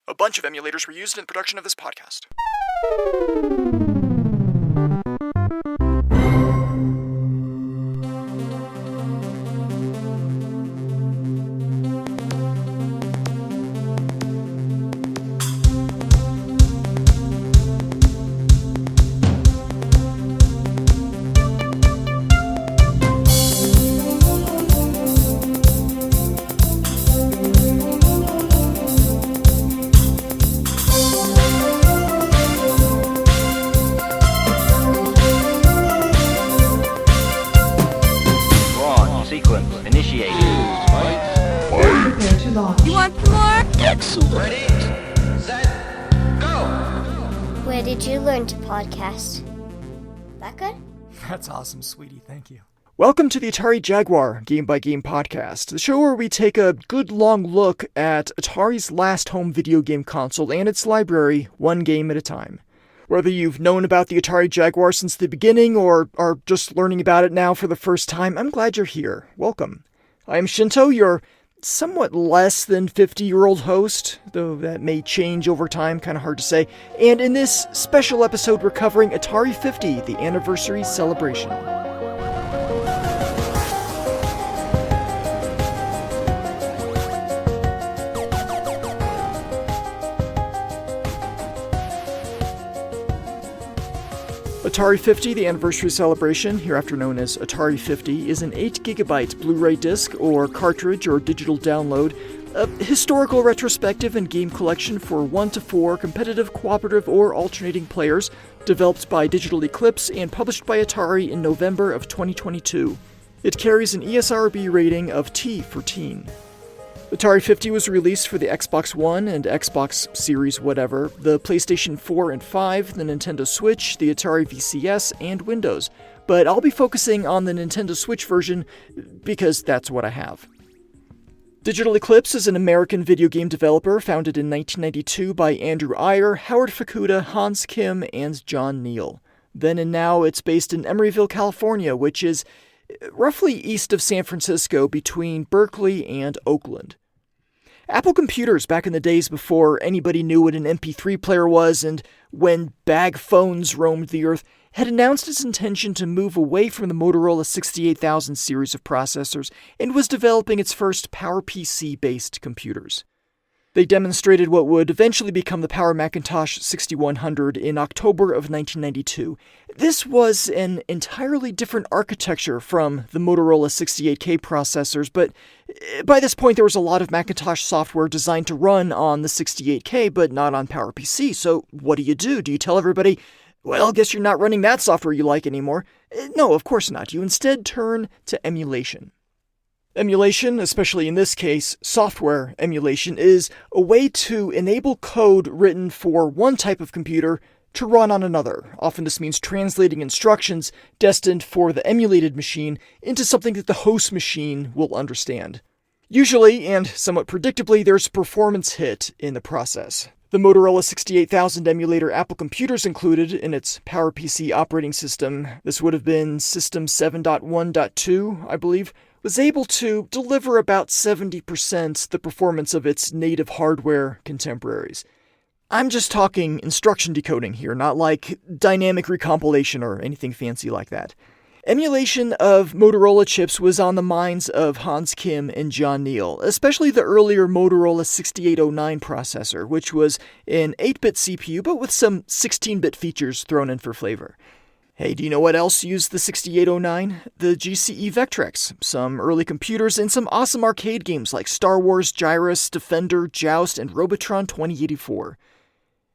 A bunch of emulators were used in the production of this podcast. Where did you learn to podcast? That good? That's awesome, sweetie. Thank you. Welcome to the Atari Jaguar Game by Game podcast, the show where we take a good long look at Atari's last home video game console and its library, one game at a time. Whether you've known about the Atari Jaguar since the beginning or are just learning about it now for the first time, I'm glad you're here. Welcome. I am Shinto, your somewhat less than 50-year-old host, though that may change over time, kind of hard to say. And in this special episode, we're covering Atari 50, the anniversary celebration. Atari 50, the anniversary celebration, hereafter known as Atari 50, is an 8GB Blu-ray disc or cartridge or digital download, a historical retrospective and game collection for 1 to 4 competitive, cooperative, or alternating players, developed by Digital Eclipse and published by Atari in November of 2022. It carries an ESRB rating of T for teen. Atari 50 was released for the Xbox One and Xbox Series whatever, the PlayStation 4 and 5, the Nintendo Switch, the Atari VCS, and Windows. But I'll be focusing on the Nintendo Switch version because that's what I have. Digital Eclipse is an American video game developer founded in 1992 by Andrew Iyer, Howard Fukuda, Hans Kim, and John Neal. Then and now it's based in Emeryville, California, which is roughly east of San Francisco between Berkeley and Oakland. Apple computers back in the days before anybody knew what an MP3 player was and when bag phones roamed the earth had announced its intention to move away from the Motorola 68000 series of processors and was developing its first PowerPC-based computers. They demonstrated what would eventually become the Power Macintosh 6100 in October of 1992. This was an entirely different architecture from the Motorola 68K processors, but by this point there was a lot of Macintosh software designed to run on the 68K, but not on PowerPC. So what do? Do you tell everybody, well, guess you're not running that software you like anymore? No, of course not. You instead turn to emulation. Emulation, especially in this case, software emulation, is a way to enable code written for one type of computer to run on another. Often this means translating instructions destined for the emulated machine into something that the host machine will understand. Usually, and somewhat predictably, there's a performance hit in the process. The Motorola 68000 emulator Apple computers included in its PowerPC operating system, this would have been System 7.1.2, I believe, was able to deliver about 70% the performance of its native hardware contemporaries. I'm just talking instruction decoding here, not like dynamic recompilation or anything fancy like that. Emulation of Motorola chips was on the minds of Hans Kim and John Neal, especially the earlier Motorola 6809 processor, which was an 8-bit CPU but with some 16-bit features thrown in for flavor. Hey, do you know what else used the 6809? The GCE Vectrex, some early computers, and some awesome arcade games like Star Wars, Gyruss, Defender, Joust, and Robotron 2084.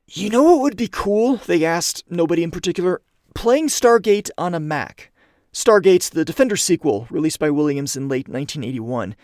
You know what would be cool? They asked, nobody in particular. Playing Stargate on a Mac. Stargate's the Defender sequel, released by Williams in late 1981.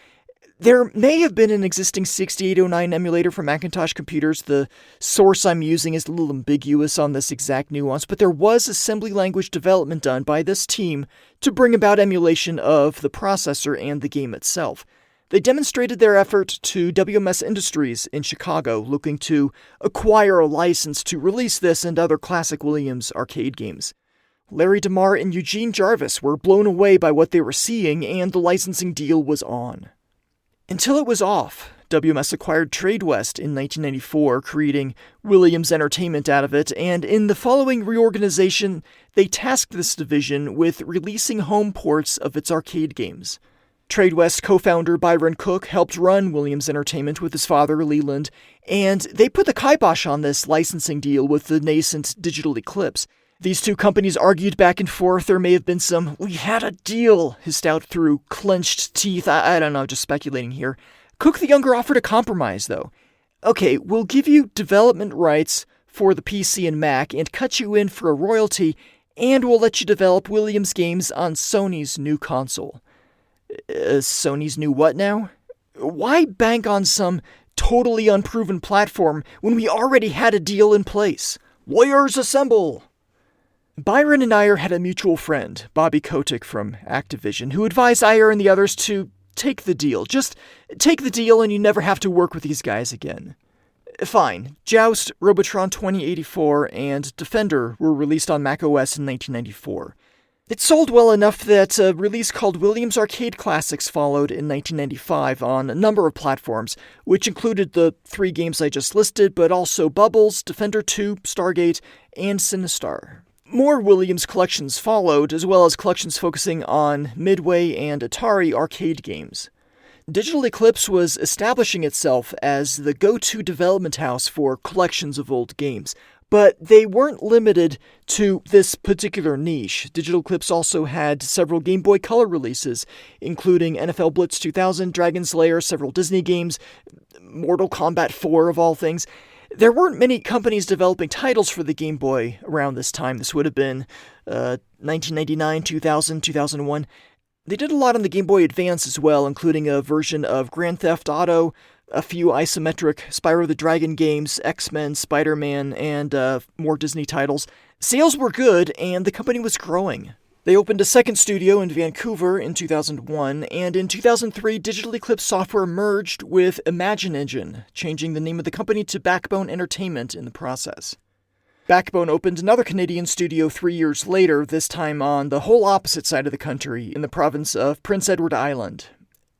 There may have been an existing 6809 emulator for Macintosh computers. The source I'm using is a little ambiguous on this exact nuance, but there was assembly language development done by this team to bring about emulation of the processor and the game itself. They demonstrated their effort to WMS Industries in Chicago, looking to acquire a license to release this and other classic Williams arcade games. Larry DeMar and Eugene Jarvis were blown away by what they were seeing, and the licensing deal was on. Until it was off. WMS acquired Tradewest in 1994, creating Williams Entertainment out of it, and in the following reorganization, they tasked this division with releasing home ports of its arcade games. Tradewest co-founder Byron Cook helped run Williams Entertainment with his father, Leland, and they put the kibosh on this licensing deal with the nascent Digital Eclipse. These two companies argued back and forth. There may have been some, "we had a deal," hissed out through clenched teeth. I don't know, just speculating here. Cook the Younger offered a compromise, though. "Okay, we'll give you development rights for the PC and Mac and cut you in for a royalty, and we'll let you develop Williams games on Sony's new console." Sony's new what now? Why bank on some totally unproven platform when we already had a deal in place? Lawyers assemble! Byron and Iyer had a mutual friend, Bobby Kotick from Activision, who advised Iyer and the others to take the deal. Just take the deal and you never have to work with these guys again. Fine. Joust, Robotron 2084, and Defender were released on macOS in 1994. It sold well enough that a release called Williams Arcade Classics followed in 1995 on a number of platforms, which included the 3 games I just listed, but also Bubbles, Defender 2, Stargate, and Sinistar. More Williams collections followed, as well as collections focusing on Midway and Atari arcade games. Digital Eclipse was establishing itself as the go-to development house for collections of old games, but they weren't limited to this particular niche. Digital Eclipse also had several Game Boy Color releases, including NFL Blitz 2000, Dragon's Lair, several Disney games, Mortal Kombat 4 of all things. There weren't many companies developing titles for the Game Boy around this time. This would have been 1999, 2000, 2001. They did a lot on the Game Boy Advance as well, including a version of Grand Theft Auto, a few isometric Spyro the Dragon games, X-Men, Spider-Man, and more Disney titles. Sales were good, and the company was growing. They opened a second studio in Vancouver in 2001, and in 2003, Digital Eclipse Software merged with Imagined, changing the name of the company to Backbone Entertainment in the process. Backbone opened another Canadian studio 3 years later, this time on the whole opposite side of the country, in the province of Prince Edward Island.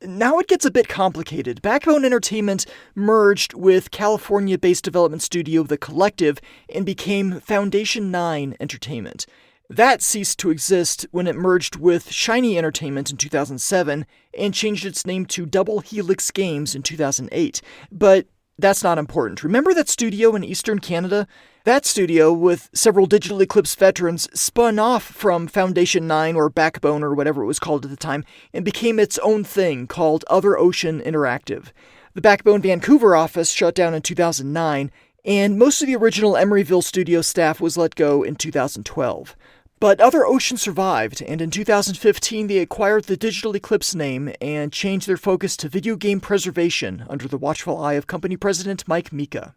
Now it gets a bit complicated. Backbone Entertainment merged with California-based development studio The Collective and became Foundation 9 Entertainment. That ceased to exist when it merged with Shiny Entertainment in 2007 and changed its name to Double Helix Games in 2008. But that's not important. Remember that studio in Eastern Canada? That studio, with several Digital Eclipse veterans, spun off from Foundation 9 or Backbone or whatever it was called at the time and became its own thing called Other Ocean Interactive. The Backbone Vancouver office shut down in 2009, and most of the original Emeryville studio staff was let go in 2012. But Other Ocean survived, and in 2015 they acquired the Digital Eclipse name and changed their focus to video game preservation under the watchful eye of company president Mike Mika.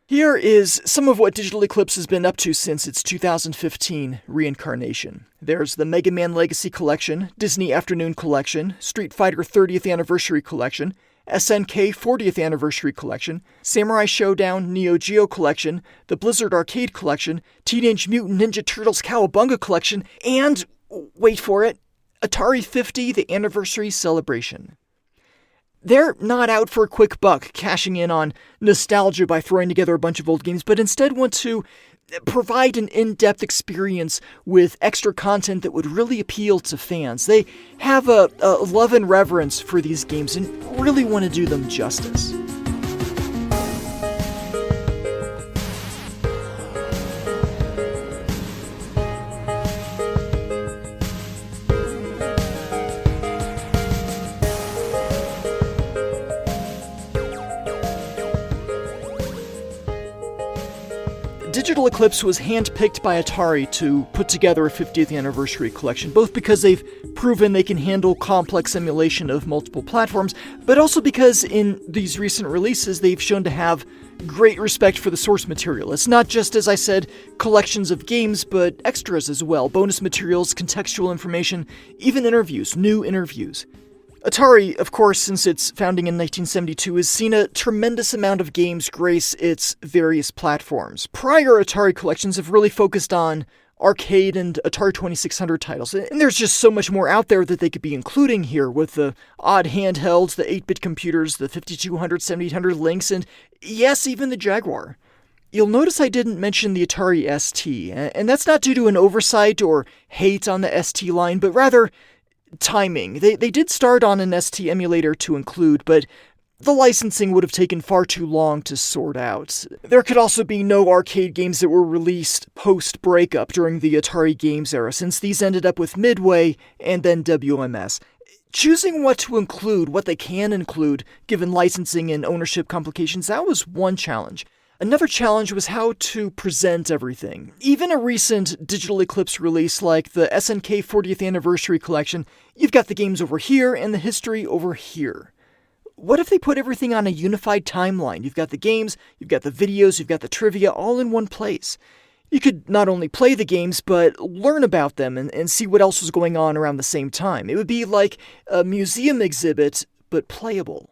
Here is some of what Digital Eclipse has been up to since its 2015 reincarnation. There's the Mega Man Legacy Collection, Disney Afternoon Collection, Street Fighter 30th Anniversary Collection, SNK 40th Anniversary Collection, Samurai Showdown Neo Geo Collection, the Blizzard Arcade Collection, Teenage Mutant Ninja Turtles Cowabunga Collection, and, wait for it, Atari 50 The Anniversary Celebration. They're not out for a quick buck, cashing in on nostalgia by throwing together a bunch of old games, but instead want to provide an in-depth experience with extra content that would really appeal to fans. They have a love and reverence for these games and really want to do them justice. Digital Eclipse was handpicked by Atari to put together a 50th anniversary collection, both because they've proven they can handle complex emulation of multiple platforms, but also because in these recent releases they've shown to have great respect for the source material. It's not just, as I said, collections of games, but extras as well, bonus materials, contextual information, even interviews, new interviews. Atari, of course, since its founding in 1972, has seen a tremendous amount of games grace its various platforms. Prior Atari collections have really focused on arcade and Atari 2600 titles. And there's just so much more out there that they could be including here with the odd handhelds, the 8-bit computers, the 5200, 7800 Lynx, and yes, even the Jaguar. You'll notice I didn't mention the Atari ST, and that's not due to an oversight or hate on the ST line, but rather timing. They did start on an ST emulator to include, but the licensing would have taken far too long to sort out. There could also be no arcade games that were released post-breakup during the Atari Games era, since these ended up with Midway and then WMS. Choosing what to include, what they can include, given licensing and ownership complications, that was one challenge. Another challenge was how to present everything. Even a recent Digital Eclipse release like the SNK 40th Anniversary Collection, you've got the games over here and the history over here. What if they put everything on a unified timeline? You've got the games, you've got the videos, you've got the trivia all in one place. You could not only play the games, but learn about them and see what else was going on around the same time. It would be like a museum exhibit, but playable.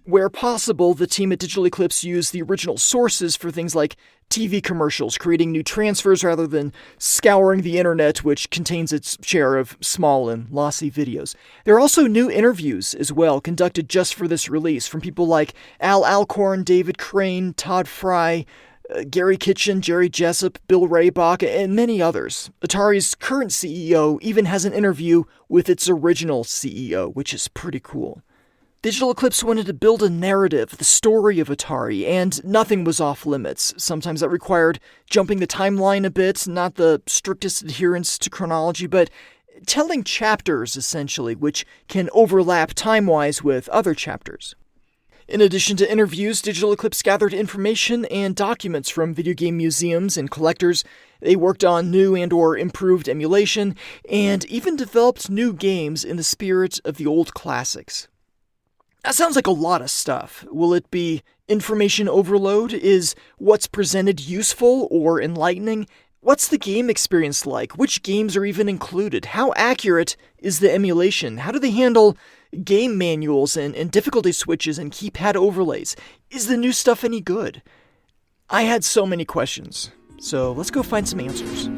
Where possible, the team at Digital Eclipse used the original sources for things like TV commercials, creating new transfers rather than scouring the internet, which contains its share of small and lossy videos. There are also new interviews as well, conducted just for this release, from people like Al Alcorn, David Crane, Todd Fry, Gary Kitchen, Jerry Jessup, Bill Raybach, and many others. Atari's current CEO even has an interview with its original CEO, which is pretty cool. Digital Eclipse wanted to build a narrative, the story of Atari, and nothing was off limits. Sometimes that required jumping the timeline a bit, not the strictest adherence to chronology, but telling chapters, essentially, which can overlap time-wise with other chapters. In addition to interviews, Digital Eclipse gathered information and documents from video game museums and collectors. They worked on new and/or improved emulation, and even developed new games in the spirit of the old classics. That sounds like a lot of stuff. Will it be information overload? Is what's presented useful or enlightening? What's the game experience like? Which games are even included? How accurate is the emulation? How do they handle game manuals and difficulty switches and keypad overlays? Is the new stuff any good? I had so many questions, so let's go find some answers.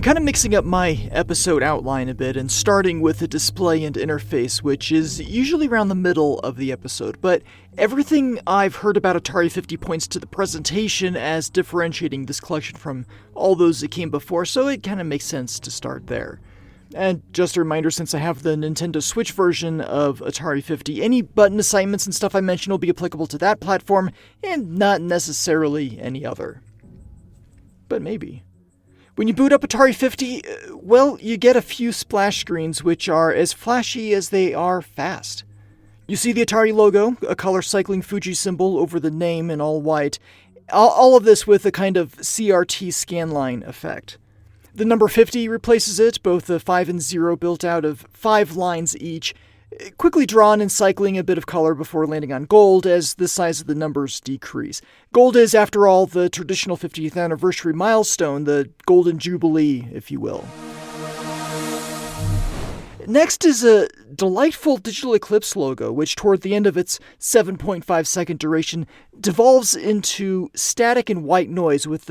Kind of mixing up my episode outline a bit and starting with the display and interface, which is usually around the middle of the episode, but everything I've heard about Atari 50 points to the presentation as differentiating this collection from all those that came before, so it kind of makes sense to start there. And just a reminder, since I have the Nintendo Switch version of Atari 50, any button assignments and stuff I mention will be applicable to that platform, and not necessarily any other. But maybe. When you boot up Atari 50, well, you get a few splash screens which are as flashy as they are fast. You see the Atari logo, a color cycling Fuji symbol over the name in all white, all of this with a kind of CRT scanline effect. The number 50 replaces it, both the 5 and 0 built out of 5 lines each, quickly drawn and cycling a bit of color before landing on gold as the size of the numbers decrease. Gold is, after all, the traditional 50th anniversary milestone, the golden jubilee, if you will. Next is a delightful Digital Eclipse logo, which toward the end of its 7.5 second duration devolves into static and white noise with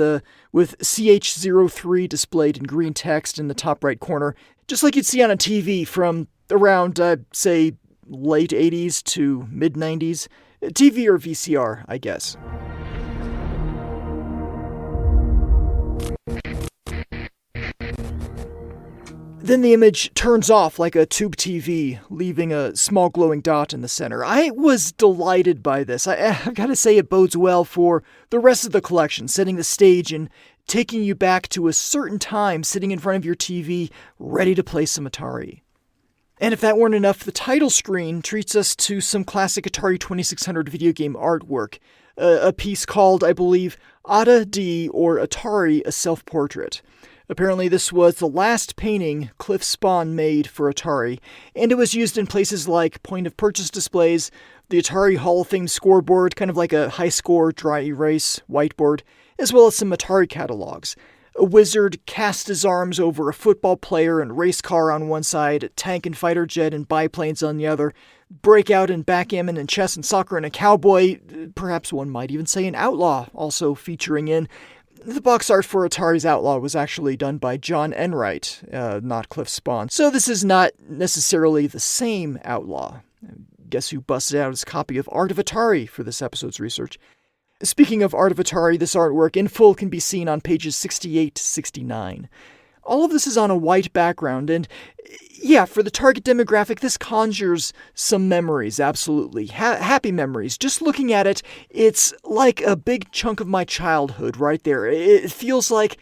s03 displayed in green text in the top right corner, just like you'd see on a TV from around, say, late 80s to mid-90s. TV or VCR, I guess. Then the image turns off like a tube TV, leaving a small glowing dot in the center. I was delighted by this. I've got to say it bodes well for the rest of the collection, setting the stage and taking you back to a certain time sitting in front of your TV, ready to play some Atari. And if that weren't enough, the title screen treats us to some classic Atari 2600 video game artwork. A piece called, I believe, Ada D or Atari, a Self-Portrait. Apparently this was the last painting Cliff Spawn made for Atari, and it was used in places like point-of-purchase displays, the Atari Hall of Fame scoreboard, kind of like a high-score dry erase whiteboard, as well as some Atari catalogs. A wizard cast his arms over a football player and race car on one side, a tank and fighter jet and biplanes on the other, breakout and backgammon and chess and soccer, and a cowboy, perhaps one might even say an outlaw, also featuring in. The box art for Atari's Outlaw was actually done by John Enright, not Cliff Spawn. So this is not necessarily the same Outlaw. Guess who busted out his copy of Art of Atari for this episode's research? Speaking of Art of Atari, this artwork in full can be seen on pages 68 to 69. All of this is on a white background, and yeah, for the target demographic, this conjures some memories, absolutely. Happy memories. Just looking at it, it's like a big chunk of my childhood right there. It feels like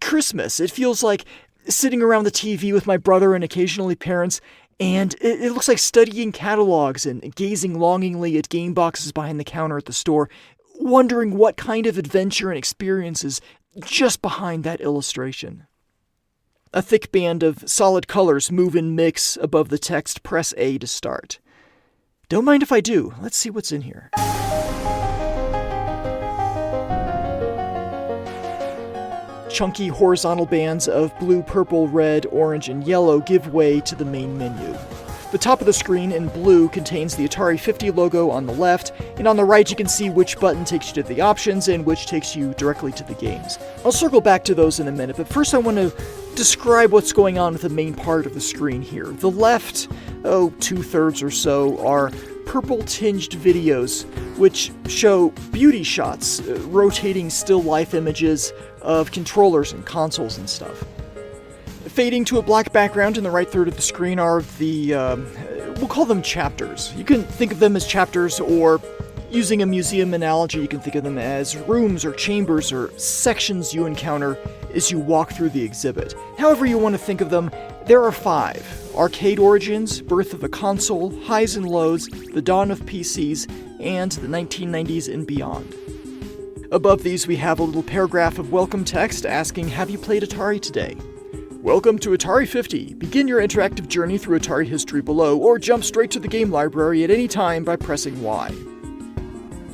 Christmas. It feels like sitting around the TV with my brother and occasionally parents, and it looks like studying catalogs and gazing longingly at game boxes behind the counter at the store, wondering what kind of adventure and experiences just behind that illustration. A thick band of solid colors move and mix above the text. Press A to start. Don't mind if I do. Let's see what's in here. Chunky horizontal bands of blue, purple, red, orange, and yellow give way to the main menu. The top of the screen in blue contains the Atari 50 logo on the left, and on the right you can see which button takes you to the options and which takes you directly to the games. I'll circle back to those in a minute, but first I want to describe what's going on with the main part of the screen here. The left, 2/3 or so, are purple-tinged videos, which show beauty shots, rotating still life images of controllers and consoles and stuff. Fading to a black background in the right third of the screen are the, we'll call them chapters. You can think of them as chapters, or using a museum analogy, you can think of them as rooms or chambers or sections you encounter as you walk through the exhibit. However you want to think of them, there are 5. Arcade origins, birth of a console, highs and lows, the dawn of PCs, and the 1990s and beyond. Above these we have a little paragraph of welcome text asking, have you played Atari today? Welcome to Atari 50. Begin your interactive journey through Atari history below, or jump straight to the game library at any time by pressing Y.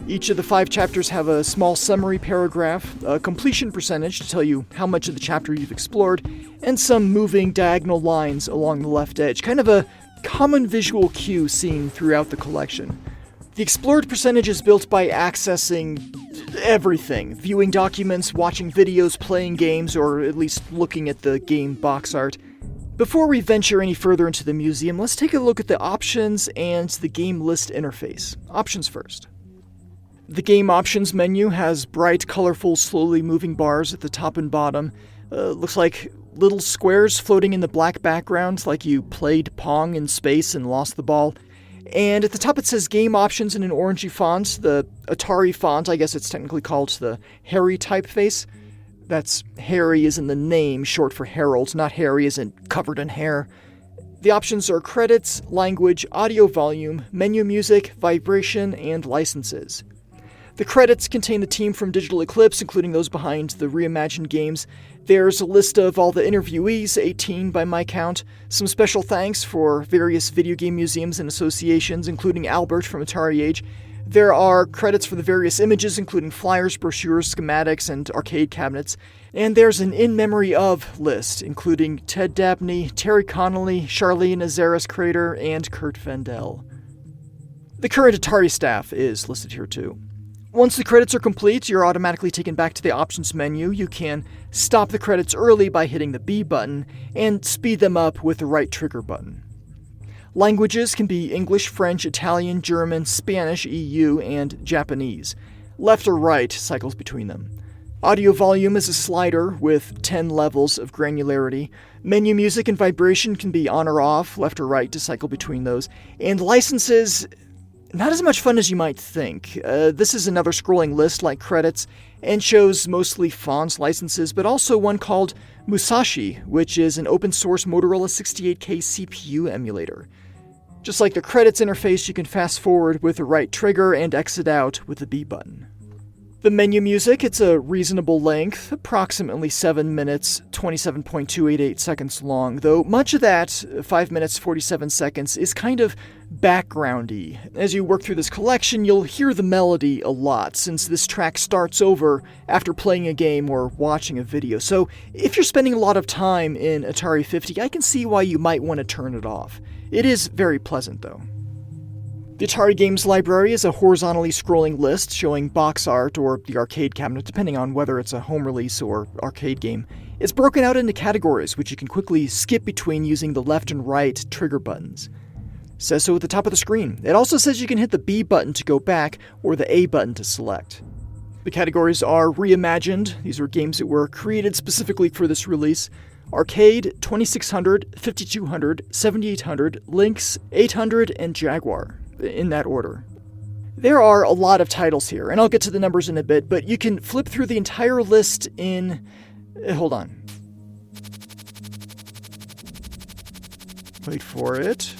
Each of the 5 chapters have a small summary paragraph, a completion percentage to tell you how much of the chapter you've explored, and some moving diagonal lines along the left edge, kind of a common visual cue seen throughout the collection. The explored percentage is built by accessing everything, viewing documents, watching videos, playing games, or at least looking at the game box art. Before we venture any further into the museum, let's take a look at the options and the game list interface. Options first. The game options menu has bright, colorful, slowly moving bars at the top and bottom. Looks like little squares floating in the black background, like you played Pong in space and lost the ball. And at the top it says Game Options in an orangey font, the Atari font. I guess it's technically called the Harry typeface. That's Harry as in the name, short for Harold, not Harry as in covered in hair. The options are credits, language, audio volume, menu music, vibration, and licenses. The credits contain the team from Digital Eclipse, including those behind the reimagined games. There's a list of all the interviewees, 18 by my count, some special thanks for various video game museums and associations, including Albert from Atari Age. There are credits for the various images, including flyers, brochures, schematics, and arcade cabinets. And there's an in memory of list, including Ted Dabney, Terry Connolly, Charlene Azaris Crater, and Kurt Vendel. The current Atari staff is listed here too. Once the credits are complete, you're automatically taken back to the options menu. You can stop the credits early by hitting the B button, and speed them up with the right trigger button. Languages can be English, French, Italian, German, Spanish, EU, and Japanese. Left or right cycles between them. Audio volume is a slider with 10 levels of granularity. Menu music and vibration can be on or off, left or right to cycle between those. And licenses, not as much fun as you might think. This is another scrolling list like credits, and shows mostly fonts licenses, but also one called Musashi, which is an open-source Motorola 68K CPU emulator. Just like the credits interface, you can fast forward with the right trigger and exit out with the B button. The menu music, it's a reasonable length, approximately 7 minutes, 27.288 seconds long, though much of that, 5 minutes 47 seconds, is kind of backgroundy. As you work through this collection, you'll hear the melody a lot, since this track starts over after playing a game or watching a video. So if you're spending a lot of time in Atari 50, I can see why you might want to turn it off. It is very pleasant, though. The Atari Games Library is a horizontally scrolling list showing box art or the arcade cabinet, depending on whether it's a home release or arcade game. It's broken out into categories, which you can quickly skip between using the left and right trigger buttons. It says so at the top of the screen. It also says you can hit the B button to go back or the A button to select. The categories are reimagined. These are games that were created specifically for this release. Arcade, 2600, 5200, 7800, Lynx, 800, and Jaguar, in that order. There are a lot of titles here, and I'll get to the numbers in a bit, but you can flip through the entire list in... hold on. Wait for it.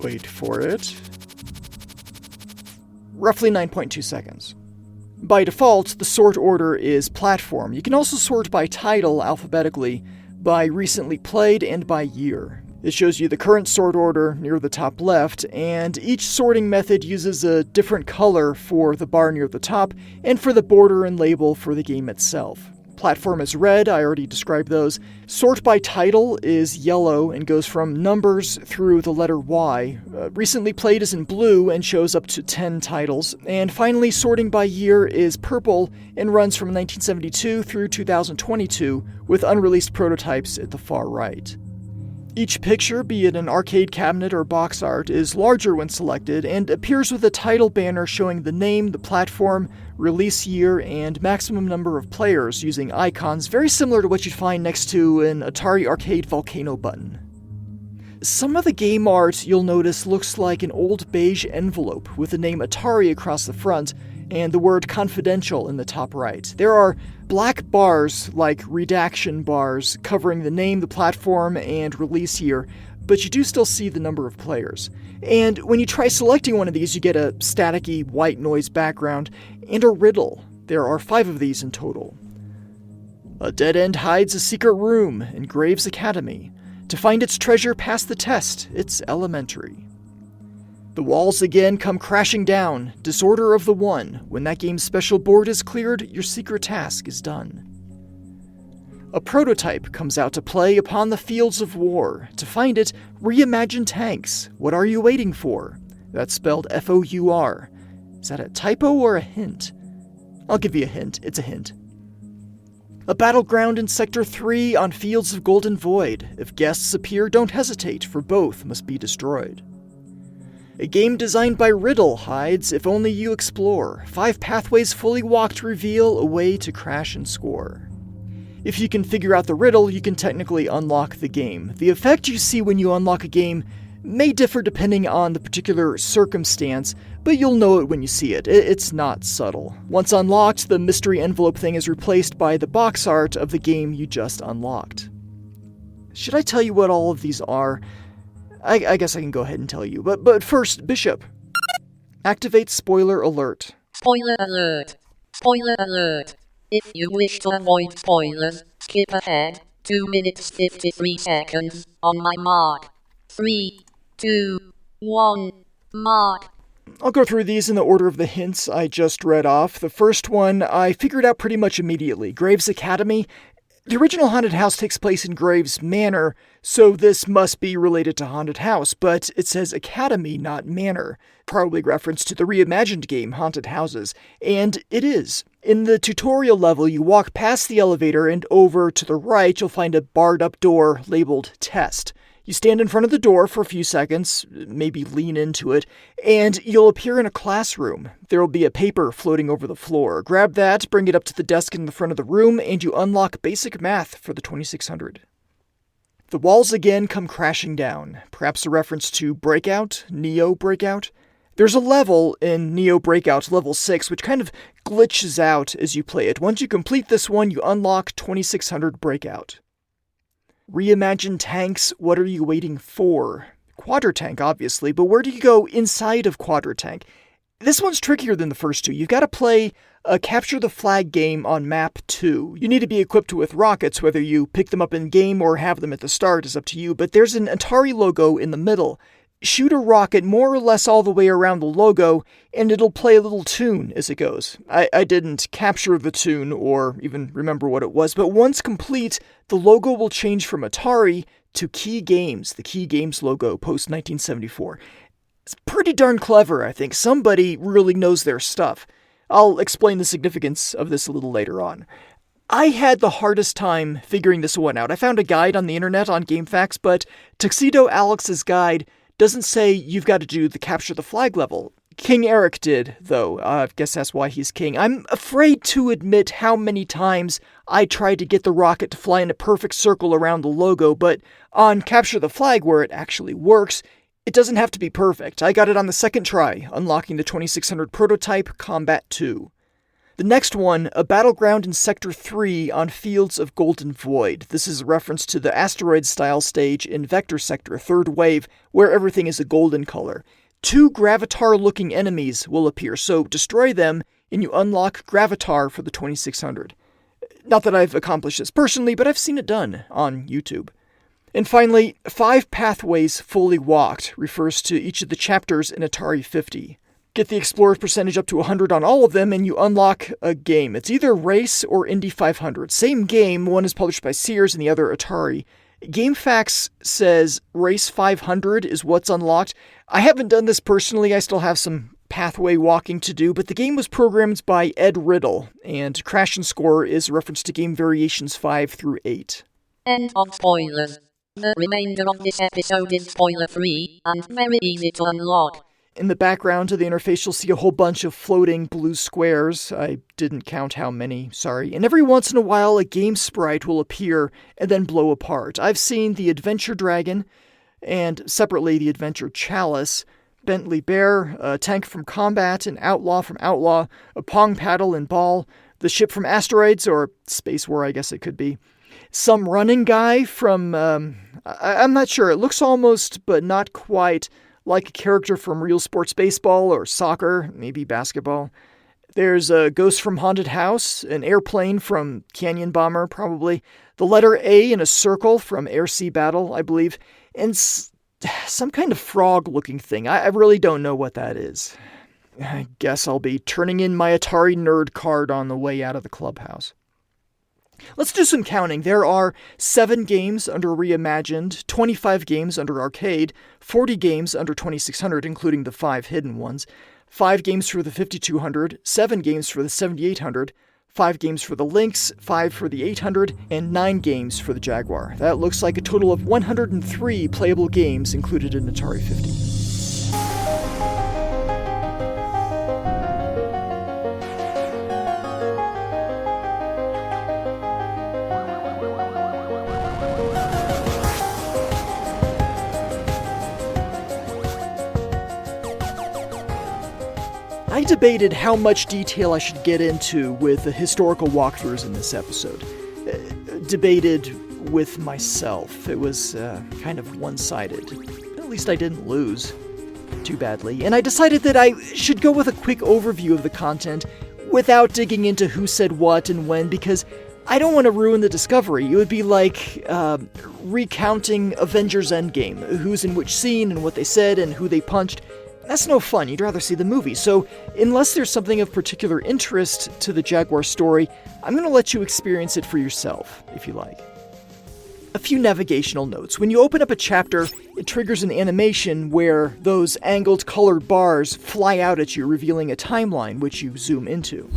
Wait for it. Roughly 9.2 seconds. By default, the sort order is platform. You can also sort by title alphabetically, by recently played, and by year. It shows you the current sort order near the top left, and each sorting method uses a different color for the bar near the top, and for the border and label for the game itself. Platform is red, I already described those. Sort by title is yellow and goes from numbers through the letter Y. Recently played is in blue and shows up to 10 titles. And finally, sorting by year is purple and runs from 1972 through 2022, with unreleased prototypes at the far right. Each picture, be it an arcade cabinet or box art, is larger when selected and appears with a title banner showing the name, the platform, release year, and maximum number of players using icons very similar to what you'd find next to an Atari Arcade Volcano button. Some of the game art, you'll notice, looks like an old beige envelope with the name Atari across the front and the word confidential in the top right. There are black bars, like redaction bars, covering the name, the platform, and release year, but you do still see the number of players. And when you try selecting one of these, you get a staticky white noise background and a riddle. There are 5 of these in total. A dead end hides a secret room in Graves Academy. To find its treasure, pass the test. It's elementary. The walls again come crashing down. Disorder of the One. When that game's special board is cleared, your secret task is done. A prototype comes out to play upon the fields of war. To find it, reimagine tanks. What are you waiting for? That's spelled F-O-U-R. Is that a typo or a hint? I'll give you a hint. It's a hint. A battleground in Sector 3 on fields of Golden Void. If guests appear, don't hesitate, for both must be destroyed. A game designed by Riddle hides If Only You Explore. 5 pathways fully walked reveal a way to crash and score. If you can figure out the riddle, you can technically unlock the game. The effect you see when you unlock a game may differ depending on the particular circumstance, but you'll know it when you see it. It's not subtle. Once unlocked, the mystery envelope thing is replaced by the box art of the game you just unlocked. Should I tell you what all of these are? I guess I can go ahead and tell you. But first, Bishop. Activate spoiler alert. Spoiler alert. Spoiler alert. If you wish to avoid spoilers, skip ahead 2 minutes 53 seconds on my mark. 3, 2, 1, mark. I'll go through these in the order of the hints I just read off. The first one I figured out pretty much immediately. Graves Academy. The original Haunted House takes place in Graves Manor, so this must be related to Haunted House, but it says Academy, not Manor. Probably reference to the reimagined game Haunted Houses, and it is. In the tutorial level, you walk past the elevator and over to the right, you'll find a barred up door labeled Test. You stand in front of the door for a few seconds, maybe lean into it, and you'll appear in a classroom. There will be a paper floating over the floor. Grab that, bring it up to the desk in the front of the room, and you unlock basic math for the 2600. The walls again come crashing down. Perhaps a reference to Breakout, Neo Breakout. There's a level in Neo Breakout level 6 which kind of glitches out as you play it. Once you complete this one, you unlock 2600 Breakout. Reimagine tanks, what are you waiting for? Quadra Tank, obviously, but where do you go inside of Quadra Tank? This one's trickier than the first two. You've got to play a capture the flag game on map 2. You need to be equipped with rockets, whether you pick them up in game or have them at the start is up to you, but there's an Atari logo in the middle. Shoot a rocket more or less all the way around the logo, and it'll play a little tune as it goes. I didn't capture the tune or even remember what it was, but once complete, the logo will change from Atari to Key Games, the Key Games logo post-1974. It's pretty darn clever, I think. Somebody really knows their stuff. I'll explain the significance of this a little later on. I had the hardest time figuring this one out. I found a guide on the internet on GameFAQs, but Tuxedo Alex's guide doesn't say you've got to do the capture the flag level. King Eric did, though. I guess that's why he's king. I'm afraid to admit how many times I tried to get the rocket to fly in a perfect circle around the logo, but on Capture the Flag, where it actually works, it doesn't have to be perfect. I got it on the second try, unlocking the 2600 prototype Combat 2. The next one, a battleground in Sector 3 on Fields of Golden Void. This is a reference to the asteroid-style stage in Vector Sector, third wave, where everything is a golden color. 2 Gravatar-looking enemies will appear, so destroy them, and you unlock Gravatar for the 2600. Not that I've accomplished this personally, but I've seen it done on YouTube. And finally, 5 pathways fully walked refers to each of the chapters in Atari 50. Get the Explorer percentage up to 100 on all of them, and you unlock a game. It's either Race or Indy 500. Same game, one is published by Sears and the other Atari. GameFAQs says Race 500 is what's unlocked. I haven't done this personally, I still have some pathway walking to do, but the game was programmed by Ed Riddle, and Crash and Score is a reference to game variations 5 through 8. End of spoilers. The remainder of this episode is spoiler-free and very easy to unlock. In the background of the interface, you'll see a whole bunch of floating blue squares. I didn't count how many, sorry. And every once in a while, a game sprite will appear and then blow apart. I've seen the Adventure Dragon, and separately the Adventure Chalice, Bentley Bear, a tank from Combat, an outlaw from Outlaw, a Pong Paddle and Ball, the ship from Asteroids, or Space War, I guess it could be. Some running guy from, I'm not sure, it looks almost, but not quite, like a character from Real Sports Baseball or soccer, maybe basketball. There's a ghost from Haunted House, an airplane from Canyon Bomber, probably, the letter A in a circle from Air-Sea Battle, I believe, and some kind of frog-looking thing. I really don't know what that is. I guess I'll be turning in my Atari nerd card on the way out of the clubhouse. Let's do some counting. There are 7 games under Reimagined, 25 games under Arcade, 40 games under 2600, including the 5 hidden ones, 5 games for the 5200, 7 games for the 7800, 5 games for the Lynx, 5 for the 800, and 9 games for the Jaguar. That looks like a total of 103 playable games included in Atari 50. I debated how much detail I should get into with the historical walkthroughs in this episode. Debated with myself. It was kind of one-sided. At least I didn't lose too badly. And I decided that I should go with a quick overview of the content without digging into who said what and when, because I don't want to ruin the discovery. It would be like recounting Avengers Endgame, who's in which scene and what they said and who they punched. That's no fun, you'd rather see the movie, so unless there's something of particular interest to the Jaguar story, I'm going to let you experience it for yourself, if you like. A few navigational notes. When you open up a chapter, it triggers an animation where those angled colored bars fly out at you, revealing a timeline, which you zoom into.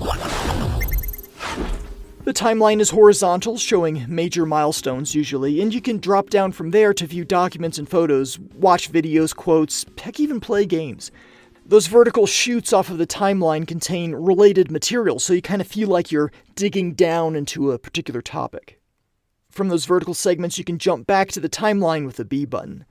The timeline is horizontal, showing major milestones usually, and you can drop down from there to view documents and photos, watch videos, quotes, heck, even play games. Those vertical chutes off of the timeline contain related material, so you kind of feel like you're digging down into a particular topic. From those vertical segments, you can jump back to the timeline with the B button.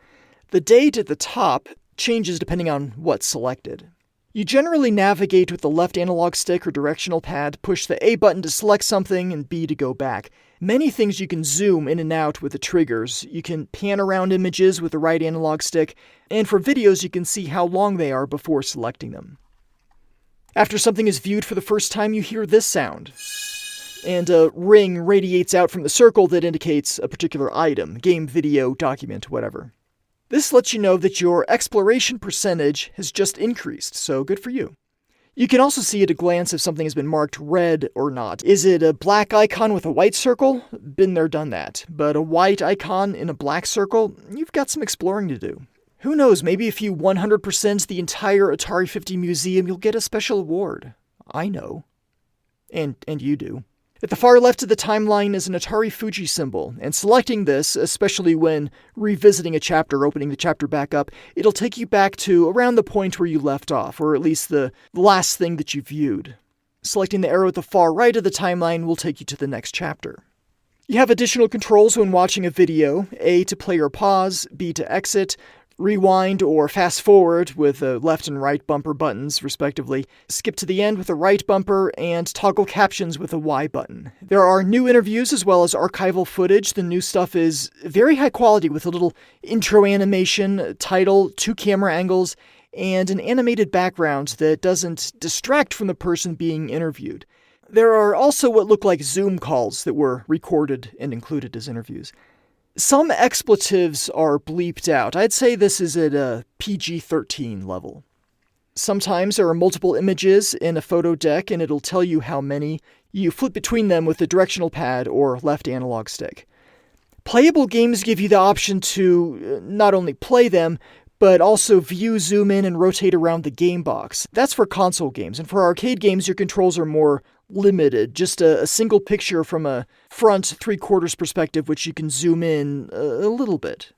The date at the top changes depending on what's selected. You generally navigate with the left analog stick or directional pad, push the A button to select something and B to go back. Many things you can zoom in and out with the triggers. You can pan around images with the right analog stick, and for videos you can see how long they are before selecting them. After something is viewed for the first time, you hear this sound. And a ring radiates out from the circle that indicates a particular item, game, video, document, whatever. This lets you know that your exploration percentage has just increased, so good for you. You can also see at a glance if something has been marked red or not. Is it a black icon with a white circle? Been there, done that. But a white icon in a black circle? You've got some exploring to do. Who knows, maybe if you 100% the entire Atari 50 museum, you'll get a special award. I know. And you do. At the far left of the timeline is an Atari Fuji symbol, and selecting this, especially when revisiting a chapter, opening the chapter back up, it'll take you back to around the point where you left off, or at least the last thing that you viewed. Selecting the arrow at the far right of the timeline will take you to the next chapter. You have additional controls when watching a video: A to play or pause, B to exit, rewind or fast forward with the left and right bumper buttons, respectively, skip to the end with the right bumper, and toggle captions with the Y button. There are new interviews as well as archival footage. The new stuff is very high quality with a little intro animation, title, 2 camera angles, and an animated background that doesn't distract from the person being interviewed. There are also what look like Zoom calls that were recorded and included as interviews. Some expletives are bleeped out. I'd say this is at a PG-13 level. Sometimes there are multiple images in a photo deck, and it'll tell you how many. You flip between them with the directional pad or left analog stick. Playable games give you the option to not only play them, but also view, zoom in, and rotate around the game box. That's for console games, and for arcade games, your controls are more limited. Just a single picture from a front 3/4 perspective, which you can zoom in a little bit.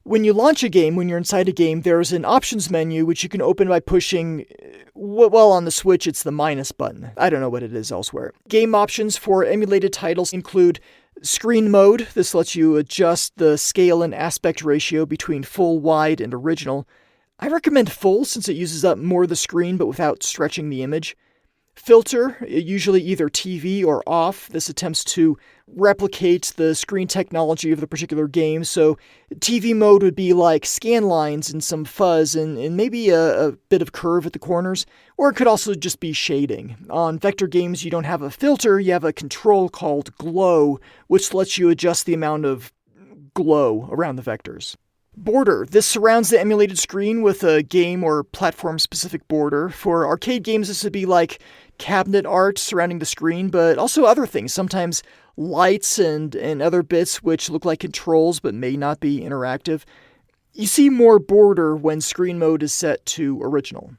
When you launch a game, when you're inside a game, there's an options menu which you can open by pushing, well, on the Switch it's the minus button. I don't know what it is elsewhere. Game options for emulated titles include screen mode. This lets you adjust the scale and aspect ratio between full, wide, and original. I recommend full since it uses up more of the screen but without stretching the image. Filter, usually either TV or off. This attempts to replicate the screen technology of the particular game, so TV mode would be like scan lines and some fuzz and maybe a bit of curve at the corners, or it could also just be shading. On vector games, you don't have a filter, you have a control called glow, which lets you adjust the amount of glow around the vectors. Border. This surrounds the emulated screen with a game or platform-specific border. For arcade games, this would be like cabinet art surrounding the screen, but also other things, sometimes lights and other bits which look like controls but may not be interactive. You see more border when screen mode is set to original.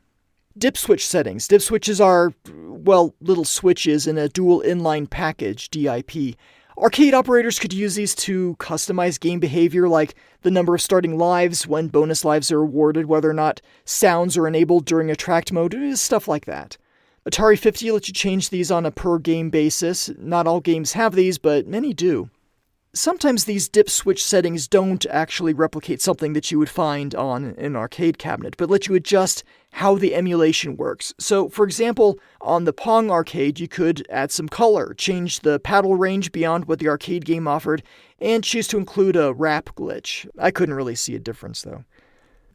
Dip switch settings. Dip switches are, well, little switches in a dual inline package, DIP. Arcade operators could use these to customize game behavior, like the number of starting lives, when bonus lives are awarded, whether or not sounds are enabled during attract mode, stuff like that. Atari 50 lets you change these on a per-game basis. Not all games have these, but many do. Sometimes these dip switch settings don't actually replicate something that you would find on an arcade cabinet, but let you adjust how the emulation works. So, for example, on the Pong arcade, you could add some color, change the paddle range beyond what the arcade game offered, and choose to include a wrap glitch. I couldn't really see a difference, though.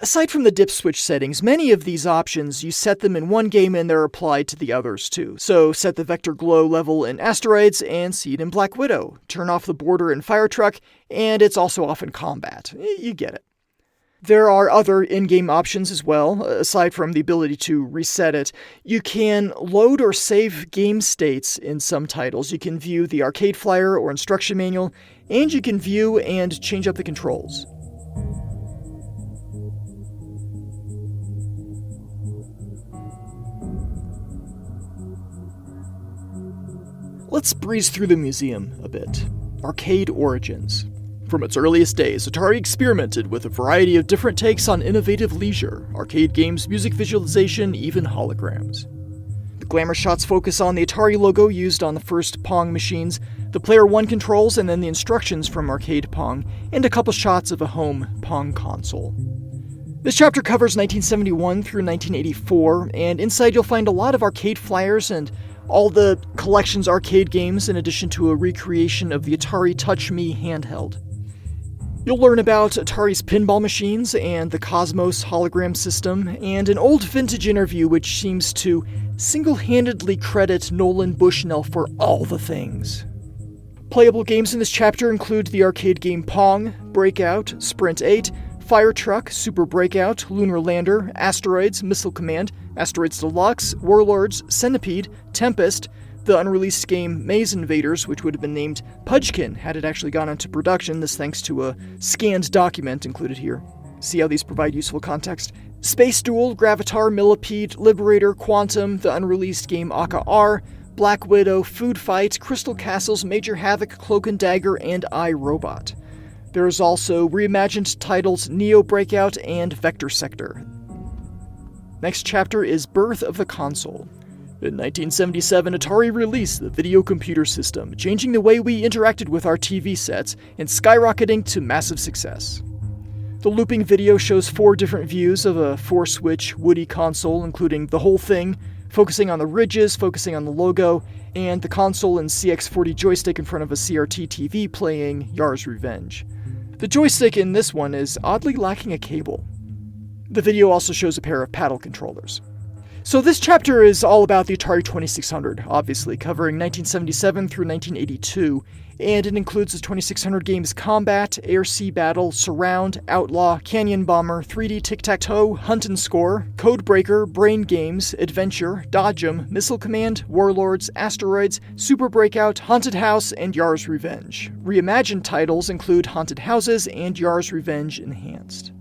Aside from the dip switch settings, many of these options, you set them in one game and they're applied to the others too. So set the vector glow level in Asteroids and see it in Black Widow. Turn off the border in Fire Truck, and it's also off in Combat. You get it. There are other in-game options as well, aside from the ability to reset it. You can load or save game states in some titles. You can view the arcade flyer or instruction manual, and you can view and change up the controls. Let's breeze through the museum a bit. Arcade origins. From its earliest days, Atari experimented with a variety of different takes on innovative leisure, arcade games, music visualization, even holograms. The glamour shots focus on the Atari logo used on the first Pong machines, the Player 1 controls, and then the instructions from arcade Pong, and a couple shots of a home Pong console. This chapter covers 1971 through 1984, and inside you'll find a lot of arcade flyers and all the collection's arcade games, in addition to a recreation of the Atari Touch Me handheld. You'll learn about Atari's pinball machines and the Cosmos hologram system, and an old vintage interview which seems to single-handedly credit Nolan Bushnell for all the things. Playable games in this chapter include the arcade game Pong, Breakout, Sprint 8, Fire Truck, Super Breakout, Lunar Lander, Asteroids, Missile Command, Asteroids Deluxe, Warlords, Centipede, Tempest, the unreleased game Maze Invaders, which would have been named Pudgekin had it actually gone into production, this thanks to a scanned document included here. See how these provide useful context? Space Duel, Gravitar, Millipede, Liberator, Quantum, the unreleased game Aka R, Black Widow, Food Fight, Crystal Castles, Major Havoc, Cloak and Dagger, and iRobot. There is also reimagined titles Neo Breakout and Vector Sector. Next chapter is Birth of the Console. In 1977, Atari released the video computer system, changing the way we interacted with our TV sets and skyrocketing to massive success. The looping video shows 4 different views of a 4-switch Woody console, including the whole thing, focusing on the ridges, focusing on the logo, and the console and CX40 joystick in front of a CRT TV playing Yar's Revenge. The joystick in this one is oddly lacking a cable. The video also shows a pair of paddle controllers. So this chapter is all about the Atari 2600, obviously, covering 1977 through 1982, and it includes the 2600 games Combat, Air-Sea Battle, Surround, Outlaw, Canyon Bomber, 3D Tic-Tac-Toe, Hunt and Score, Codebreaker, Brain Games, Adventure, Dodge 'em, Missile Command, Warlords, Asteroids, Super Breakout, Haunted House, and Yar's Revenge. Reimagined titles include Haunted Houses and Yar's Revenge Enhanced.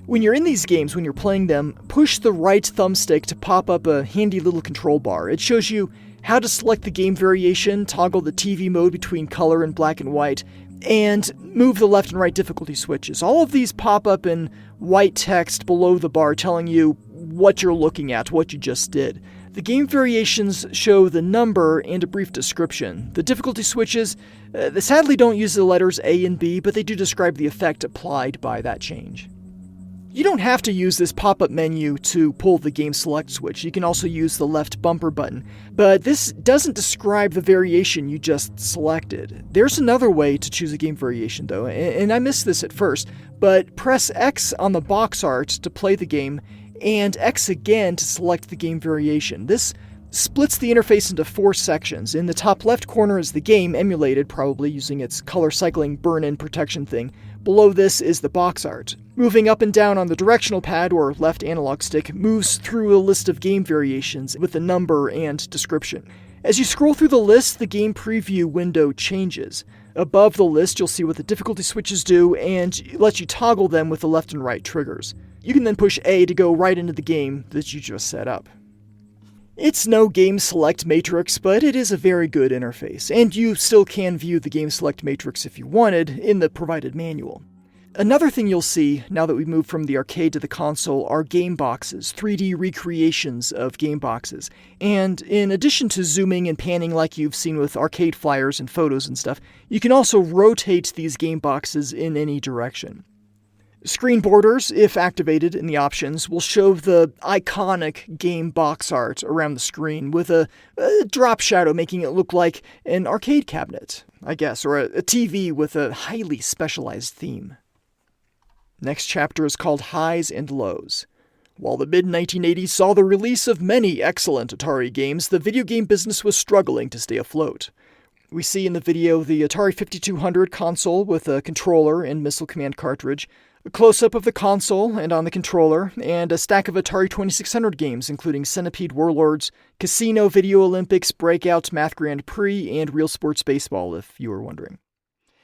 When you're in these games, when you're playing them, push the right thumbstick to pop up a handy little control bar. It shows you how to select the game variation, toggle the TV mode between color and black and white, and move the left and right difficulty switches. All of these pop up in white text below the bar telling you what you're looking at, what you just did. The game variations show the number and a brief description. The difficulty switches, they sadly don't use the letters A and B, but they do describe the effect applied by that change. You don't have to use this pop-up menu to pull the game select switch. You can also use the left bumper button. But this doesn't describe the variation you just selected. There's another way to choose a game variation though, and I missed this at first, but press X on the box art to play the game, and X again to select the game variation. This splits the interface into 4 sections. In the top left corner is the game, emulated, probably using its color cycling burn-in protection thing. Below this is the box art. Moving up and down on the directional pad, or left analog stick, moves through a list of game variations with a number and description. As you scroll through the list, the game preview window changes. Above the list, you'll see what the difficulty switches do, and it lets you toggle them with the left and right triggers. You can then push A to go right into the game that you just set up. It's no game select matrix, but it is a very good interface, and you still can view the game select matrix if you wanted in the provided manual. Another thing you'll see, now that we move from the arcade to the console, are game boxes, 3D recreations of game boxes. And in addition to zooming and panning like you've seen with arcade flyers and photos and stuff, you can also rotate these game boxes in any direction. Screen borders, if activated in the options, will show the iconic game box art around the screen with a drop shadow making it look like an arcade cabinet, I guess, or a TV with a highly specialized theme. Next chapter is called Highs and Lows. While the mid-1980s saw the release of many excellent Atari games, the video game business was struggling to stay afloat. We see in the video the Atari 5200 console with a controller and Missile Command cartridge, a close-up of the console and on the controller, and a stack of Atari 2600 games including Centipede Warlords, Casino, Video Olympics, Breakout, Math Grand Prix, and Real Sports Baseball, if you were wondering.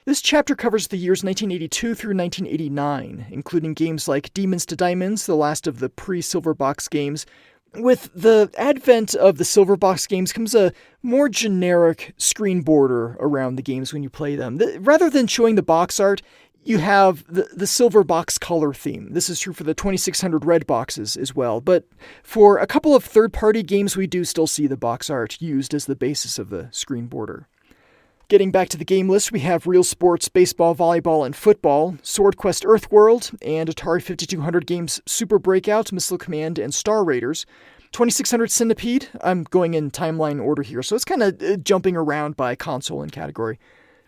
This chapter covers the years 1982 through 1989, including games like Demons to Diamonds, the last of the pre-Silverbox games. With the advent of the Silverbox games comes a more generic screen border around the games when you play them. Rather than showing the box art, you have the Silverbox color theme. This is true for the 2600 red boxes as well, but for a couple of third-party games we do still see the box art used as the basis of the screen border. Getting back to the game list, we have Real Sports, Baseball, Volleyball, and Football, Sword Quest Earthworld, and Atari 5200 games Super Breakout, Missile Command, and Star Raiders. 2600 Centipede, I'm going in timeline order here, so it's kind of jumping around by console and category.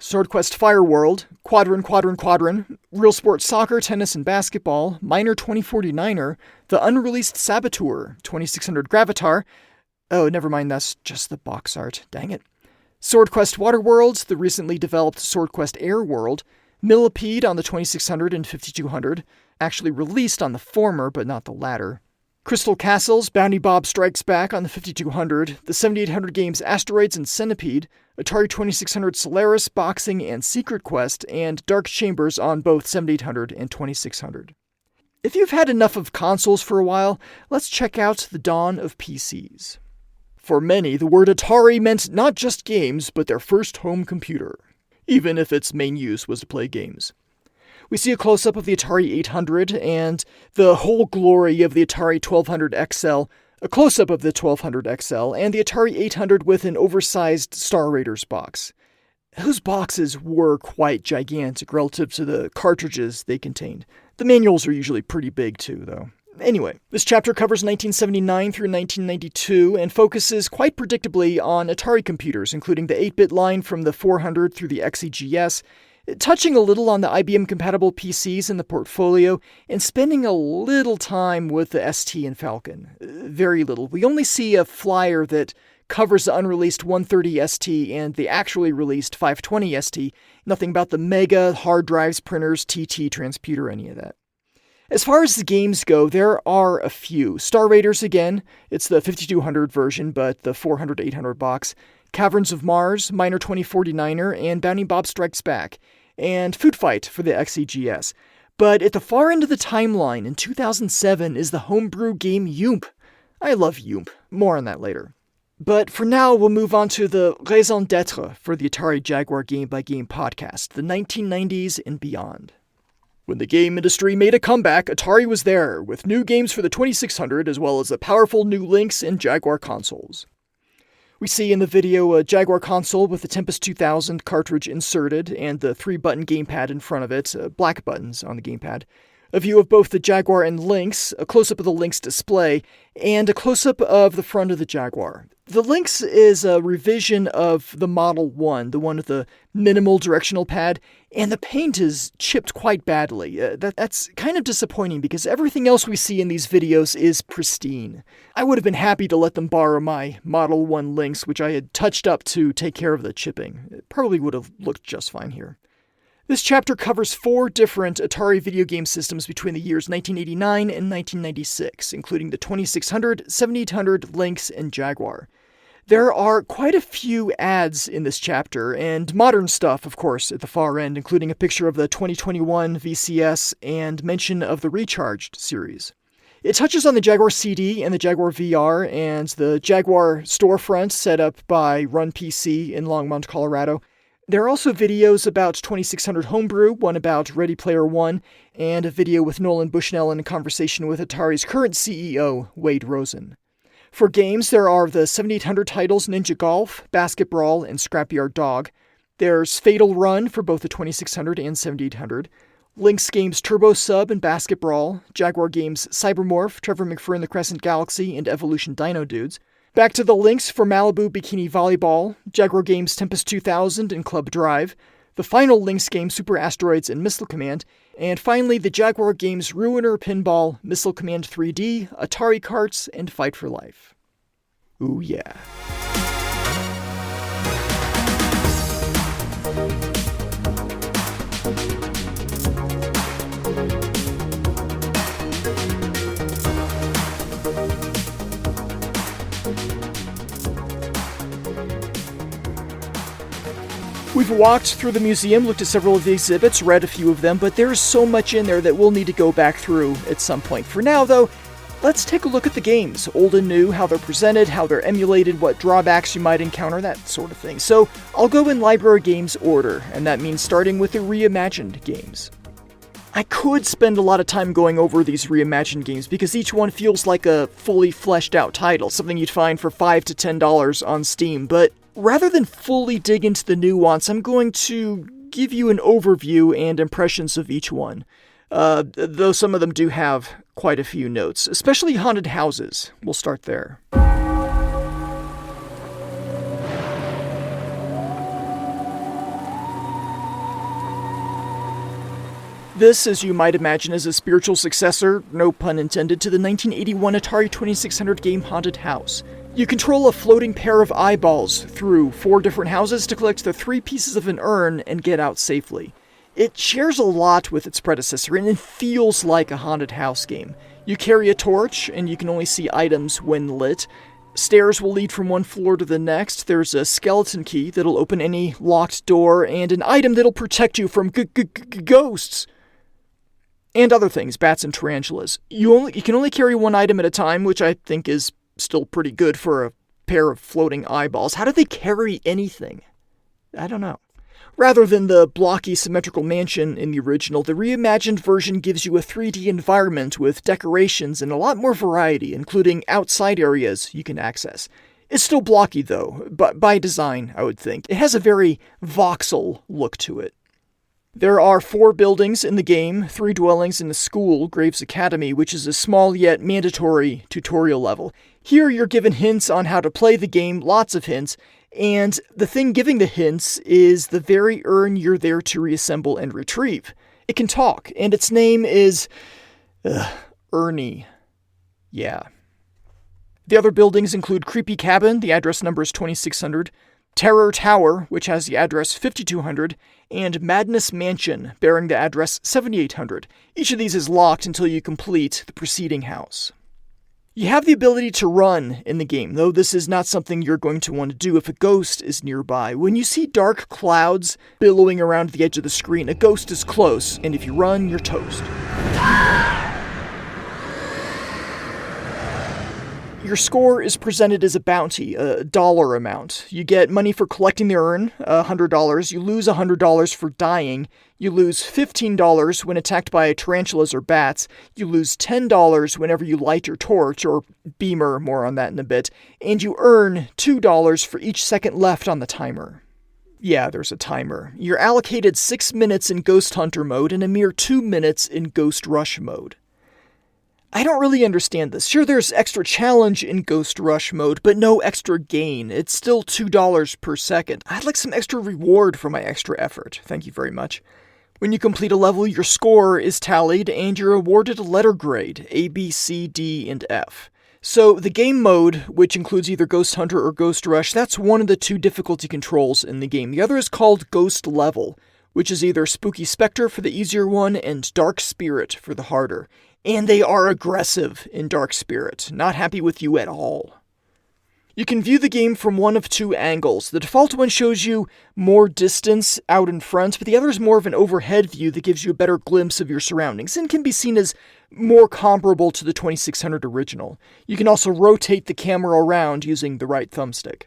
Sword Quest Fire World, Quadrin, Real Sport Soccer, Tennis and Basketball, Minor 2049er, the unreleased Saboteur, 2600 Gravatar. Oh, never mind, that's just the box art. Dang it. Sword Quest Water World, the recently developed Sword Quest Air World, Millipede on the 2600 and 5200, actually released on the former but not the latter. Crystal Castles, Bounty Bob Strikes Back on the 5200, the 7800 games Asteroids and Centipede, Atari 2600 Solaris, Boxing, and Secret Quest, and Dark Chambers on both 7800 and 2600. If you've had enough of consoles for a while, let's check out the dawn of PCs. For many, the word Atari meant not just games, but their first home computer, even if its main use was to play games. We see a close-up of the Atari 800 and the whole glory of the Atari 1200 XL, a close-up of the 1200 XL, and the Atari 800 with an oversized Star Raiders box. Those boxes were quite gigantic relative to the cartridges they contained. The manuals are usually pretty big too, though. Anyway, this chapter covers 1979 through 1992 and focuses quite predictably on Atari computers, including the 8-bit line from the 400 through the XEGS, touching a little on the IBM-compatible PCs in the portfolio, and spending a little time with the ST and Falcon. Very little. We only see a flyer that covers the unreleased 130 ST and the actually released 520 ST. Nothing about the Mega, hard drives, printers, TT, transputer, any of that. As far as the games go, there are a few. Star Raiders again, it's the 5200 version, but the 400-800 box. Caverns of Mars, Minor 2049er, and Bounty Bob Strikes Back, and Food Fight for the XEGS. But at the far end of the timeline, in 2007, is the homebrew game Yoomp. I love Yoomp. More on that later. But for now, we'll move on to the raison d'etre for the Atari Jaguar Game by Game podcast, the 1990s and beyond. When the game industry made a comeback, Atari was there, with new games for the 2600 as well as the powerful new Lynx and Jaguar consoles. We see in the video a Jaguar console with the Tempest 2000 cartridge inserted and the 3-button gamepad in front of it, black buttons on the gamepad, a view of both the Jaguar and Lynx, a close-up of the Lynx display, and a close-up of the front of the Jaguar. The Lynx is a revision of the Model 1, the one with the minimal directional pad, and the paint is chipped quite badly. That's kind of disappointing because everything else we see in these videos is pristine. I would have been happy to let them borrow my Model 1 Lynx, which I had touched up to take care of the chipping. It probably would have looked just fine here. This chapter covers 4 different Atari video game systems between the years 1989 and 1996, including the 2600, 7800, Lynx, and Jaguar. There are quite a few ads in this chapter, and modern stuff, of course, at the far end, including a picture of the 2021 VCS and mention of the Recharged series. It touches on the JaguarCD and the Jaguar VR and the Jaguar storefront set up by Run PC in Longmont, Colorado. There are also videos about 2600 Homebrew, one about Ready Player One, and a video with Nolan Bushnell in a conversation with Atari's current CEO, Wade Rosen. For games, there are the 7800 titles Ninja Golf, Basket Brawl, and Scrapyard Dog. There's Fatal Run for both the 2600 and 7800. Lynx Games Turbo Sub and Basket Brawl. Jaguar Games Cybermorph, Trevor McFerrin The Crescent Galaxy, and Evolution Dino Dudes. Back to the Lynx for Malibu Bikini Volleyball. Jaguar Games Tempest 2000 and Club Drive. The final Lynx game Super Asteroids and Missile Command. And finally, the Jaguar Games Ruiner Pinball, Missile Command 3D, Atari Karts, and Fight for Life. Ooh yeah. We've walked through the museum, looked at several of the exhibits, read a few of them, but there's so much in there that we'll need to go back through at some point. For now, though, let's take a look at the games, old and new, how they're presented, how they're emulated, what drawbacks you might encounter, that sort of thing. So I'll go in library games order, and that means starting with the reimagined games. I could spend a lot of time going over these reimagined games because each one feels like a fully fleshed out title, something you'd find for $5 to $10 on Steam, but rather than fully dig into the nuance, I'm going to give you an overview and impressions of each one, though some of them do have quite a few notes, especially Haunted Houses. We'll start there. This, as you might imagine, is a spiritual successor, no pun intended, to the 1981 Atari 2600 game Haunted House. You control a floating pair of eyeballs through 4 different houses to collect the 3 pieces of an urn and get out safely. It shares a lot with its predecessor, and it feels like a haunted house game. You carry a torch, and you can only see items when lit. Stairs will lead from one floor to the next. There's a skeleton key that'll open any locked door, and an item that'll protect you from ghosts. And other things, bats and tarantulas. You can only carry one item at a time, which I think is still pretty good for a pair of floating eyeballs. How do they carry anything? I don't know. Rather than the blocky, symmetrical mansion in the original, the reimagined version gives you a 3D environment with decorations and a lot more variety, including outside areas you can access. It's still blocky, though, but by design, I would think. It has a very voxel look to it. There are 4 buildings in the game, 3 dwellings and a school, Graves Academy, which is a small yet mandatory tutorial level. Here you're given hints on how to play the game, lots of hints, and the thing giving the hints is the very urn you're there to reassemble and retrieve. It can talk, and its name is... Ernie. Yeah. The other buildings include Creepy Cabin, the address number is 2600, Terror Tower, which has the address 5200, and Madness Mansion, bearing the address 7800. Each of these is locked until you complete the preceding house. You have the ability to run in the game, though this is not something you're going to want to do if a ghost is nearby. When you see dark clouds billowing around the edge of the screen, a ghost is close, and if you run, you're toast. Your score is presented as a bounty, a dollar amount. You get money for collecting the urn, $100. You lose $100 for dying. You lose $15 when attacked by tarantulas or bats. You lose $10 whenever you light your torch, or beamer, more on that in a bit. And you earn $2 for each second left on the timer. Yeah, there's a timer. You're allocated 6 minutes in Ghost Hunter mode and a mere 2 minutes in Ghost Rush mode. I don't really understand this. Sure, there's extra challenge in Ghost Rush mode, but no extra gain. It's still $2 per second. I'd like some extra reward for my extra effort. Thank you very much. When you complete a level, your score is tallied, and you're awarded a letter grade, A, B, C, D, and F. So the game mode, which includes either Ghost Hunter or Ghost Rush, that's one of the 2 difficulty controls in the game. The other is called Ghost Level, which is either Spooky Spectre for the easier one and Dark Spirit for the harder. And they are aggressive in Dark Spirit, not happy with you at all. You can view the game from one of 2 angles. The default one shows you more distance out in front, but the other is more of an overhead view that gives you a better glimpse of your surroundings and can be seen as more comparable to the 2600 original. You can also rotate the camera around using the right thumbstick.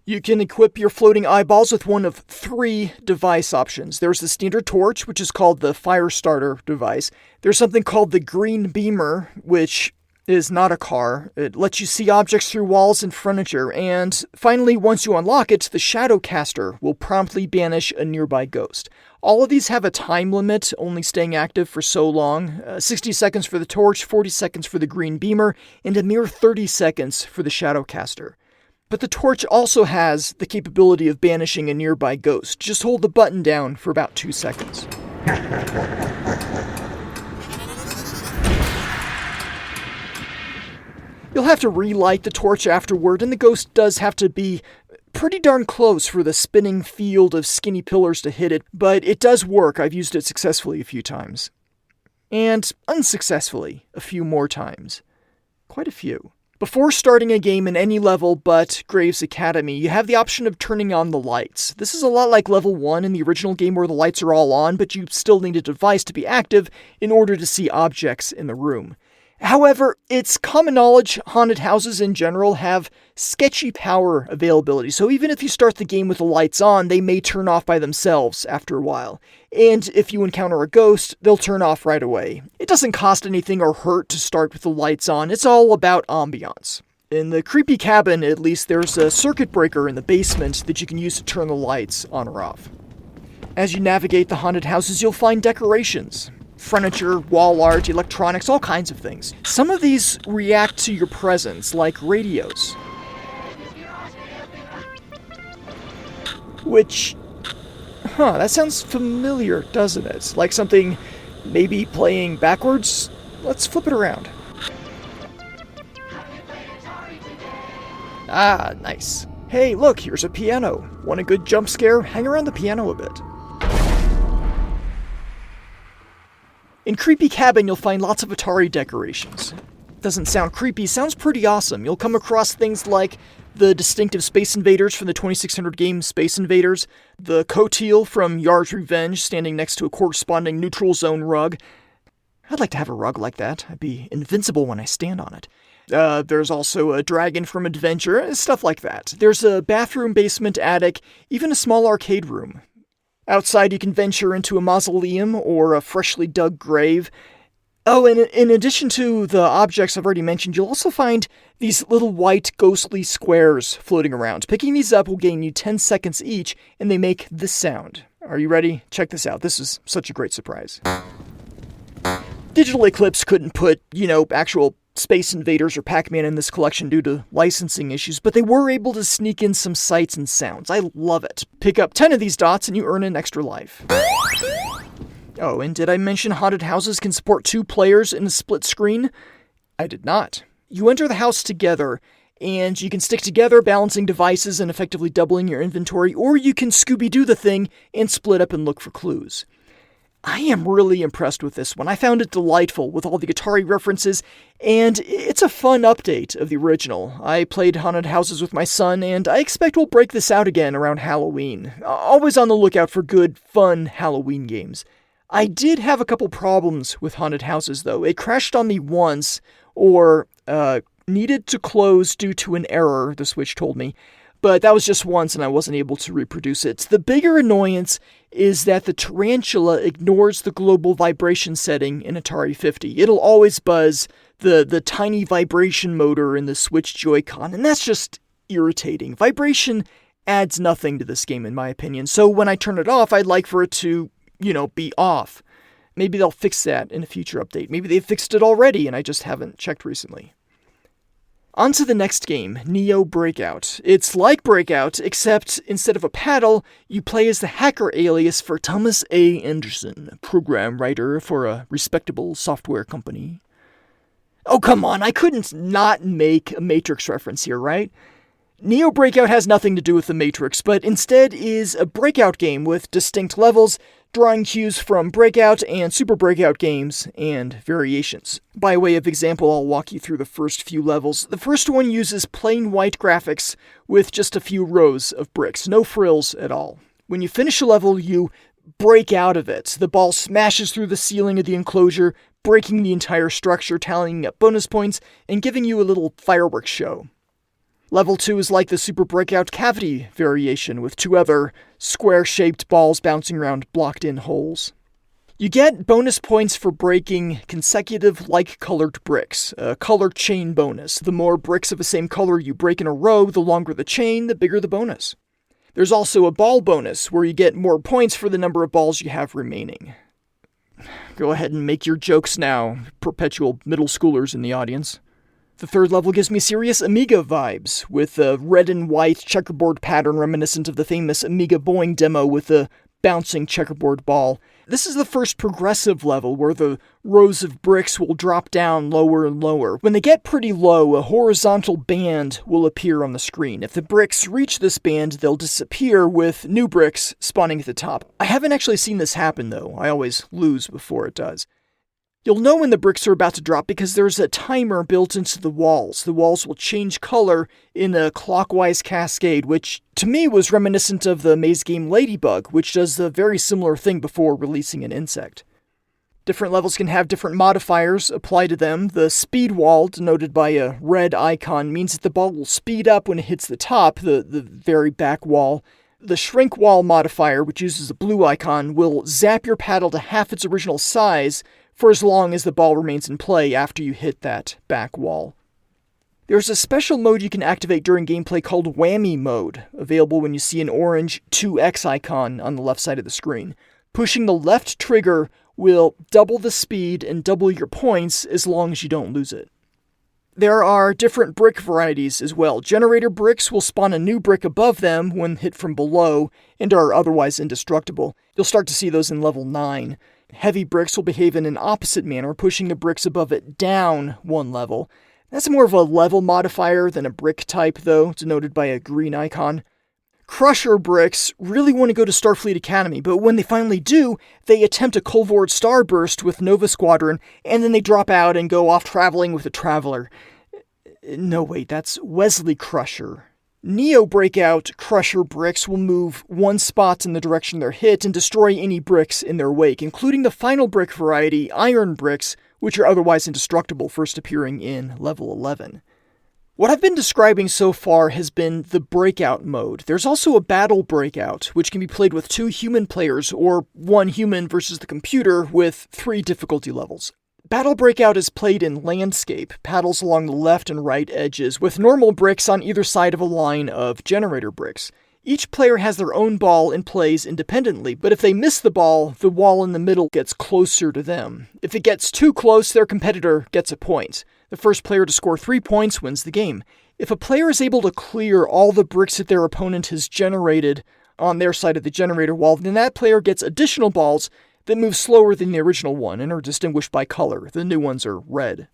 You can equip your floating eyeballs with one of 3 device options. There's the standard torch, which is called the fire starter device. There's something called the green beamer, which is not a car. It lets you see objects through walls and furniture. And finally, once you unlock it, the shadow caster will promptly banish a nearby ghost. All of these have a time limit, only staying active for so long. 60 seconds for the torch, 40 seconds for the green beamer, and a mere 30 seconds for the shadow caster. But the torch also has the capability of banishing a nearby ghost. Just hold the button down for about 2 seconds. You'll have to relight the torch afterward, and the ghost does have to be pretty darn close for the spinning field of skinny pillars to hit it, but it does work. I've used it successfully a few times. And unsuccessfully a few more times. Quite a few. Before starting a game in any level but Graves Academy, you have the option of turning on the lights. This is a lot like level 1 in the original game where the lights are all on, but you still need a device to be active in order to see objects in the room. However, it's common knowledge haunted houses in general have sketchy power availability, so even if you start the game with the lights on, they may turn off by themselves after a while. And if you encounter a ghost, they'll turn off right away. It doesn't cost anything or hurt to start with the lights on, it's all about ambiance. In the Creepy Cabin, at least, there's a circuit breaker in the basement that you can use to turn the lights on or off. As you navigate the haunted houses, you'll find decorations. Furniture, wall art, electronics, all kinds of things. Some of these react to your presence, like radios. Which, that sounds familiar, doesn't it? Like something Maybe playing backwards? Let's flip it around. Ah, nice. Hey, look, here's a piano. Want a good jump scare? Hang around the piano a bit. In Creepy Cabin, you'll find lots of Atari decorations. Doesn't sound creepy, sounds pretty awesome. You'll come across things like the distinctive Space Invaders from the 2600 game Space Invaders, the Coteal from Yar's Revenge standing next to a corresponding neutral zone rug. I'd like to have a rug like that. I'd be invincible when I stand on it. There's also a dragon from Adventure, stuff like that. There's a bathroom, basement, attic, even a small arcade room. Outside you can venture into a mausoleum or a freshly dug grave. Oh, and in addition to the objects I've already mentioned, you'll also find these little white ghostly squares floating around. Picking these up will gain you 10 seconds each, and they make this sound. Are you ready? Check this out. This is such a great surprise. Digital Eclipse couldn't put, actual Space Invaders or Pac-Man in this collection due to licensing issues, but they were able to sneak in some sights and sounds. I love it. Pick up 10 of these dots and you earn an extra life. Oh, and did I mention haunted houses can support 2 players in a split screen? I did not. You enter the house together, and you can stick together balancing devices and effectively doubling your inventory, or you can Scooby-Doo the thing and split up and look for clues. I am really impressed with this one. I found it delightful with all the Atari references, and it's a fun update of the original. I played Haunted Houses with my son, and I expect we'll break this out again around Halloween. Always on the lookout for good, fun Halloween games. I did have a couple problems with Haunted Houses, though. It crashed on me once, or needed to close due to an error, the Switch told me. But that was just once and I wasn't able to reproduce it. The bigger annoyance is that the tarantula ignores the global vibration setting in Atari 50. It'll always buzz the tiny vibration motor in the Switch Joy-Con, and that's just irritating. Vibration adds nothing to this game in my opinion, so when I turn it off, I'd like for it to, be off. Maybe they'll fix that in a future update. Maybe they've fixed it already and I just haven't checked recently. On to the next game, Neo Breakout. It's like Breakout, except instead of a paddle, you play as the hacker alias for Thomas A. Anderson, program writer for a respectable software company. Oh, come on, I couldn't not make a Matrix reference here, right? Neo Breakout has nothing to do with the Matrix, but instead is a Breakout game with distinct levels, drawing cues from Breakout and Super Breakout games and variations. By way of example, I'll walk you through the first few levels. The first one uses plain white graphics with just a few rows of bricks, no frills at all. When you finish a level, you break out of it. The ball smashes through the ceiling of the enclosure, breaking the entire structure, tallying up bonus points, and giving you a little fireworks show. Level 2 is like the Super Breakout Cavity variation, with 2 other square-shaped balls bouncing around blocked-in holes. You get bonus points for breaking consecutive like-colored bricks, a color chain bonus. The more bricks of the same color you break in a row, the longer the chain, the bigger the bonus. There's also a ball bonus, where you get more points for the number of balls you have remaining. Go ahead and make your jokes now, perpetual middle schoolers in the audience. The third level gives me serious Amiga vibes, with a red and white checkerboard pattern reminiscent of the famous Amiga Boing demo with a bouncing checkerboard ball. This is the first progressive level where the rows of bricks will drop down lower and lower. When they get pretty low, a horizontal band will appear on the screen. If the bricks reach this band, they'll disappear with new bricks spawning at the top. I haven't actually seen this happen though. I always lose before it does. You'll know when the bricks are about to drop because there's a timer built into the walls. The walls will change color in a clockwise cascade, which to me was reminiscent of the maze game Ladybug, which does a very similar thing before releasing an insect. Different levels can have different modifiers applied to them. The speed wall, denoted by a red icon, means that the ball will speed up when it hits the top, the very back wall. The shrink wall modifier, which uses a blue icon, will zap your paddle to half its original size for as long as the ball remains in play after you hit that back wall. There's a special mode you can activate during gameplay called Whammy Mode, available when you see an orange 2x icon on the left side of the screen. Pushing the left trigger will double the speed and double your points as long as you don't lose it. There are different brick varieties as well. Generator bricks will spawn a new brick above them when hit from below and are otherwise indestructible. You'll start to see those in level 9. Heavy bricks will behave in an opposite manner, pushing the bricks above it down one level. That's more of a level modifier than a brick type, though, denoted by a green icon. Crusher bricks really want to go to Starfleet Academy, but when they finally do, they attempt a Colvord starburst with Nova Squadron, and then they drop out and go off traveling with a Traveler. No, wait, that's Wesley Crusher. Neo Breakout Crusher bricks will move one spot in the direction they're hit and destroy any bricks in their wake, including the final brick variety, Iron bricks, which are otherwise indestructible, first appearing in level 11. What I've been describing so far has been the Breakout mode. There's also a Battle Breakout, which can be played with 2 human players, or 1 human versus the computer, with 3 difficulty levels. Battle Breakout is played in landscape, paddles along the left and right edges, with normal bricks on either side of a line of generator bricks. Each player has their own ball and plays independently, but if they miss the ball, the wall in the middle gets closer to them. If it gets too close, their competitor gets a point. The first player to score 3 points wins the game. If a player is able to clear all the bricks that their opponent has generated on their side of the generator wall, then that player gets additional balls that move slower than the original one and are distinguished by color. The new ones are red.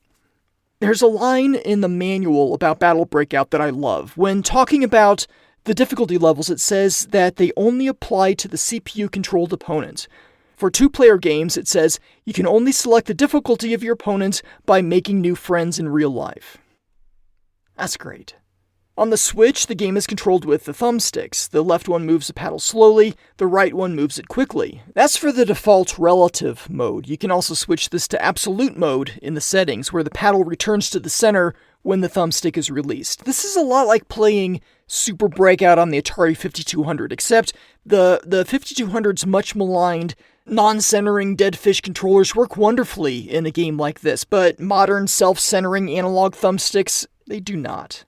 There's a line in the manual about Battle Breakout that I love. When talking about the difficulty levels, it says that they only apply to the CPU-controlled opponent. For 2-player games, it says you can only select the difficulty of your opponent by making new friends in real life. That's great. On the Switch, the game is controlled with the thumbsticks. The left one moves the paddle slowly, the right one moves it quickly. That's for the default relative mode. You can also switch this to absolute mode in the settings, where the paddle returns to the center when the thumbstick is released. This is a lot like playing Super Breakout on the Atari 5200, except the 5200's much maligned, non-centering dead fish controllers work wonderfully in a game like this, but modern self-centering analog thumbsticks, they do not.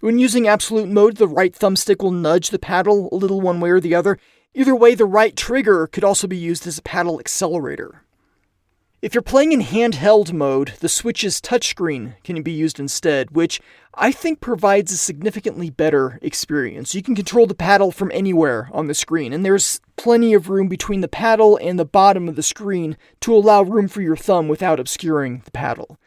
When using absolute mode, the right thumbstick will nudge the paddle a little one way or the other. Either way, the right trigger could also be used as a paddle accelerator. If you're playing in handheld mode, the Switch's touchscreen can be used instead, which I think provides a significantly better experience. You can control the paddle from anywhere on the screen, and there's plenty of room between the paddle and the bottom of the screen to allow room for your thumb without obscuring the paddle.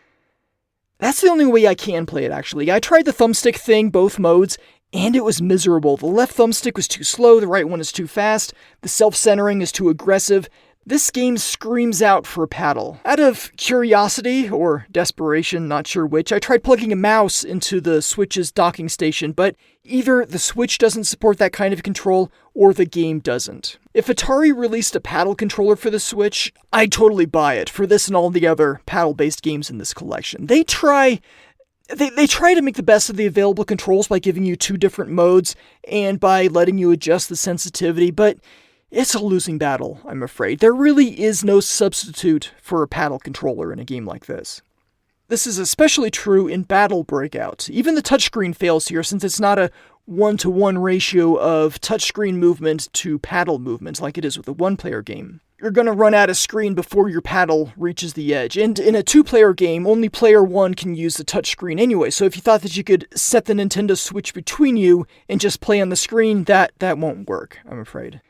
That's the only way I can play it, actually. I tried the thumbstick thing, both modes, and it was miserable. The left thumbstick was too slow, the right one is too fast, the self-centering is too aggressive. This game screams out for a paddle. Out of curiosity, or desperation, not sure which, I tried plugging a mouse into the Switch's docking station, but either the Switch doesn't support that kind of control, or the game doesn't. If Atari released a paddle controller for the Switch, I'd totally buy it for this and all the other paddle-based games in this collection. They try to make the best of the available controls by giving you 2 different modes, and by letting you adjust the sensitivity, but it's a losing battle, I'm afraid. There really is no substitute for a paddle controller in a game like this. This is especially true in Battle Breakout. Even the touchscreen fails here, since it's not a 1-to-1 ratio of touchscreen movement to paddle movement like it is with a 1-player game. You're going to run out of screen before your paddle reaches the edge. And in a 2-player game, only player 1 can use the touchscreen anyway, so if you thought that you could set the Nintendo Switch between you and just play on the screen, that won't work, I'm afraid.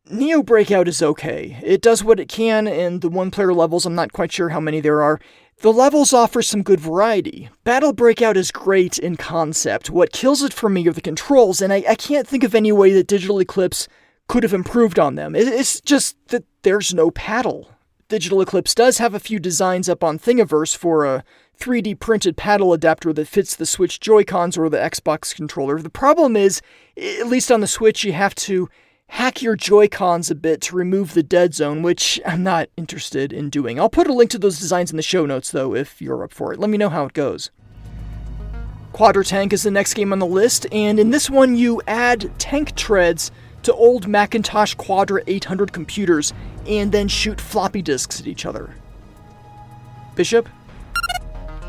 Neo Breakout is okay. It does what it can, and the 1-player levels, I'm not quite sure how many there are. The levels offer some good variety. Battle Breakout is great in concept. What kills it for me are the controls, and I can't think of any way that Digital Eclipse could have improved on them. It's just that there's no paddle. Digital Eclipse does have a few designs up on Thingiverse for a 3D printed paddle adapter that fits the Switch Joy-Cons or the Xbox controller. The problem is, at least on the Switch, you have to hack your Joy-Cons a bit to remove the dead zone, which I'm not interested in doing. I'll put a link to those designs in the show notes, though, if you're up for it. Let me know how it goes. Quadratank is the next game on the list, and in this one you add tank treads to old Macintosh Quadra 800 computers, and then shoot floppy disks at each other. Bishop?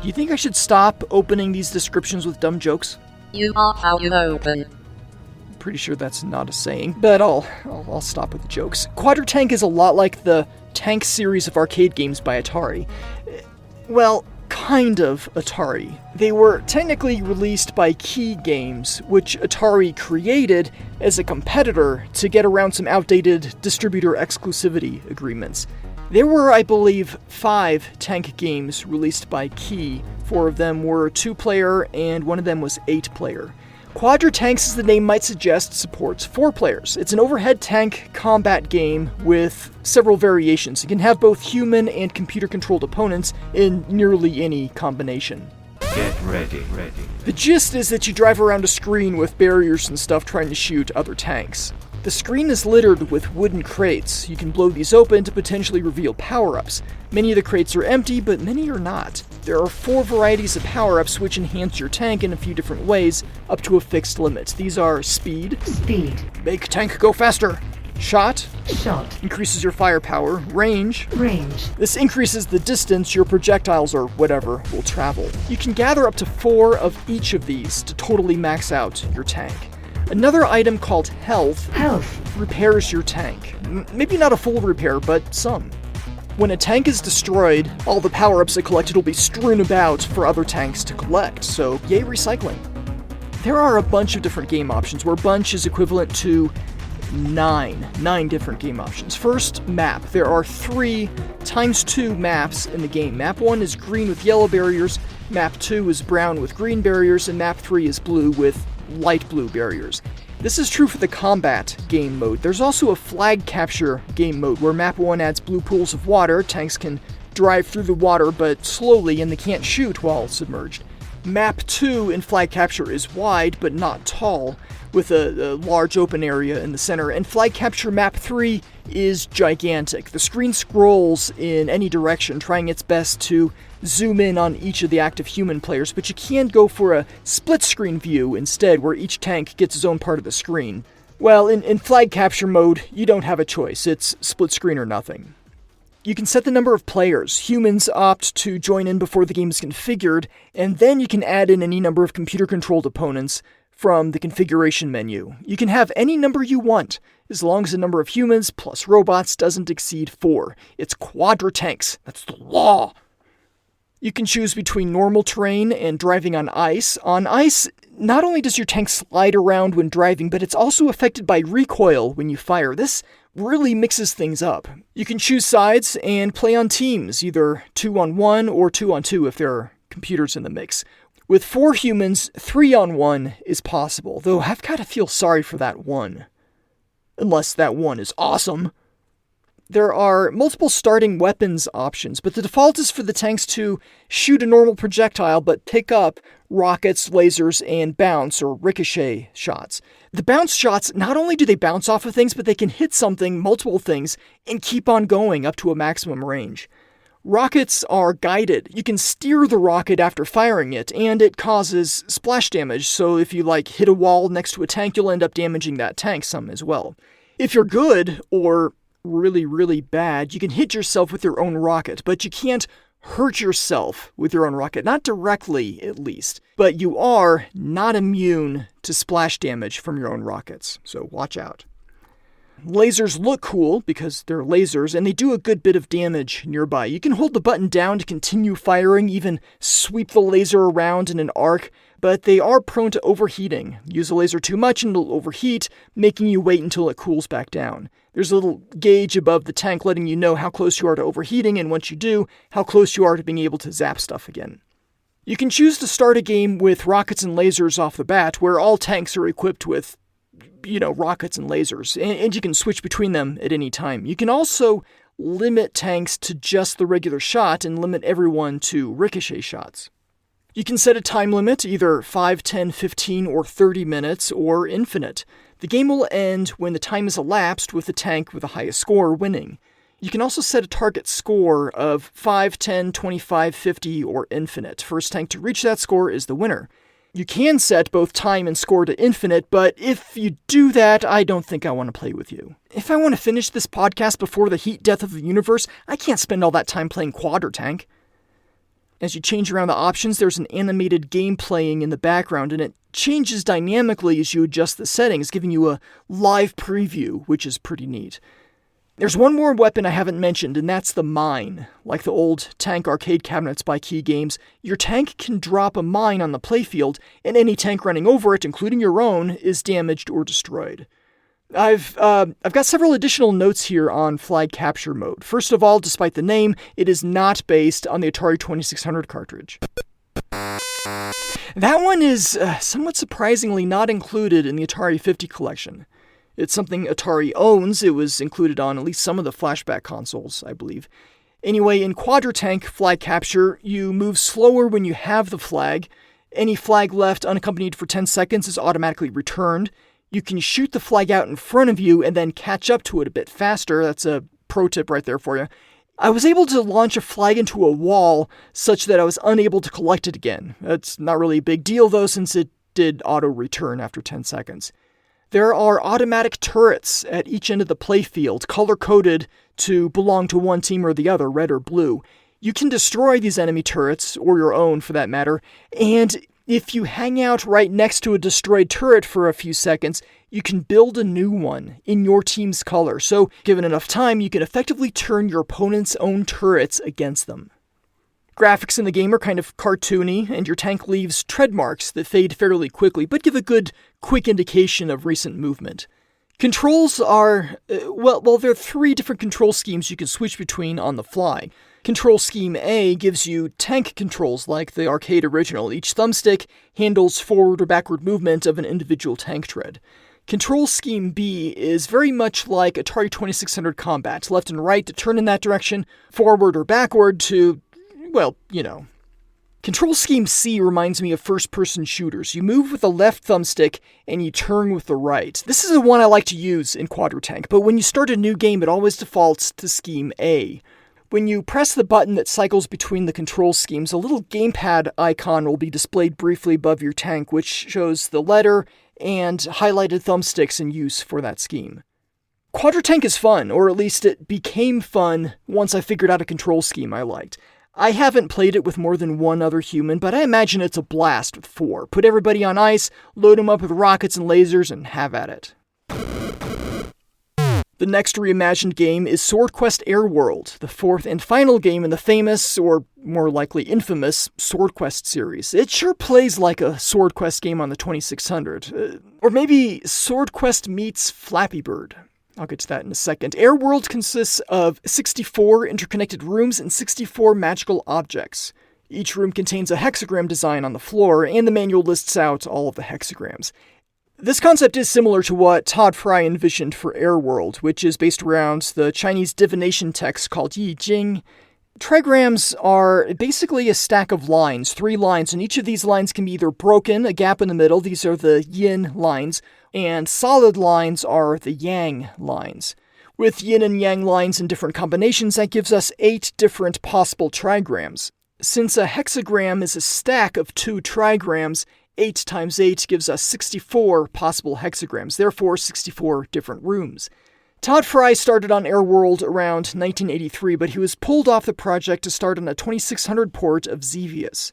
Do you think I should stop opening these descriptions with dumb jokes? You are how you open. Pretty sure that's not a saying, but I'll stop with the jokes. Quadratank is a lot like the Tank series of arcade games by Atari. Well, kind of Atari. They were technically released by Key Games, which Atari created as a competitor to get around some outdated distributor exclusivity agreements. There were, I believe, 5 tank games released by Key. 4 of them were 2-player, and 1 of them was 8-player. Quadra Tanks, as the name might suggest, supports 4 players. It's an overhead tank combat game with several variations. You can have both human and computer-controlled opponents in nearly any combination. Get ready. The gist is that you drive around a screen with barriers and stuff trying to shoot other tanks. The screen is littered with wooden crates. You can blow these open to potentially reveal power-ups. Many of the crates are empty, but many are not. There are 4 varieties of power-ups which enhance your tank in a few different ways, up to a fixed limit. These are Speed. Make tank go faster. Shot. Increases your firepower. Range. This increases the distance your projectiles or whatever will travel. You can gather up to 4 of each of these to totally max out your tank. Another item called Health repairs your tank. Maybe not a full repair, but some. When a tank is destroyed, all the power-ups it collected will be strewn about for other tanks to collect, so yay recycling. There are a bunch of different game options, where bunch is equivalent to 9 different game options. First, map. There are 3 times 2 maps in the game. Map 1 is green with yellow barriers, map 2 is brown with green barriers, and map 3 is blue with light blue barriers. This is true for the combat game mode. There's also a flag capture game mode where map 1 adds blue pools of water. Tanks can drive through the water but slowly, and they can't shoot while submerged. Map 2 in flag capture is wide but not tall, with a large open area in the center, and flag capture map 3 is gigantic. The screen scrolls in any direction, trying its best to zoom in on each of the active human players, but you can go for a split-screen view instead, where each tank gets its own part of the screen. Well, in flag capture mode, you don't have a choice. It's split-screen or nothing. You can set the number of players. Humans opt to join in before the game is configured, and then you can add in any number of computer-controlled opponents from the configuration menu. You can have any number you want, as long as the number of humans plus robots doesn't exceed 4. It's Quadra Tanks. That's the law. You can choose between normal terrain and driving on ice. On ice, not only does your tank slide around when driving, but it's also affected by recoil when you fire. This really mixes things up. You can choose sides and play on teams, either 2-on-1 or 2-on-2 if there are computers in the mix. With 4 humans, 3-on-1 is possible, though I've got to feel sorry for that 1. Unless that 1 is awesome. There are multiple starting weapons options, but the default is for the tanks to shoot a normal projectile but pick up rockets, lasers, and bounce or ricochet shots. The bounce shots, not only do they bounce off of things, but they can hit something, multiple things, and keep on going up to a maximum range. Rockets are guided. You can steer the rocket after firing it, and it causes splash damage, so if you hit a wall next to a tank, you'll end up damaging that tank some as well. If you're good, or really, really bad, you can hit yourself with your own rocket, but you can't hurt yourself with your own rocket, not directly at least. But you are not immune to splash damage from your own rockets, so watch out. Lasers look cool because they're lasers, and they do a good bit of damage nearby. You can hold the button down to continue firing, even sweep the laser around in an arc, but they are prone to overheating. Use a laser too much and it'll overheat, making you wait until it cools back down. There's a little gauge above the tank letting you know how close you are to overheating, and once you do, how close you are to being able to zap stuff again. You can choose to start a game with rockets and lasers off the bat, where all tanks are equipped with rockets and lasers, and you can switch between them at any time. You can also limit tanks to just the regular shot and limit everyone to ricochet shots. You can set a time limit, either 5, 10, 15, or 30 minutes, or infinite. The game will end when the time is elapsed, with the tank with the highest score winning. You can also set a target score of 5, 10, 25, 50, or infinite. First tank to reach that score is the winner. You can set both time and score to infinite, but if you do that, I don't think I want to play with you. If I want to finish this podcast before the heat death of the universe, I can't spend all that time playing Quadra Tank. As you change around the options, there's an animated game playing in the background, and it changes dynamically as you adjust the settings, giving you a live preview, which is pretty neat. There's one more weapon I haven't mentioned, and that's the mine. Like the old tank arcade cabinets by Key Games, your tank can drop a mine on the playfield, and any tank running over it, including your own, is damaged or destroyed. I've got several additional notes here on flag capture mode. First of all, despite the name, it is not based on the Atari 2600 cartridge. That one is somewhat surprisingly not included in the Atari 50 collection. It's something Atari owns. It was included on at least some of the flashback consoles, I believe. Anyway, in Quadratank flag capture, you move slower when you have the flag. Any flag left unaccompanied for 10 seconds is automatically returned. You can shoot the flag out in front of you and then catch up to it a bit faster. That's a pro tip right there for you. I was able to launch a flag into a wall such that I was unable to collect it again. That's not really a big deal though, since it did auto-return after 10 seconds. There are automatic turrets at each end of the playfield, color-coded to belong to one team or the other, red or blue. You can destroy these enemy turrets, or your own for that matter, and if you hang out right next to a destroyed turret for a few seconds, you can build a new one in your team's color. So, given enough time, you can effectively turn your opponent's own turrets against them. Graphics in the game are kind of cartoony, and your tank leaves tread marks that fade fairly quickly, but give a good, quick indication of recent movement. Controls are, there are 3 different control schemes you can switch between on the fly. Control Scheme A gives you tank controls like the arcade original. Each thumbstick handles forward or backward movement of an individual tank tread. Control Scheme B is very much like Atari 2600 combat, left and right to turn in that direction, forward or backward to, Control Scheme C reminds me of first-person shooters. You move with the left thumbstick and you turn with the right. This is the one I like to use in Quadratank, but when you start a new game, it always defaults to Scheme A. When you press the button that cycles between the control schemes, a little gamepad icon will be displayed briefly above your tank, which shows the letter and highlighted thumbsticks in use for that scheme. Quadratank is fun, or at least it became fun once I figured out a control scheme I liked. I haven't played it with more than one other human, but I imagine it's a blast with 4. Put everybody on ice, load them up with rockets and lasers, and have at it. The next reimagined game is Sword Quest Air World, the 4th and final game in the famous, or more likely infamous, Sword Quest series. It sure plays like a Sword Quest game on the 2600. Or maybe Sword Quest meets Flappy Bird. I'll get to that in a second. Air World consists of 64 interconnected rooms and 64 magical objects. Each room contains a hexagram design on the floor, and the manual lists out all of the hexagrams. This concept is similar to what Todd Fry envisioned for Air World, which is based around the Chinese divination text called Yi Jing. Trigrams are basically a stack of lines, 3 lines, and each of these lines can be either broken, a gap in the middle, these are the yin lines, and solid lines are the yang lines. With yin and yang lines in different combinations, that gives us 8 different possible trigrams. Since a hexagram is a stack of 2 trigrams, 8 times 8 gives us 64 possible hexagrams, therefore 64 different rooms. Todd Fry started on Air World around 1983, but he was pulled off the project to start on a 2600 port of Xevious.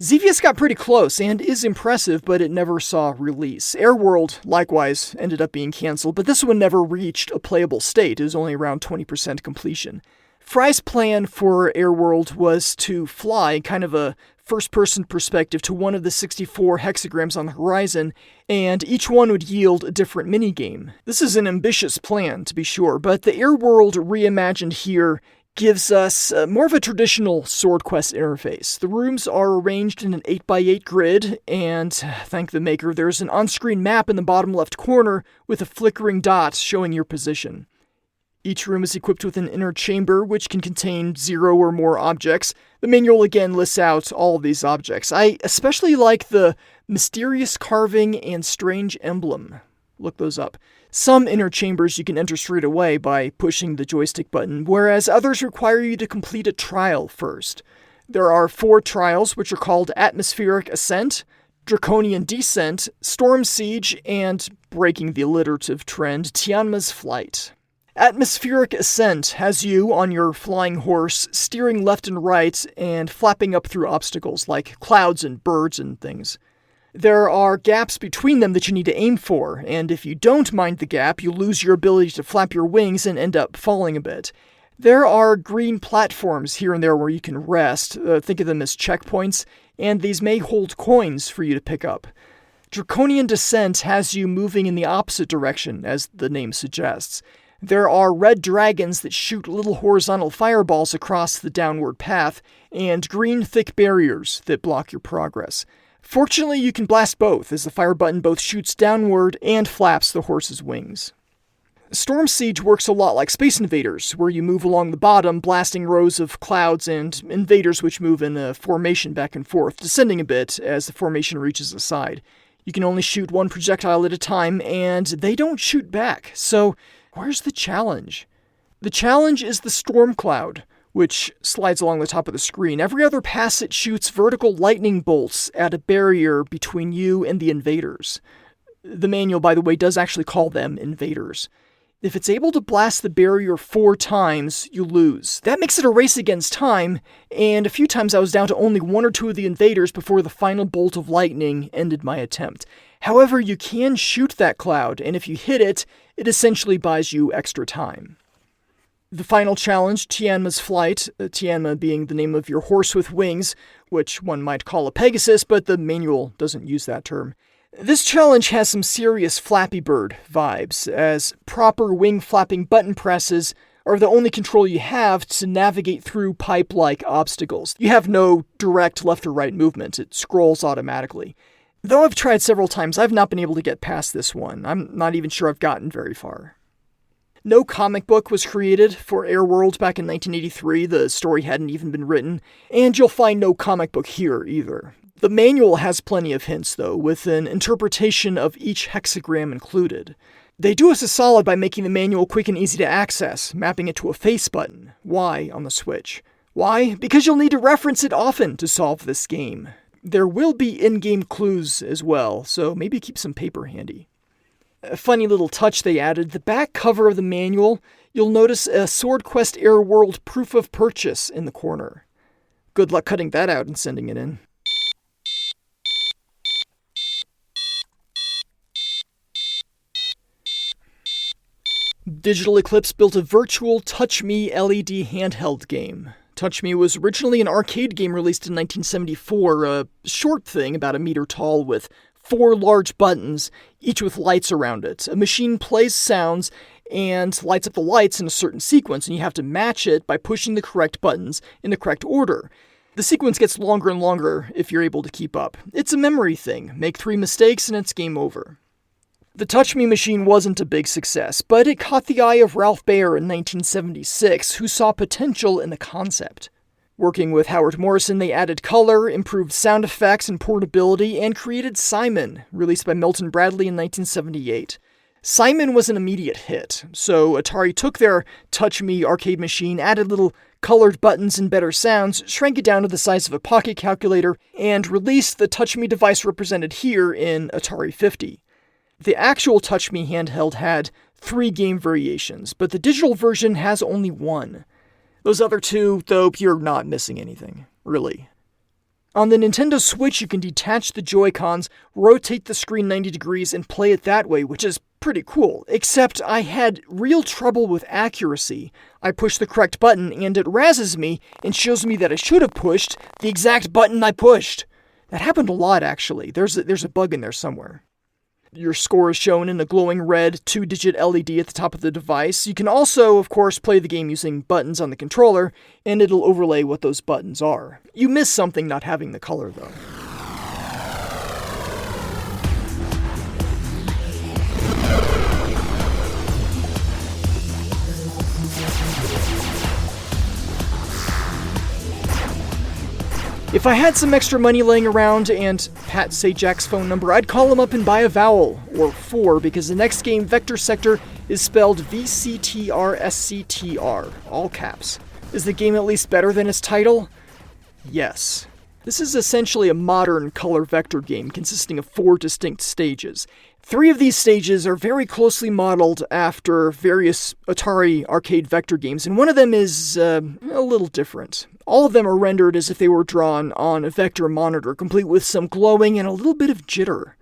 Xevious got pretty close and is impressive, but it never saw release. Air World, likewise, ended up being cancelled, but this one never reached a playable state. It was only around 20% completion. Fry's plan for Air World was to fly kind of a first-person perspective to one of the 64 hexagrams on the horizon, and each one would yield a different minigame. This is an ambitious plan, to be sure, but the Air World reimagined here gives us more of a traditional Sword Quest interface. The rooms are arranged in an 8x8 grid, and thank the maker, there's an on-screen map in the bottom left corner with a flickering dot showing your position. Each room is equipped with an inner chamber, which can contain 0 or more objects. The manual again lists out all of these objects. I especially like the mysterious carving and strange emblem. Look those up. Some inner chambers you can enter straight away by pushing the joystick button, whereas others require you to complete a trial first. There are 4 trials, which are called Atmospheric Ascent, Draconian Descent, Storm Siege, and, breaking the alliterative trend, Tianma's Flight. Atmospheric Ascent has you on your flying horse, steering left and right, and flapping up through obstacles like clouds and birds and things. There are gaps between them that you need to aim for, and if you don't mind the gap, you lose your ability to flap your wings and end up falling a bit. There are green platforms here and there where you can rest, think of them as checkpoints, and these may hold coins for you to pick up. Draconian Descent has you moving in the opposite direction, as the name suggests. There are red dragons that shoot little horizontal fireballs across the downward path, and green thick barriers that block your progress. Fortunately, you can blast both, as the fire button both shoots downward and flaps the horse's wings. Storm Siege works a lot like Space Invaders, where you move along the bottom, blasting rows of clouds and invaders which move in a formation back and forth, descending a bit as the formation reaches the side. You can only shoot one projectile at a time, and they don't shoot back, so where's the challenge? The challenge is the Storm Cloud, which slides along the top of the screen. Every other pass it shoots vertical lightning bolts at a barrier between you and the invaders. The manual, by the way, does actually call them invaders. If it's able to blast the barrier 4 times, you lose. That makes it a race against time, and a few times I was down to only 1 or 2 of the invaders before the final bolt of lightning ended my attempt. However, you can shoot that cloud, and if you hit it, it essentially buys you extra time. The final challenge, Tianma's Flight, Tianma being the name of your horse with wings, which one might call a Pegasus, but the manual doesn't use that term. This challenge has some serious Flappy Bird vibes, as proper wing-flapping button presses are the only control you have to navigate through pipe-like obstacles. You have no direct left or right movement, it scrolls automatically. Though I've tried several times, I've not been able to get past this one. I'm not even sure I've gotten very far. No comic book was created for Airworld back in 1983, the story hadn't even been written, and you'll find no comic book here either. The manual has plenty of hints, though, with an interpretation of each hexagram included. They do us a solid by making the manual quick and easy to access, mapping it to a face button, Y on the Switch. Why? Because you'll need to reference it often to solve this game. There will be in-game clues as well, so maybe keep some paper handy. A funny little touch they added, the back cover of the manual, you'll notice a Sword Quest Airworld proof of purchase in the corner. Good luck cutting that out and sending it in. Digital Eclipse built a virtual TouchMe LED handheld game. TouchMe was originally an arcade game released in 1974, a short thing about a meter tall with 4 large buttons, each with lights around it. A machine plays sounds and lights up the lights in a certain sequence, and you have to match it by pushing the correct buttons in the correct order. The sequence gets longer and longer if you're able to keep up. It's a memory thing. Make 3 mistakes and it's game over. The TouchMe machine wasn't a big success, but it caught the eye of Ralph Baer in 1976, who saw potential in the concept. Working with Howard Morrison, they added color, improved sound effects and portability, and created Simon, released by Milton Bradley in 1978. Simon was an immediate hit, so Atari took their TouchMe arcade machine, added little colored buttons and better sounds, shrank it down to the size of a pocket calculator, and released the TouchMe device represented here in Atari 50. The actual TouchMe handheld had 3 game variations, but the digital version has only 1. Those other 2, though, you're not missing anything, really. On the Nintendo Switch, you can detach the Joy-Cons, rotate the screen 90 degrees, and play it that way, which is pretty cool. Except I had real trouble with accuracy. I push the correct button, and it razzes me and shows me that I should have pushed the exact button I pushed. That happened a lot, actually. There's a bug in there somewhere. Your score is shown in a glowing red 2-digit LED at the top of the device. You can also, of course, play the game using buttons on the controller, and it'll overlay what those buttons are. You miss something not having the color, though. If I had some extra money laying around and Pat Sajak's phone number, I'd call him up and buy a vowel, or 4, because the next game, Vector Sector, is spelled VCTRSCTR, all caps. Is the game at least better than its title? Yes. This is essentially a modern color vector game consisting of 4 distinct stages. 3 of these stages are very closely modeled after various Atari arcade vector games, and one of them is a little different. All of them are rendered as if they were drawn on a vector monitor, complete with some glowing and a little bit of jitter.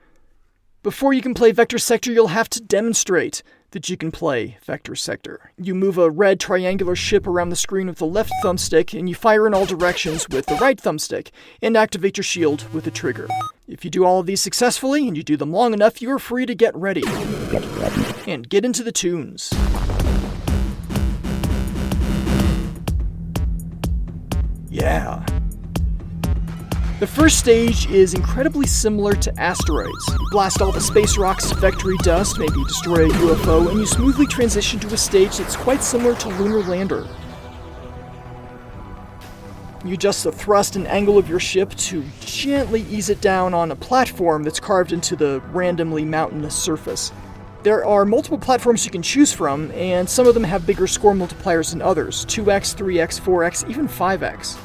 Before you can play Vector Sector, you'll have to demonstrate that you can play Vector Sector. You move a red triangular ship around the screen with the left thumbstick, and you fire in all directions with the right thumbstick, and activate your shield with the trigger. If you do all of these successfully, and you do them long enough, you are free to get ready. And get into the tunes. Yeah. The first stage is incredibly similar to Asteroids. You blast all the space rocks to vectory dust, maybe destroy a UFO, and you smoothly transition to a stage that's quite similar to Lunar Lander. You adjust the thrust and angle of your ship to gently ease it down on a platform that's carved into the randomly mountainous surface. There are multiple platforms you can choose from, and some of them have bigger score multipliers than others, 2x, 3x, 4x, even 5x.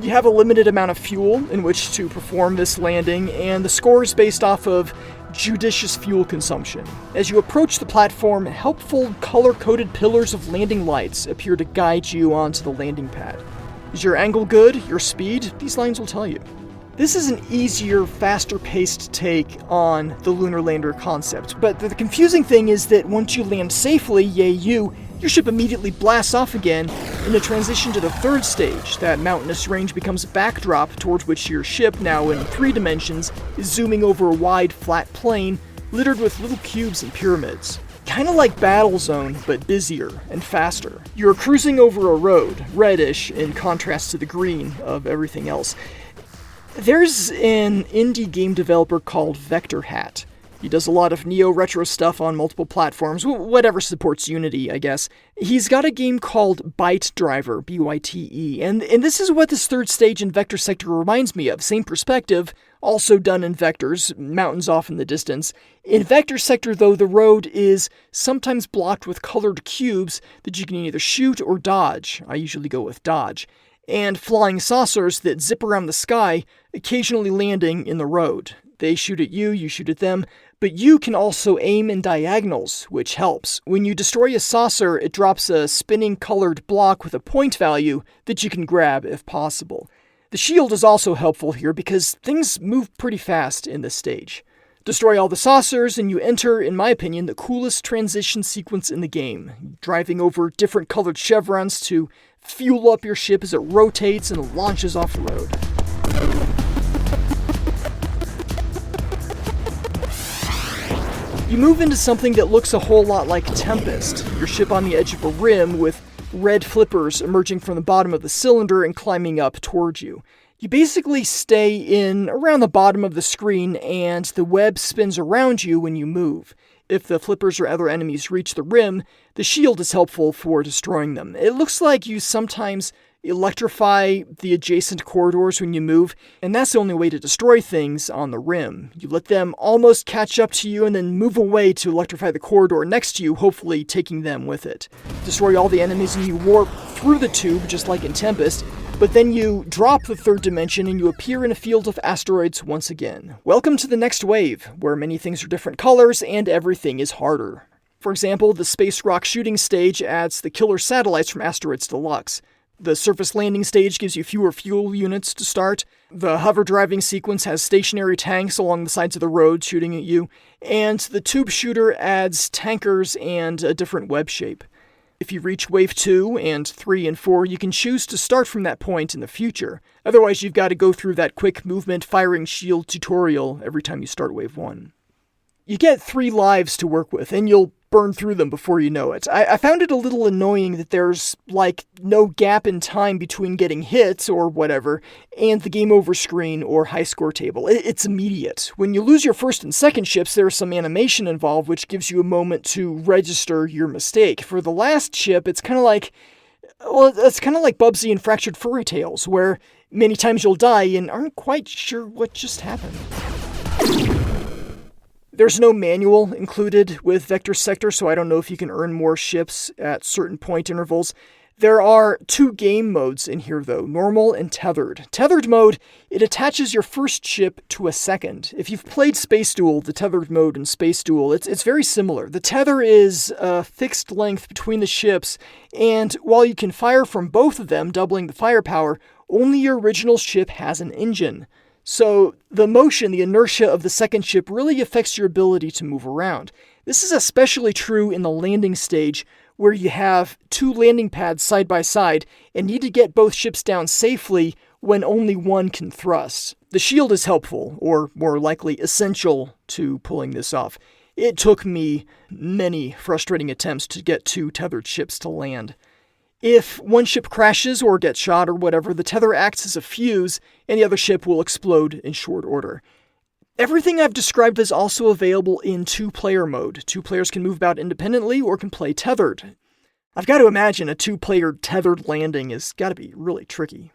You have a limited amount of fuel in which to perform this landing, and the score is based off of judicious fuel consumption. As you approach the platform, helpful color-coded pillars of landing lights appear to guide you onto the landing pad. Is your angle good? Your speed? These lines will tell you. This is an easier, faster-paced take on the Lunar Lander concept, but the confusing thing is that once you land safely, yay you, your ship immediately blasts off again in the transition to the third stage. That mountainous range becomes a backdrop towards which your ship, now in 3 dimensions, is zooming over a wide, flat plain littered with little cubes and pyramids. Kinda like Battlezone, but busier and faster. You're cruising over a road, reddish in contrast to the green of everything else. There's an indie game developer called Vector Hat. He does a lot of neo-retro stuff on multiple platforms, whatever supports Unity, I guess. He's got a game called Byte Driver, B-Y-T-E, and this is what this third stage in Vector Sector reminds me of. Same perspective, also done in vectors, mountains off in the distance. In Vector Sector, though, the road is sometimes blocked with colored cubes that you can either shoot or dodge. I usually go with dodge. And flying saucers that zip around the sky, occasionally landing in the road. They shoot at you, you shoot at them, but you can also aim in diagonals, which helps. When you destroy a saucer, it drops a spinning colored block with a point value that you can grab if possible. The shield is also helpful here because things move pretty fast in this stage. Destroy all the saucers and you enter, in my opinion, the coolest transition sequence in the game, driving over different colored chevrons to fuel up your ship as it rotates and launches off the road. You move into something that looks a whole lot like Tempest, your ship on the edge of a rim with red flippers emerging from the bottom of the cylinder and climbing up towards you. You basically stay in around the bottom of the screen and the web spins around you when you move. If the flippers or other enemies reach the rim, the shield is helpful for destroying them. It looks like you sometimes electrify the adjacent corridors when you move, and that's the only way to destroy things on the rim. You let them almost catch up to you and then move away to electrify the corridor next to you, hopefully taking them with it. Destroy all the enemies and you warp through the tube, just like in Tempest, but then you drop the third dimension and you appear in a field of asteroids once again. Welcome to the next wave, where many things are different colors and everything is harder. For example, the space rock shooting stage adds the killer satellites from Asteroids Deluxe. The surface landing stage gives you fewer fuel units to start. The hover driving sequence has stationary tanks along the sides of the road shooting at you. And the tube shooter adds tankers and a different web shape. If you reach Wave 2 and 3 and 4, you can choose to start from that point in the future. Otherwise, you've got to go through that quick movement firing shield tutorial every time you start Wave 1. You get 3 lives to work with, and you'll burn through them before you know it. I found it a little annoying that there's, no gap in time between getting hit, or whatever, and the game over screen or high score table. It's immediate. When you lose your first and second ships, there's some animation involved, which gives you a moment to register your mistake. For the last ship, it's kind of like Bubsy and Fractured Furry Tales, where many times you'll die and aren't quite sure what just happened. There's no manual included with Vector Sector, so I don't know if you can earn more ships at certain point intervals. There are 2 game modes in here, though, normal and tethered. Tethered mode, it attaches your first ship to a second. If you've played Space Duel, the tethered mode in Space Duel, it's very similar. The tether is a fixed length between the ships, and while you can fire from both of them, doubling the firepower, only your original ship has an engine. So the motion, the inertia of the second ship really affects your ability to move around. This is especially true in the landing stage, where you have two landing pads side by side and need to get both ships down safely when only one can thrust. The shield is helpful, or more likely essential, to pulling this off. It took me many frustrating attempts to get two tethered ships to land. If one ship crashes or gets shot or whatever, the tether acts as a fuse and the other ship will explode in short order. Everything I've described is also available in two-player mode. Two players can move about independently or can play tethered. I've got to imagine a two-player tethered landing has got to be really tricky.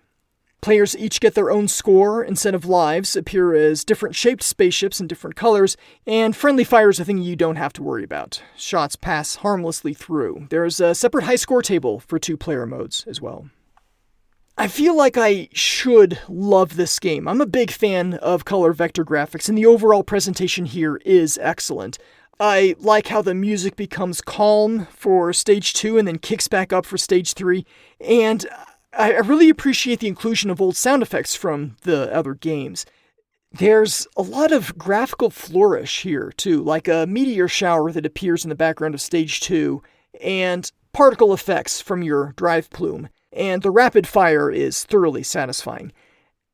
Players each get their own score instead of lives, appear as different shaped spaceships in different colors, and friendly fire is a thing you don't have to worry about. Shots pass harmlessly through. There's a separate high score table for two-player modes as well. I feel like I should love this game. I'm a big fan of color vector graphics, and the overall presentation here is excellent. I like how the music becomes calm for Stage 2 and then kicks back up for Stage 3, and I really appreciate the inclusion of old sound effects from the other games. There's a lot of graphical flourish here, too, like a meteor shower that appears in the background of Stage 2, and particle effects from your drive plume, and the rapid fire is thoroughly satisfying.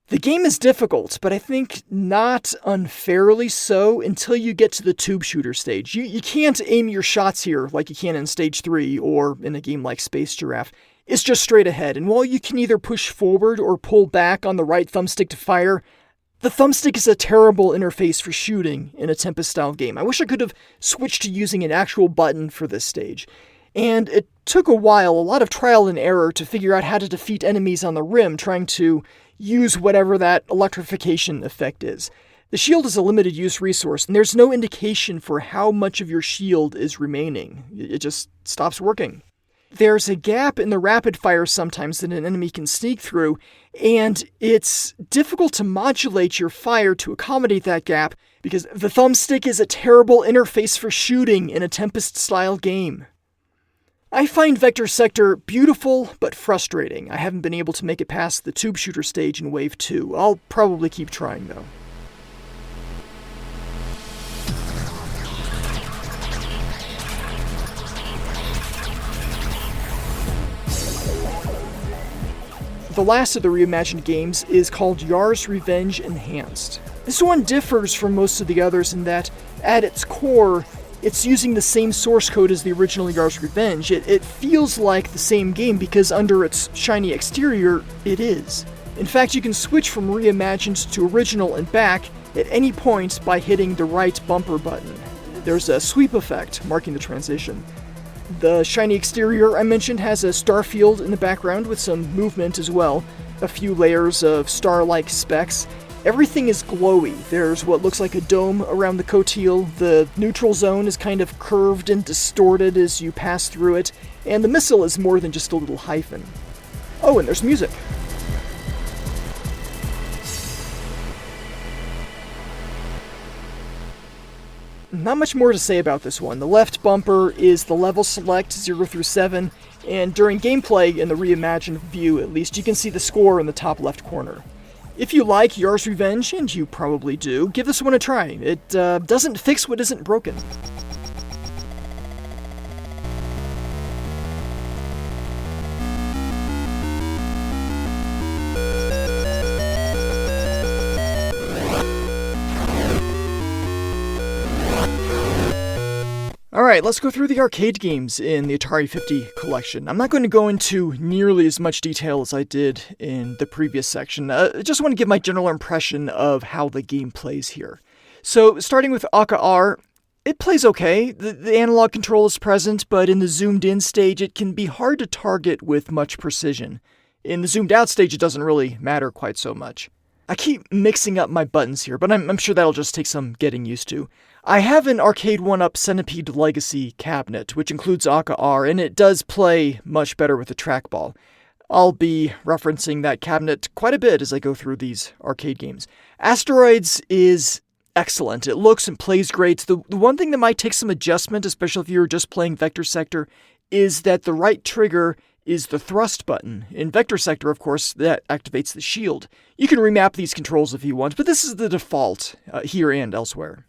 The game is difficult, but I think not unfairly so until you get to the tube shooter stage. You can't aim your shots here like you can in Stage 3 or in a game like Space Giraffe. It's just straight ahead, and while you can either push forward or pull back on the right thumbstick to fire, the thumbstick is a terrible interface for shooting in a Tempest-style game. I wish I could have switched to using an actual button for this stage. And it took a while, a lot of trial and error, to figure out how to defeat enemies on the rim, trying to use whatever that electrification effect is. The shield is a limited use resource, and there's no indication for how much of your shield is remaining. It just stops working. There's a gap in the rapid fire sometimes that an enemy can sneak through, and it's difficult to modulate your fire to accommodate that gap because the thumbstick is a terrible interface for shooting in a Tempest-style game. I find Vector Sector beautiful but frustrating. I haven't been able to make it past the tube shooter stage in Wave 2. I'll probably keep trying though. The last of the reimagined games is called Jaguar's Revenge Enhanced. This one differs from most of the others in that, at its core, it's using the same source code as the original Jaguar's Revenge. It feels like the same game because under its shiny exterior, it is. In fact, you can switch from reimagined to original and back at any point by hitting the right bumper button. There's a sweep effect marking the transition. The shiny exterior I mentioned has a star field in the background with some movement as well, a few layers of star-like specks. Everything is glowy. There's what looks like a dome around the coateel, the neutral zone is kind of curved and distorted as you pass through it, and the missile is more than just a little hyphen. Oh, and there's music. Not much more to say about this one. The left bumper is the level select 0 through 7, and during gameplay, in the reimagined view at least, you can see the score in the top left corner. If you like Jaguar's Revenge, and you probably do, give this one a try. It doesn't fix what isn't broken. Alright, let's go through the arcade games in the Atari 50 collection. I'm not going to go into nearly as much detail as I did in the previous section. I just want to give my general impression of how the game plays here. So, starting with Jaguar, it plays okay. The analog control is present, but in the zoomed-in stage, it can be hard to target with much precision. In the zoomed-out stage, it doesn't really matter quite so much. I keep mixing up my buttons here, but I'm sure that'll just take some getting used to. I have an Arcade 1-Up Centipede Legacy cabinet, which includes Jaguar, and it does play much better with the trackball. I'll be referencing that cabinet quite a bit as I go through these arcade games. Asteroids is excellent. It looks and plays great. The one thing that might take some adjustment, especially if you're just playing Vector Sector, is that the right trigger is the thrust button. In Vector Sector, of course, that activates the shield. You can remap these controls if you want, but this is the default here and elsewhere.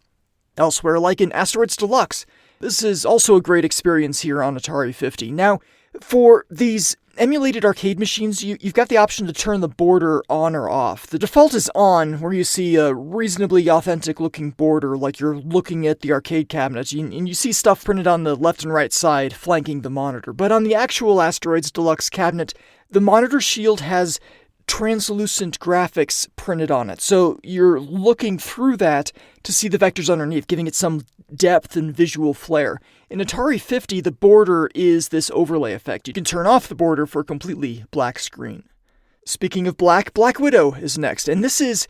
Elsewhere, like in Asteroids Deluxe, this is also a great experience here on Atari 50. Now, for these emulated arcade machines, you've got the option to turn the border on or off. The default is on, where you see a reasonably authentic looking border like you're looking at the arcade cabinet, and you see stuff printed on the left and right side flanking the monitor. But on the actual Asteroids Deluxe cabinet, the monitor shield has translucent graphics printed on it, so you're looking through that to see the vectors underneath, giving it some depth and visual flair. In Atari 50, the border is this overlay effect. You can turn off the border for a completely black screen. Speaking of black, Black Widow is next, and this is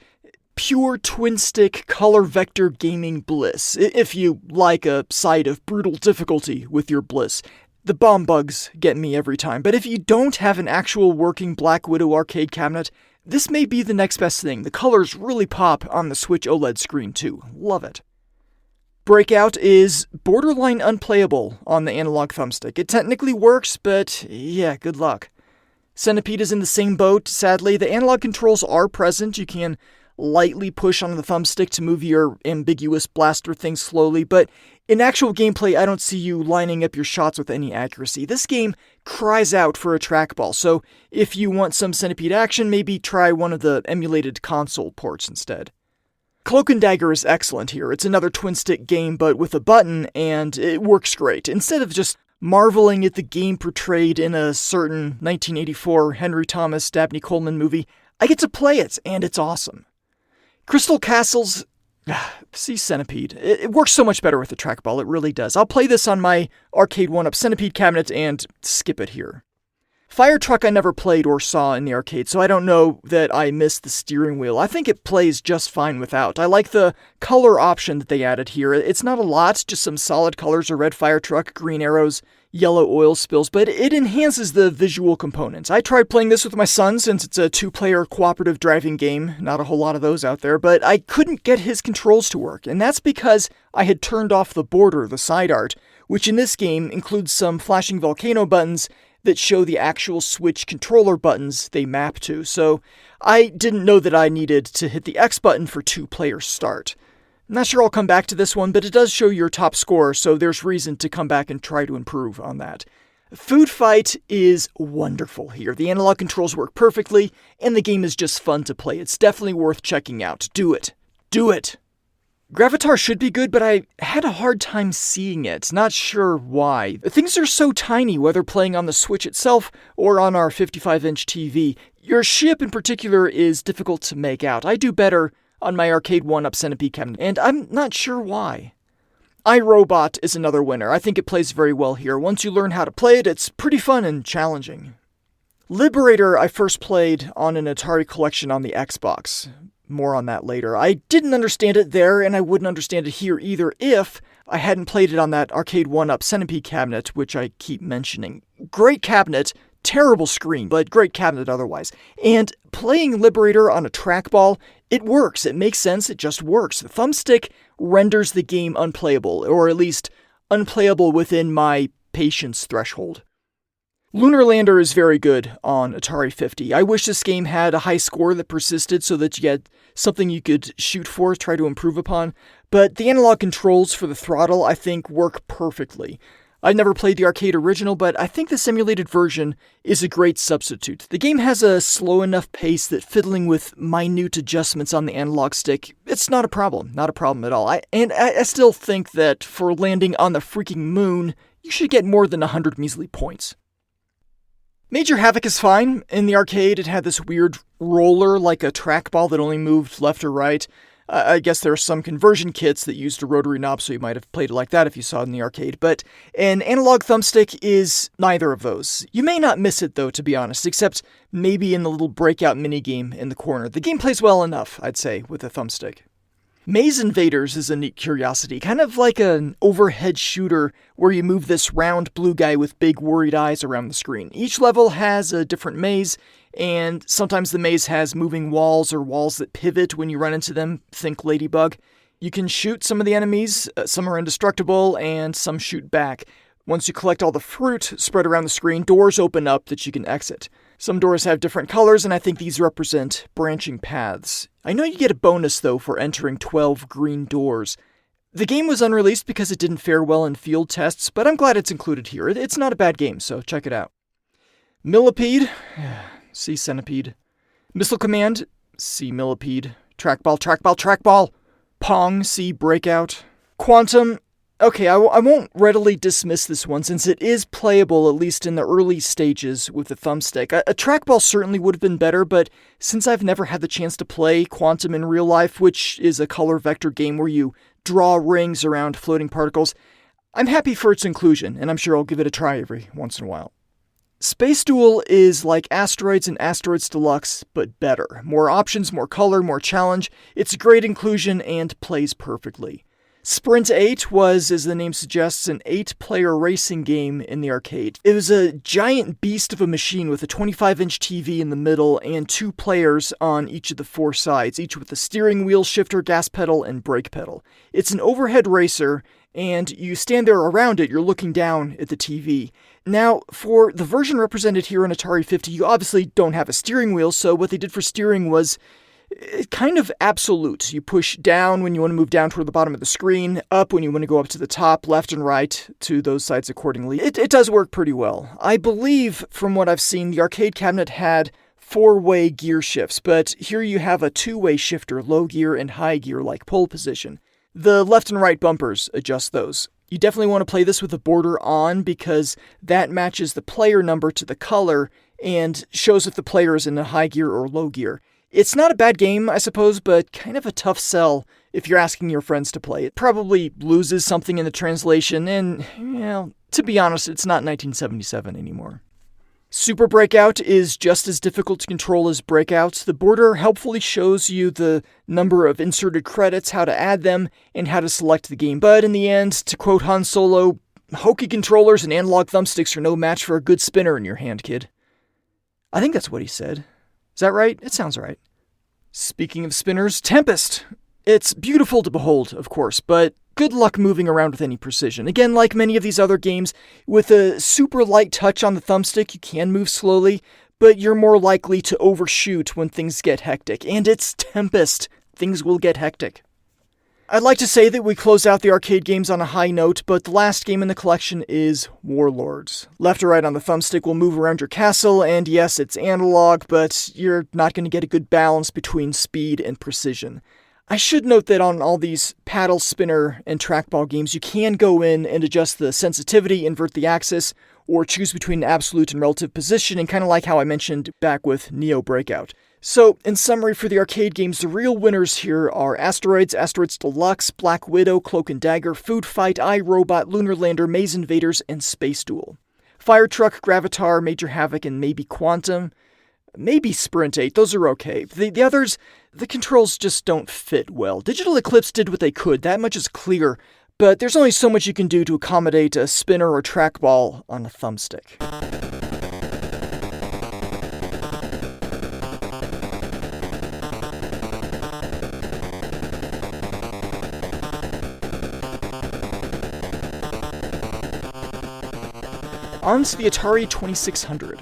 pure twin-stick color vector gaming bliss, if you like a side of brutal difficulty with your bliss. The bomb bugs get me every time, but if you don't have an actual working Black Widow arcade cabinet, this may be the next best thing. The colors really pop on the Switch OLED screen too. Love it. Breakout is borderline unplayable on the analog thumbstick. It technically works, but yeah, good luck. Centipede is in the same boat, sadly. The analog controls are present. You can lightly push on the thumbstick to move your ambiguous blaster thing slowly, but in actual gameplay, I don't see you lining up your shots with any accuracy. This game cries out for a trackball, so if you want some Centipede action, maybe try one of the emulated console ports instead. Cloak and Dagger is excellent here. It's another twin-stick game, but with a button, and it works great. Instead of just marveling at the game portrayed in a certain 1984 Henry Thomas Dabney Coleman movie, I get to play it, and it's awesome. Crystal Castles, see Centipede. It works so much better with the trackball, it really does. I'll play this on my Arcade 1-Up Centipede cabinet and skip it here. Fire Truck I never played or saw in the arcade, so I don't know that I missed the steering wheel. I think it plays just fine without. I like the color option that they added here. It's not a lot, just some solid colors, a red fire truck, green arrows, yellow oil spills, but it enhances the visual components. I tried playing this with my son since it's a 2-player cooperative driving game, not a whole lot of those out there, but I couldn't get his controls to work, and that's because I had turned off the border, the side art, which in this game includes some flashing volcano buttons that show the actual Switch controller buttons they map to, so I didn't know that I needed to hit the X button for 2-player start. I'm not sure I'll come back to this one, but it does show your top score, so there's reason to come back and try to improve on that. Food Fight is wonderful here. The analog controls work perfectly, and the game is just fun to play. It's definitely worth checking out. Do it. Do it! Gravatar should be good, but I had a hard time seeing it. Not sure why. Things are so tiny, whether playing on the Switch itself or on our 55-inch TV. Your ship in particular is difficult to make out. I do better on my Arcade 1-Up Centipede cabinet, and I'm not sure why. iRobot is another winner. I think it plays very well here. Once you learn how to play it, it's pretty fun and challenging. Liberator I first played on an Atari collection on the Xbox. More on that later. I didn't understand it there, and I wouldn't understand it here either if I hadn't played it on that Arcade 1-Up Centipede cabinet, which I keep mentioning. Great cabinet, terrible screen, but great cabinet otherwise. And playing Liberator on a trackball, it works. It makes sense. It just works. The thumbstick renders the game unplayable, or at least unplayable within my patience threshold. Lunar Lander is very good on Atari 50. I wish this game had a high score that persisted so that you had something you could shoot for, try to improve upon, but the analog controls for the throttle, I think, work perfectly. I've never played the arcade original, but I think the simulated version is a great substitute. The game has a slow enough pace that fiddling with minute adjustments on the analog stick, it's not a problem. Not a problem at all. I still think that for landing on the freaking moon, you should get more than 100 measly points. Major Havoc is fine. In the arcade, it had this weird roller like a trackball that only moved left or right. I guess there are some conversion kits that used a rotary knob, so you might have played it like that if you saw it in the arcade. But an analog thumbstick is neither of those. You may not miss it, though, to be honest, except maybe in the little breakout minigame in the corner. The game plays well enough, I'd say, with a thumbstick. Maze Invaders is a neat curiosity, kind of like an overhead shooter where you move this round blue guy with big worried eyes around the screen. Each level has a different maze, and sometimes the maze has moving walls or walls that pivot when you run into them. Think Ladybug. You can shoot some of the enemies, some are indestructible, and some shoot back. Once you collect all the fruit spread around the screen, doors open up that you can exit. Some doors have different colors, and I think these represent branching paths. I know you get a bonus, though, for entering 12 green doors. The game was unreleased because it didn't fare well in field tests, but I'm glad it's included here. It's not a bad game, so check it out. Millipede, see Centipede. Missile Command, see Millipede. Trackball, trackball, trackball. Pong, see Breakout. Quantum, okay, I won't readily dismiss this one since it is playable, at least in the early stages, with the thumbstick. A trackball certainly would have been better, but since I've never had the chance to play Quantum in real life, which is a color vector game where you draw rings around floating particles, I'm happy for its inclusion, and I'm sure I'll give it a try every once in a while. Space Duel is like Asteroids and Asteroids Deluxe, but better. More options, more color, more challenge. It's a great inclusion and plays perfectly. Sprint 8 was, as the name suggests, an 8-player racing game in the arcade. It was a giant beast of a machine with a 25-inch TV in the middle and 2 players on each of the 4 sides, each with a steering wheel, shifter, gas pedal, and brake pedal. It's an overhead racer, and you stand there around it, you're looking down at the TV. Now, for the version represented here on Atari 50, you obviously don't have a steering wheel, so what they did for steering was kind of absolute. You push down when you want to move down toward the bottom of the screen, up when you want to go up to the top, left and right to those sides accordingly. It does work pretty well. I believe, from what I've seen, the arcade cabinet had 4-way gear shifts, but here you have a 2-way shifter, low gear and high gear, like pole position. The left and right bumpers adjust those. You definitely want to play this with the border on because that matches the player number to the color and shows if the player is in a high gear or low gear. It's not a bad game, I suppose, but kind of a tough sell if you're asking your friends to play. It probably loses something in the translation, and, well, to be honest, it's not 1977 anymore. Super Breakout is just as difficult to control as Breakout. The border helpfully shows you the number of inserted credits, how to add them, and how to select the game. But in the end, to quote Han Solo, hokey controllers and analog thumbsticks are no match for a good spinner in your hand, kid. I think that's what he said. Is that right? It sounds right. Speaking of spinners, Tempest. It's beautiful to behold, of course, but good luck moving around with any precision. Again, like many of these other games, with a super light touch on the thumbstick, you can move slowly, but you're more likely to overshoot when things get hectic. And it's Tempest. Things will get hectic. I'd like to say that we close out the arcade games on a high note, but the last game in the collection is Warlords. Left or right on the thumbstick will move around your castle, and yes, it's analog, but you're not going to get a good balance between speed and precision. I should note that on all these paddle, spinner, and trackball games, you can go in and adjust the sensitivity, invert the axis, or choose between absolute and relative positioning, kind of like how I mentioned back with Neo Breakout. So, in summary for the arcade games, the real winners here are Asteroids, Asteroids Deluxe, Black Widow, Cloak and Dagger, Food Fight, iRobot, Lunar Lander, Maze Invaders, and Space Duel. Fire Truck, Gravitar, Major Havoc, and maybe Quantum. Maybe Sprint 8, those are okay. The others, the controls just don't fit well. Digital Eclipse did what they could, that much is clear, but there's only so much you can do to accommodate a spinner or trackball on a thumbstick. On to the Atari 2600.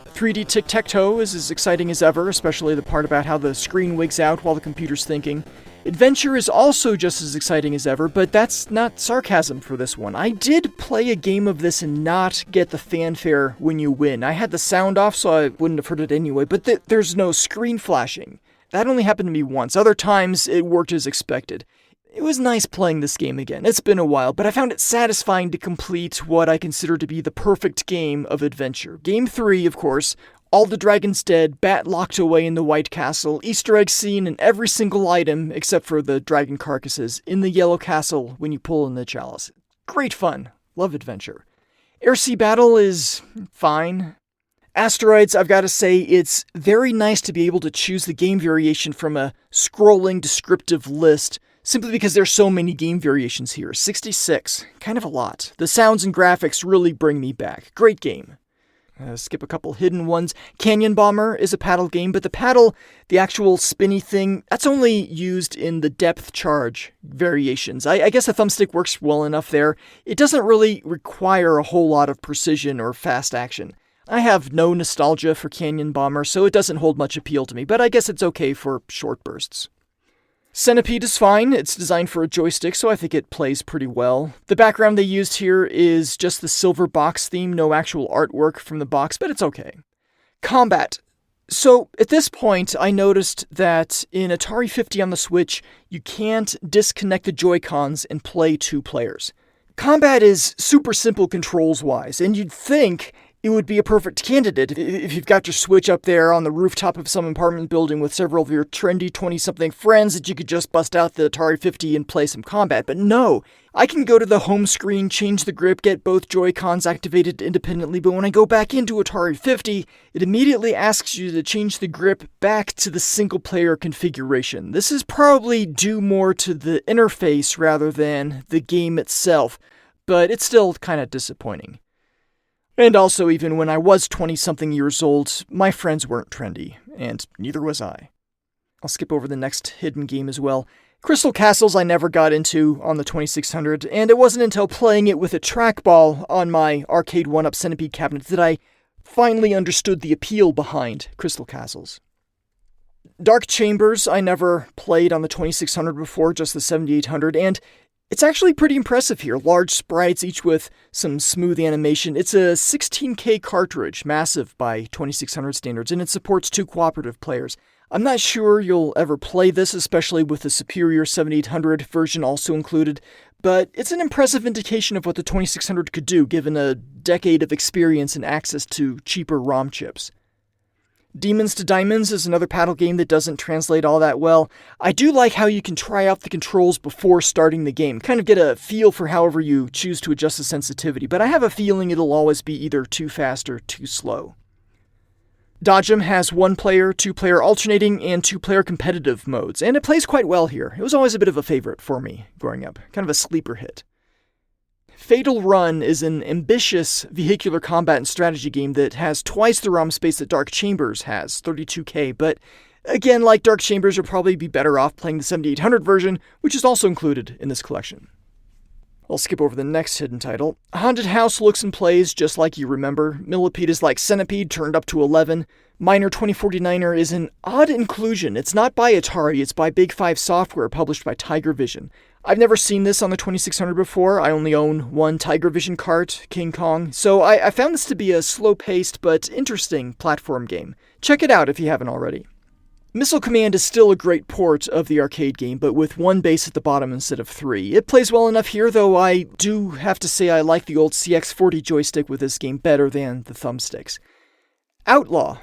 3D tic-tac-toe is as exciting as ever, especially the part about how the screen wigs out while the computer's thinking. Adventure is also just as exciting as ever, but that's not sarcasm for this one. I did play a game of this and not get the fanfare when you win. I had the sound off, so I wouldn't have heard it anyway, but there's no screen flashing. That only happened to me once. Other times, it worked as expected. It was nice playing this game again. It's been a while, but I found it satisfying to complete what I consider to be the perfect game of adventure. Game 3, of course, all the dragons dead, bat locked away in the White Castle, Easter egg scene in every single item, except for the dragon carcasses, in the Yellow Castle when you pull in the chalice. Great fun. Love adventure. Air-Sea Battle is fine. Asteroids, I've got to say, it's very nice to be able to choose the game variation from a scrolling descriptive list, simply because there's so many game variations here. 66, kind of a lot. The sounds and graphics really bring me back. Great game. Skip a couple hidden ones. Canyon Bomber is a paddle game, but the paddle, the actual spinny thing, that's only used in the depth charge variations. I guess a thumbstick works well enough there. It doesn't really require a whole lot of precision or fast action. I have no nostalgia for Canyon Bomber, so it doesn't hold much appeal to me, but I guess it's okay for short bursts. Centipede is fine. It's designed for a joystick, so I think it plays pretty well. The background they used here is just the silver box theme, no actual artwork from the box, but it's okay. Combat. So, at this point, I noticed that in Atari 50 on the Switch, you can't disconnect the Joy-Cons and play 2 players. Combat is super simple controls-wise, and you'd think it would be a perfect candidate if you've got your Switch up there on the rooftop of some apartment building with several of your trendy 20-something friends that you could just bust out the Atari 50 and play some combat. But no, I can go to the home screen, change the grip, get both Joy-Cons activated independently, but when I go back into Atari 50, it immediately asks you to change the grip back to the single-player configuration. This is probably due more to the interface rather than the game itself, but it's still kind of disappointing. And also, even when I was 20-something years old, my friends weren't trendy, and neither was I. I'll skip over the next hidden game as well. Crystal Castles I never got into on the 2600, and it wasn't until playing it with a trackball on my Arcade 1-Up Centipede cabinet that I finally understood the appeal behind Crystal Castles. Dark Chambers I never played on the 2600 before, just the 7800, and it's actually pretty impressive here. Large sprites, each with some smooth animation. It's a 16K cartridge, massive by 2600 standards, and it supports 2 cooperative players. I'm not sure you'll ever play this, especially with the superior 7800 version also included, but it's an impressive indication of what the 2600 could do, given a decade of experience and access to cheaper ROM chips. Demons to Diamonds is another paddle game that doesn't translate all that well. I do like how you can try out the controls before starting the game, kind of get a feel for however you choose to adjust the sensitivity, but I have a feeling it'll always be either too fast or too slow. Dodgem has 1-player, 2-player alternating, and 2-player competitive modes, and it plays quite well here. It was always a bit of a favorite for me growing up, kind of a sleeper hit. Fatal Run is an ambitious vehicular combat and strategy game that has twice the ROM space that Dark Chambers has, 32K, but again, like Dark Chambers, you'll probably be better off playing the 7800 version, which is also included in this collection. I'll skip over the next hidden title. Haunted House looks and plays just like you remember. Millipede is like Centipede turned up to 11. Miner 2049er is an odd inclusion. It's not by Atari, it's by Big 5 Software, published by Tiger Vision. I've never seen this on the 2600 before. I only own one Tiger Vision cart, King Kong, so I found this to be a slow-paced but interesting platform game. Check it out if you haven't already. Missile Command is still a great port of the arcade game, but with 1 base at the bottom instead of 3. It plays well enough here, though I do have to say I like the old CX40 joystick with this game better than the thumbsticks. Outlaw.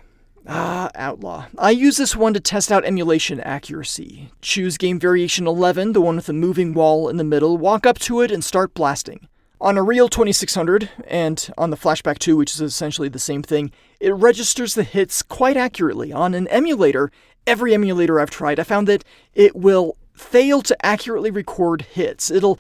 Outlaw. I use this one to test out emulation accuracy. Choose game variation 11, the one with the moving wall in the middle, walk up to it and start blasting. On a real 2600, and on the Flashback 2, which is essentially the same thing, it registers the hits quite accurately. On an emulator, every emulator I've tried, I found that it will fail to accurately record hits. It'll,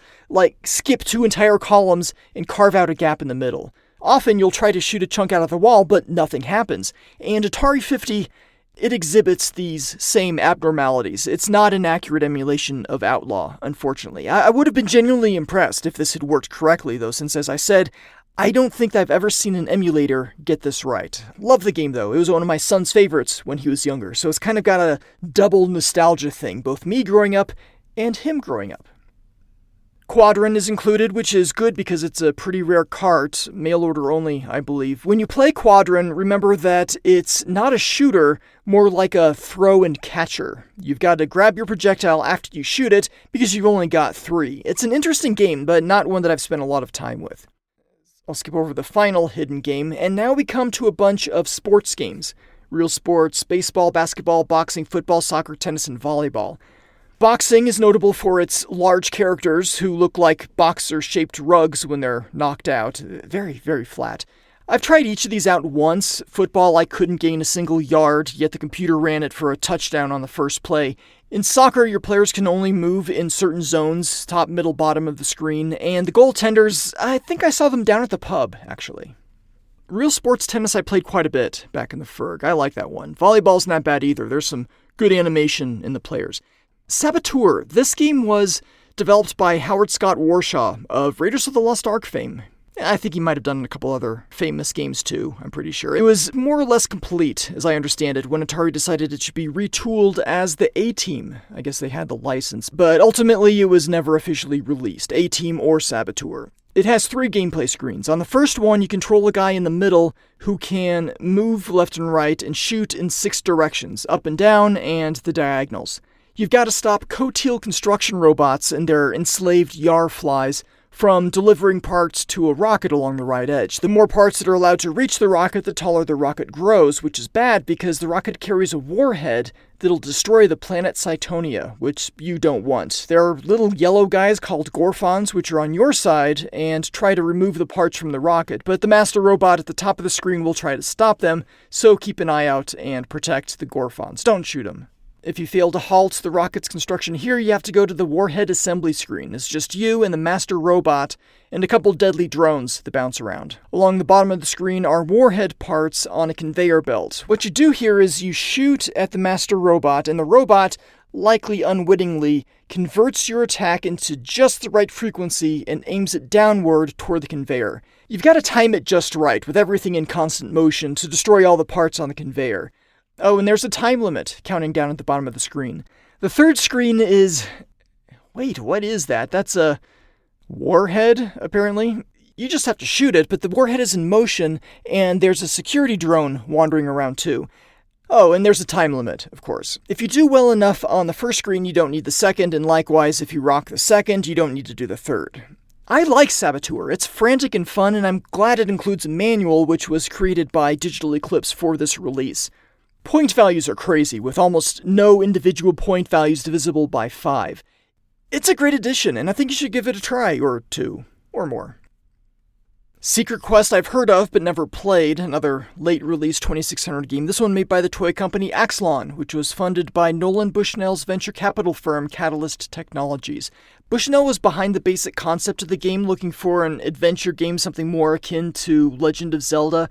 skip 2 entire columns and carve out a gap in the middle. Often you'll try to shoot a chunk out of the wall, but nothing happens. And Atari 50, it exhibits these same abnormalities. It's not an accurate emulation of Outlaw, unfortunately. I would have been genuinely impressed if this had worked correctly, though, since, as I said, I don't think I've ever seen an emulator get this right. Love the game, though. It was one of my son's favorites when he was younger, so it's kind of got a double nostalgia thing, both me growing up and him growing up. Quadron is included, which is good because it's a pretty rare cart, mail order only, I believe. When you play Quadron, remember that it's not a shooter, more like a throw and catcher. You've got to grab your projectile after you shoot it because you've only got 3. It's an interesting game, but not one that I've spent a lot of time with. I'll skip over the final hidden game, and now we come to a bunch of sports games. Real sports, baseball, basketball, boxing, football, soccer, tennis, and volleyball. Boxing is notable for its large characters who look like boxer-shaped rugs when they're knocked out. Very, very flat. I've tried each of these out once. Football, I couldn't gain a single yard, yet the computer ran it for a touchdown on the first play. In soccer, your players can only move in certain zones, top, middle, bottom of the screen, and the goaltenders, I think I saw them down at the pub, actually. Real sports tennis I played quite a bit back in the Ferg. I like that one. Volleyball's not bad either. There's some good animation in the players. Saboteur. This game was developed by Howard Scott Warshaw of Raiders of the Lost Ark fame. I think he might have done a couple other famous games too, I'm pretty sure. It was more or less complete, as I understand it, when Atari decided it should be retooled as the A-Team. I guess they had the license, but ultimately it was never officially released, A-Team or Saboteur. It has 3 gameplay screens. On the first one, you control a guy in the middle who can move left and right and shoot in 6 directions, up and down and the diagonals. You've got to stop Coteal construction robots and their enslaved Yar flies from delivering parts to a rocket along the right edge. The more parts that are allowed to reach the rocket, the taller the rocket grows, which is bad because the rocket carries a warhead that'll destroy the planet Cytonia, which you don't want. There are little yellow guys called Gorfons, which are on your side and try to remove the parts from the rocket, but the master robot at the top of the screen will try to stop them, so keep an eye out and protect the Gorfons. Don't shoot them. If you fail to halt the rocket's construction here, you have to go to the warhead assembly screen. It's just you and the master robot and a couple deadly drones that bounce around. Along the bottom of the screen are warhead parts on a conveyor belt. What you do here is you shoot at the master robot, and the robot, likely unwittingly, converts your attack into just the right frequency and aims it downward toward the conveyor. You've got to time it just right, with everything in constant motion, to destroy all the parts on the conveyor. Oh, and there's a time limit counting down at the bottom of the screen. The third screen is... Wait, what is that? That's a warhead, apparently? You just have to shoot it, but the warhead is in motion, and there's a security drone wandering around too. Oh, and there's a time limit, of course. If you do well enough on the first screen, you don't need the second, and likewise, if you rock the second, you don't need to do the third. I like Saboteur. It's frantic and fun, and I'm glad it includes a manual which was created by Digital Eclipse for this release. Point values are crazy, with almost no individual point values divisible by 5. It's a great addition, and I think you should give it a try, or 2, or more. Secret Quest I've heard of, but never played, another late-release 2600 game, this one made by the toy company Axlon, which was funded by Nolan Bushnell's venture capital firm Catalyst Technologies. Bushnell was behind the basic concept of the game, looking for an adventure game, something more akin to Legend of Zelda.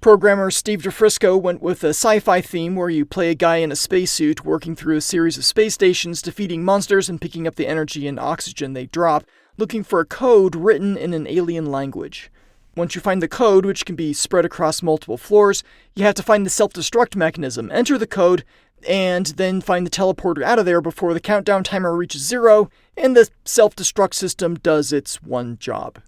Programmer Steve DeFrisco went with a sci-fi theme where you play a guy in a spacesuit working through a series of space stations, defeating monsters and picking up the energy and oxygen they drop, looking for a code written in an alien language. Once you find the code, which can be spread across multiple floors, you have to find the self-destruct mechanism, enter the code, and then find the teleporter out of there before the countdown timer reaches 0, and the self-destruct system does its one job.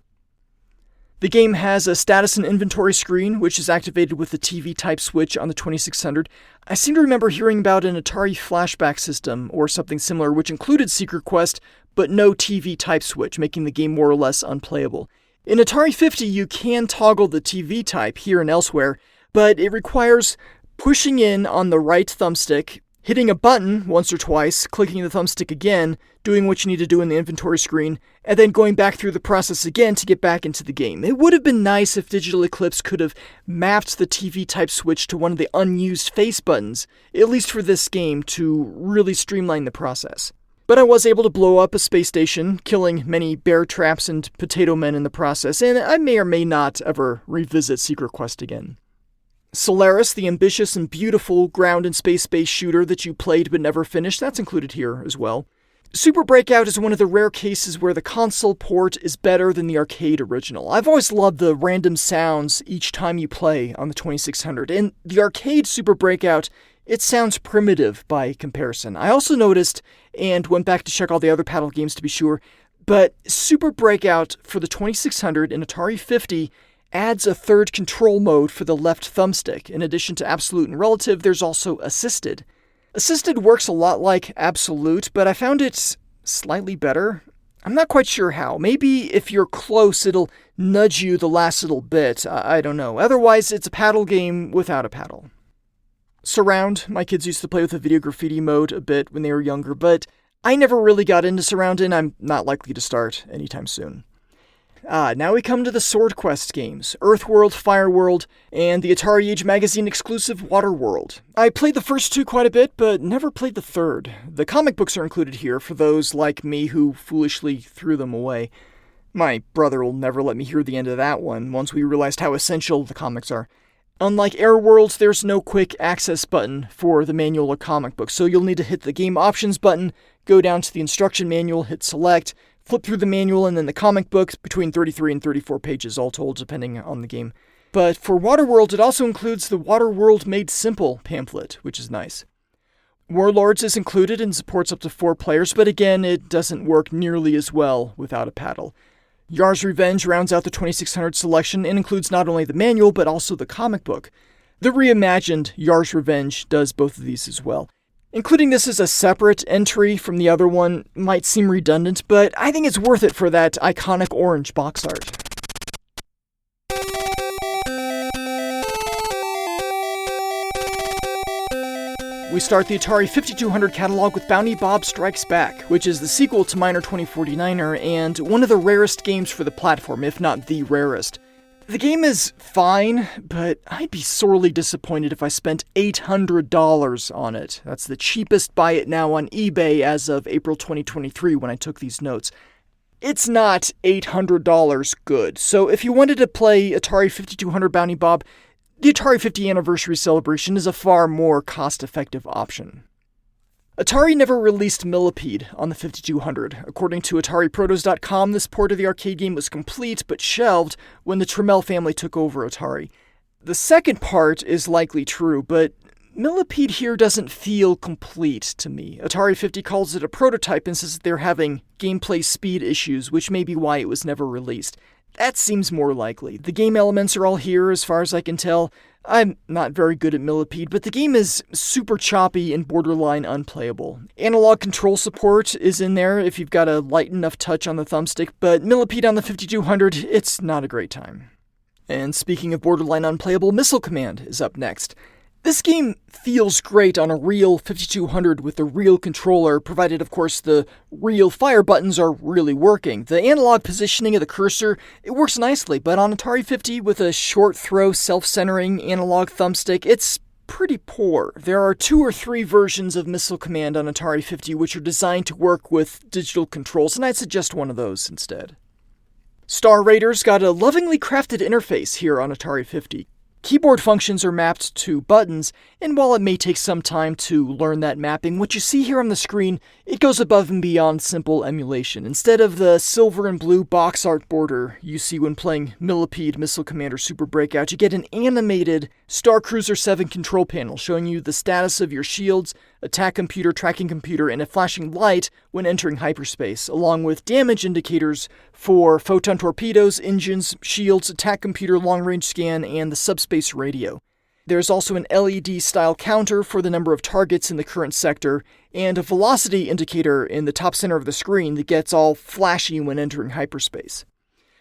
The game has a status and inventory screen, which is activated with the TV-type switch on the 2600. I seem to remember hearing about an Atari flashback system, or something similar, which included Secret Quest, but no TV-type switch, making the game more or less unplayable. In Atari 50, you can toggle the TV type here and elsewhere, but it requires pushing in on the right thumbstick, hitting a button once or twice, clicking the thumbstick again, doing what you need to do in the inventory screen, and then going back through the process again to get back into the game. It would have been nice if Digital Eclipse could have mapped the TV-type switch to one of the unused face buttons, at least for this game, to really streamline the process. But I was able to blow up a space station, killing many bear traps and potato men in the process, and I may or may not ever revisit Secret Quest again. Solaris, the ambitious and beautiful ground and space-based shooter that you played but never finished, that's included here as well. Super Breakout is one of the rare cases where the console port is better than the arcade original. I've always loved the random sounds each time you play on the 2600, and the arcade Super Breakout, it sounds primitive by comparison. I also noticed, and went back to check all the other paddle games to be sure, but Super Breakout for the 2600 and Atari 50 adds a third control mode for the left thumbstick. In addition to absolute and relative, there's also assisted. Assisted works a lot like absolute, but I found it slightly better. I'm not quite sure how. Maybe if you're close, it'll nudge you the last little bit. I don't know. Otherwise, it's a paddle game without a paddle. Surround. My kids used to play with the video graffiti mode a bit when they were younger, but I never really got into Surround, and I'm not likely to start anytime soon. Now we come to the Sword Quest games, Earthworld, Fireworld, and the Atari Age magazine exclusive Waterworld. I played the first two quite a bit, but never played the third. The comic books are included here for those like me who foolishly threw them away. My brother will never let me hear the end of that one once we realized how essential the comics are. Unlike Air Worlds, there's no quick access button for the manual or comic book, so you'll need to hit the game options button, go down to the instruction manual, hit select, flip through the manual and then the comic books, between 33 and 34 pages all told, depending on the game. But for Waterworld, it also includes the Waterworld Made Simple pamphlet, which is nice. Warlords is included and supports up to 4 players, but again, it doesn't work nearly as well without a paddle. Yar's Revenge rounds out the 2600 selection and includes not only the manual, but also the comic book. The reimagined Yar's Revenge does both of these as well. Including this as a separate entry from the other one might seem redundant, but I think it's worth it for that iconic orange box art. We start the Atari 5200 catalog with Bounty Bob Strikes Back, which is the sequel to Miner 2049er and one of the rarest games for the platform, if not the rarest. The game is fine, but I'd be sorely disappointed if I spent $800 on it. That's the cheapest buy it now on eBay as of April 2023 when I took these notes. It's not $800 good, so if you wanted to play Atari 5200 Bounty Bob, the Atari 50th Anniversary Celebration is a far more cost-effective option. Atari never released Millipede on the 5200. According to AtariProtos.com, this port of the arcade game was complete but shelved when the Trammell family took over Atari. The second part is likely true, but Millipede here doesn't feel complete to me. Atari 50 calls it a prototype and says that they're having gameplay speed issues, which may be why it was never released. That seems more likely. The game elements are all here as far as I can tell. I'm not very good at Millipede, but the game is super choppy and borderline unplayable. Analog control support is in there if you've got a light enough touch on the thumbstick, but Millipede on the 5200, it's not a great time. And speaking of borderline unplayable, Missile Command is up next. This game feels great on a real 5200 with the real controller, provided of course the real fire buttons are really working. The analog positioning of the cursor, it works nicely, but on Atari 50 with a short throw self-centering analog thumbstick, it's pretty poor. There are 2 or 3 versions of Missile Command on Atari 50 which are designed to work with digital controls, and I'd suggest one of those instead. Star Raiders got a lovingly crafted interface here on Atari 50. Keyboard functions are mapped to buttons, and while it may take some time to learn that mapping, what you see here on the screen, it goes above and beyond simple emulation. Instead of the silver and blue box art border you see when playing Millipede, Missile Command, or Super Breakout, you get an animated Star Cruiser 7 control panel showing you the status of your shields, attack computer, tracking computer, and a flashing light when entering hyperspace, along with damage indicators for photon torpedoes, engines, shields, attack computer, long-range scan, and the subspace radio. There's also an LED-style counter for the number of targets in the current sector, and a velocity indicator in the top center of the screen that gets all flashy when entering hyperspace.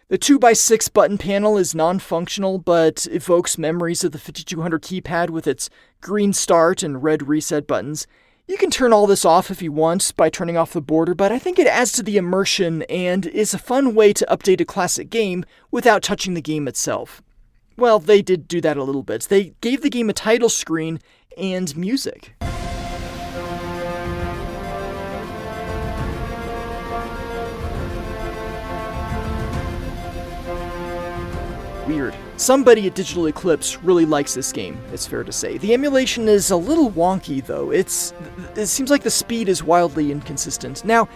The 2x6 button panel is non-functional, but evokes memories of the 5200 keypad with its green start and red reset buttons. You can turn all this off if you want by turning off the border, but I think it adds to the immersion and is a fun way to update a classic game without touching the game itself. Well, they did do that a little bit. They gave the game a title screen and music. Weird. Somebody at Digital Eclipse really likes this game, it's fair to say. The emulation is a little wonky, though. It seems like the speed is wildly inconsistent. Now,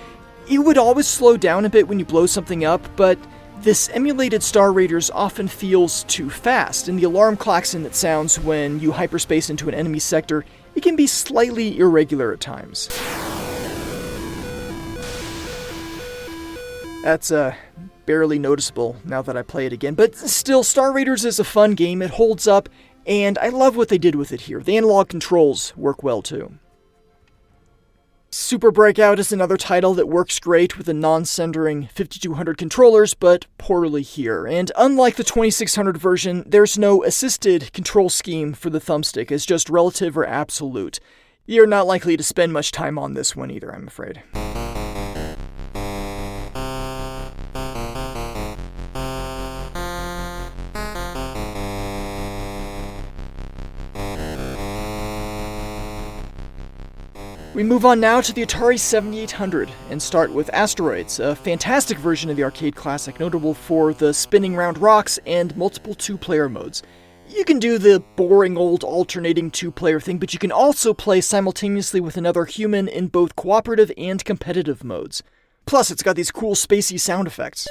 it would always slow down a bit when you blow something up, but this emulated Star Raiders often feels too fast, and the alarm klaxon that sounds when you hyperspace into an enemy sector, it can be slightly irregular at times. That's barely noticeable now that I play it again, but still, Star Raiders is a fun game, it holds up, and I love what they did with it here. The analog controls work well too. Super Breakout is another title that works great with the non-centering 5200 controllers, but poorly here. And unlike the 2600 version, there's no assisted control scheme for the thumbstick, it's just relative or absolute. You're not likely to spend much time on this one either, I'm afraid. We We move on now to the Atari 7800 and start with Asteroids, a fantastic version of the arcade classic, notable for the spinning round rocks and multiple two-player modes. You can do the boring old alternating two-player thing, but you can also play simultaneously with another human in both cooperative and competitive modes. Plus, it's got these cool spacey sound effects.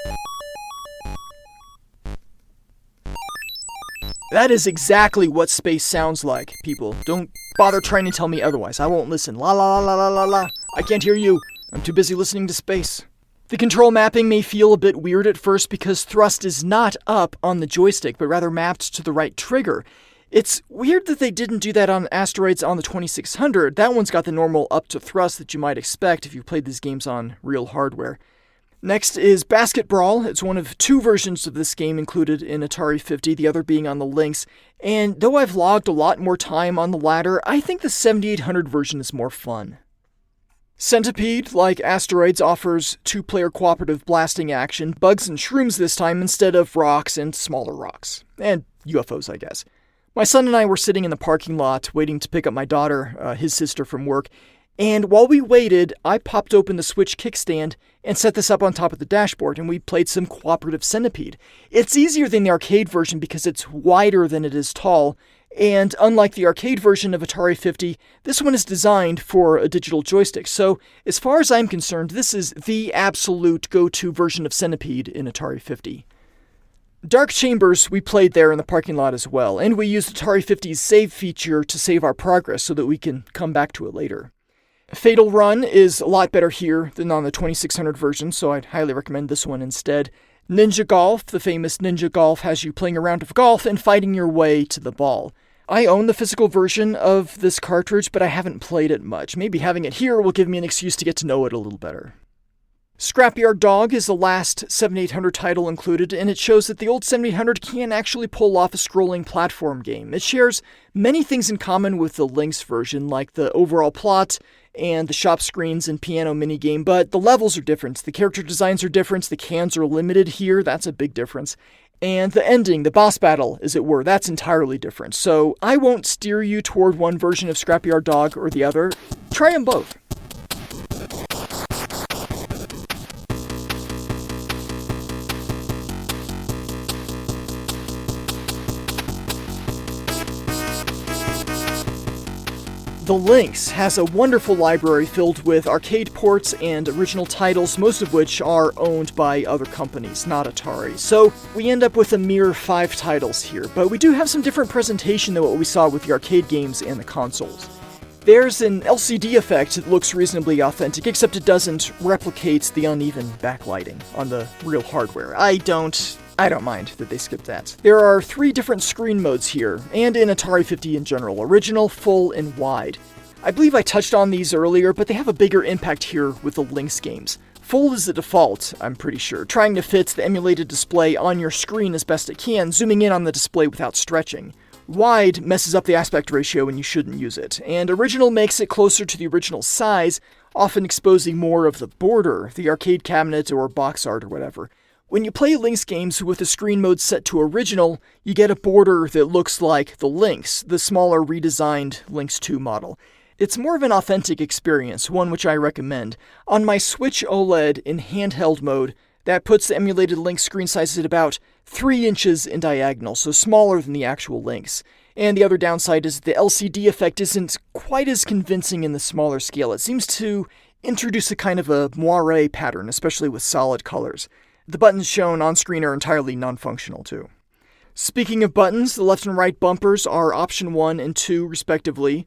That is exactly what space sounds like, people. Don't bother trying to tell me otherwise. I won't listen. La la la la la la. I can't hear you. I'm too busy listening to space. The control mapping may feel a bit weird at first because thrust is not up on the joystick, but rather mapped to the right trigger. It's weird that they didn't do that on Asteroids on the 2600. That one's got the normal up to thrust that you might expect if you played these games on real hardware. Next is Basket Brawl. It's one of two versions of this game included in Atari 50, the other being on the Lynx. And though I've logged a lot more time on the latter, I think the 7800 version is more fun. Centipede, like Asteroids, offers two-player cooperative blasting action, bugs and shrooms this time instead of rocks and smaller rocks. And UFOs, I guess. My son and I were sitting in the parking lot waiting to pick up my daughter, his sister, from work. And while we waited, I popped open the Switch kickstand and set this up on top of the dashboard, and we played some cooperative Centipede. It's easier than the arcade version because it's wider than it is tall, and unlike the arcade version of Atari 50, this one is designed for a digital joystick. So, as far as I'm concerned, this is the absolute go-to version of Centipede in Atari 50. Dark Chambers we played there in the parking lot as well, and we used Atari 50's save feature to save our progress so that we can come back to it later. Fatal Run is a lot better here than on the 2600 version, so I'd highly recommend this one instead. Ninja Golf, the famous Ninja Golf, has you playing a round of golf and fighting your way to the ball. I own the physical version of this cartridge, but I haven't played it much. Maybe having it here will give me an excuse to get to know it a little better. Scrapyard Dog is the last 7800 title included, and it shows that the old 7800 can actually pull off a scrolling platform game. It shares many things in common with the Lynx version, like the overall plot and the shop screens and piano minigame, but the levels are different, the character designs are different, the cans are limited here, that's a big difference. And the ending, the boss battle, as it were, that's entirely different. So I won't steer you toward one version of Scrapyard Dog or the other. Try them both. The Lynx has a wonderful library filled with arcade ports and original titles, most of which are owned by other companies, not Atari. So we end up with a mere 5 titles here, but we do have some different presentation than what we saw with the arcade games and the consoles. There's an LCD effect that looks reasonably authentic, except it doesn't replicate the uneven backlighting on the real hardware. I don't mind that they skipped that. There are 3 different screen modes here, and in Atari 50 in general: original, full, and wide. I believe I touched on these earlier, but they have a bigger impact here with the Lynx games. Full is the default, I'm pretty sure, trying to fit the emulated display on your screen as best it can, zooming in on the display without stretching. Wide messes up the aspect ratio and you shouldn't use it, and original makes it closer to the original size, often exposing more of the border, the arcade cabinet or box art or whatever. When you play Lynx games with the screen mode set to original, you get a border that looks like the Lynx, the smaller redesigned Lynx 2 model. It's more of an authentic experience, one which I recommend. On my Switch OLED in handheld mode, that puts the emulated Lynx screen size at about 3 inches in diagonal, so smaller than the actual Lynx. And the other downside is the LCD effect isn't quite as convincing in the smaller scale. It seems to introduce a kind of a moire pattern, especially with solid colors. The buttons shown on screen are entirely non-functional too. Speaking of buttons, the left and right bumpers are option 1 and 2 respectively.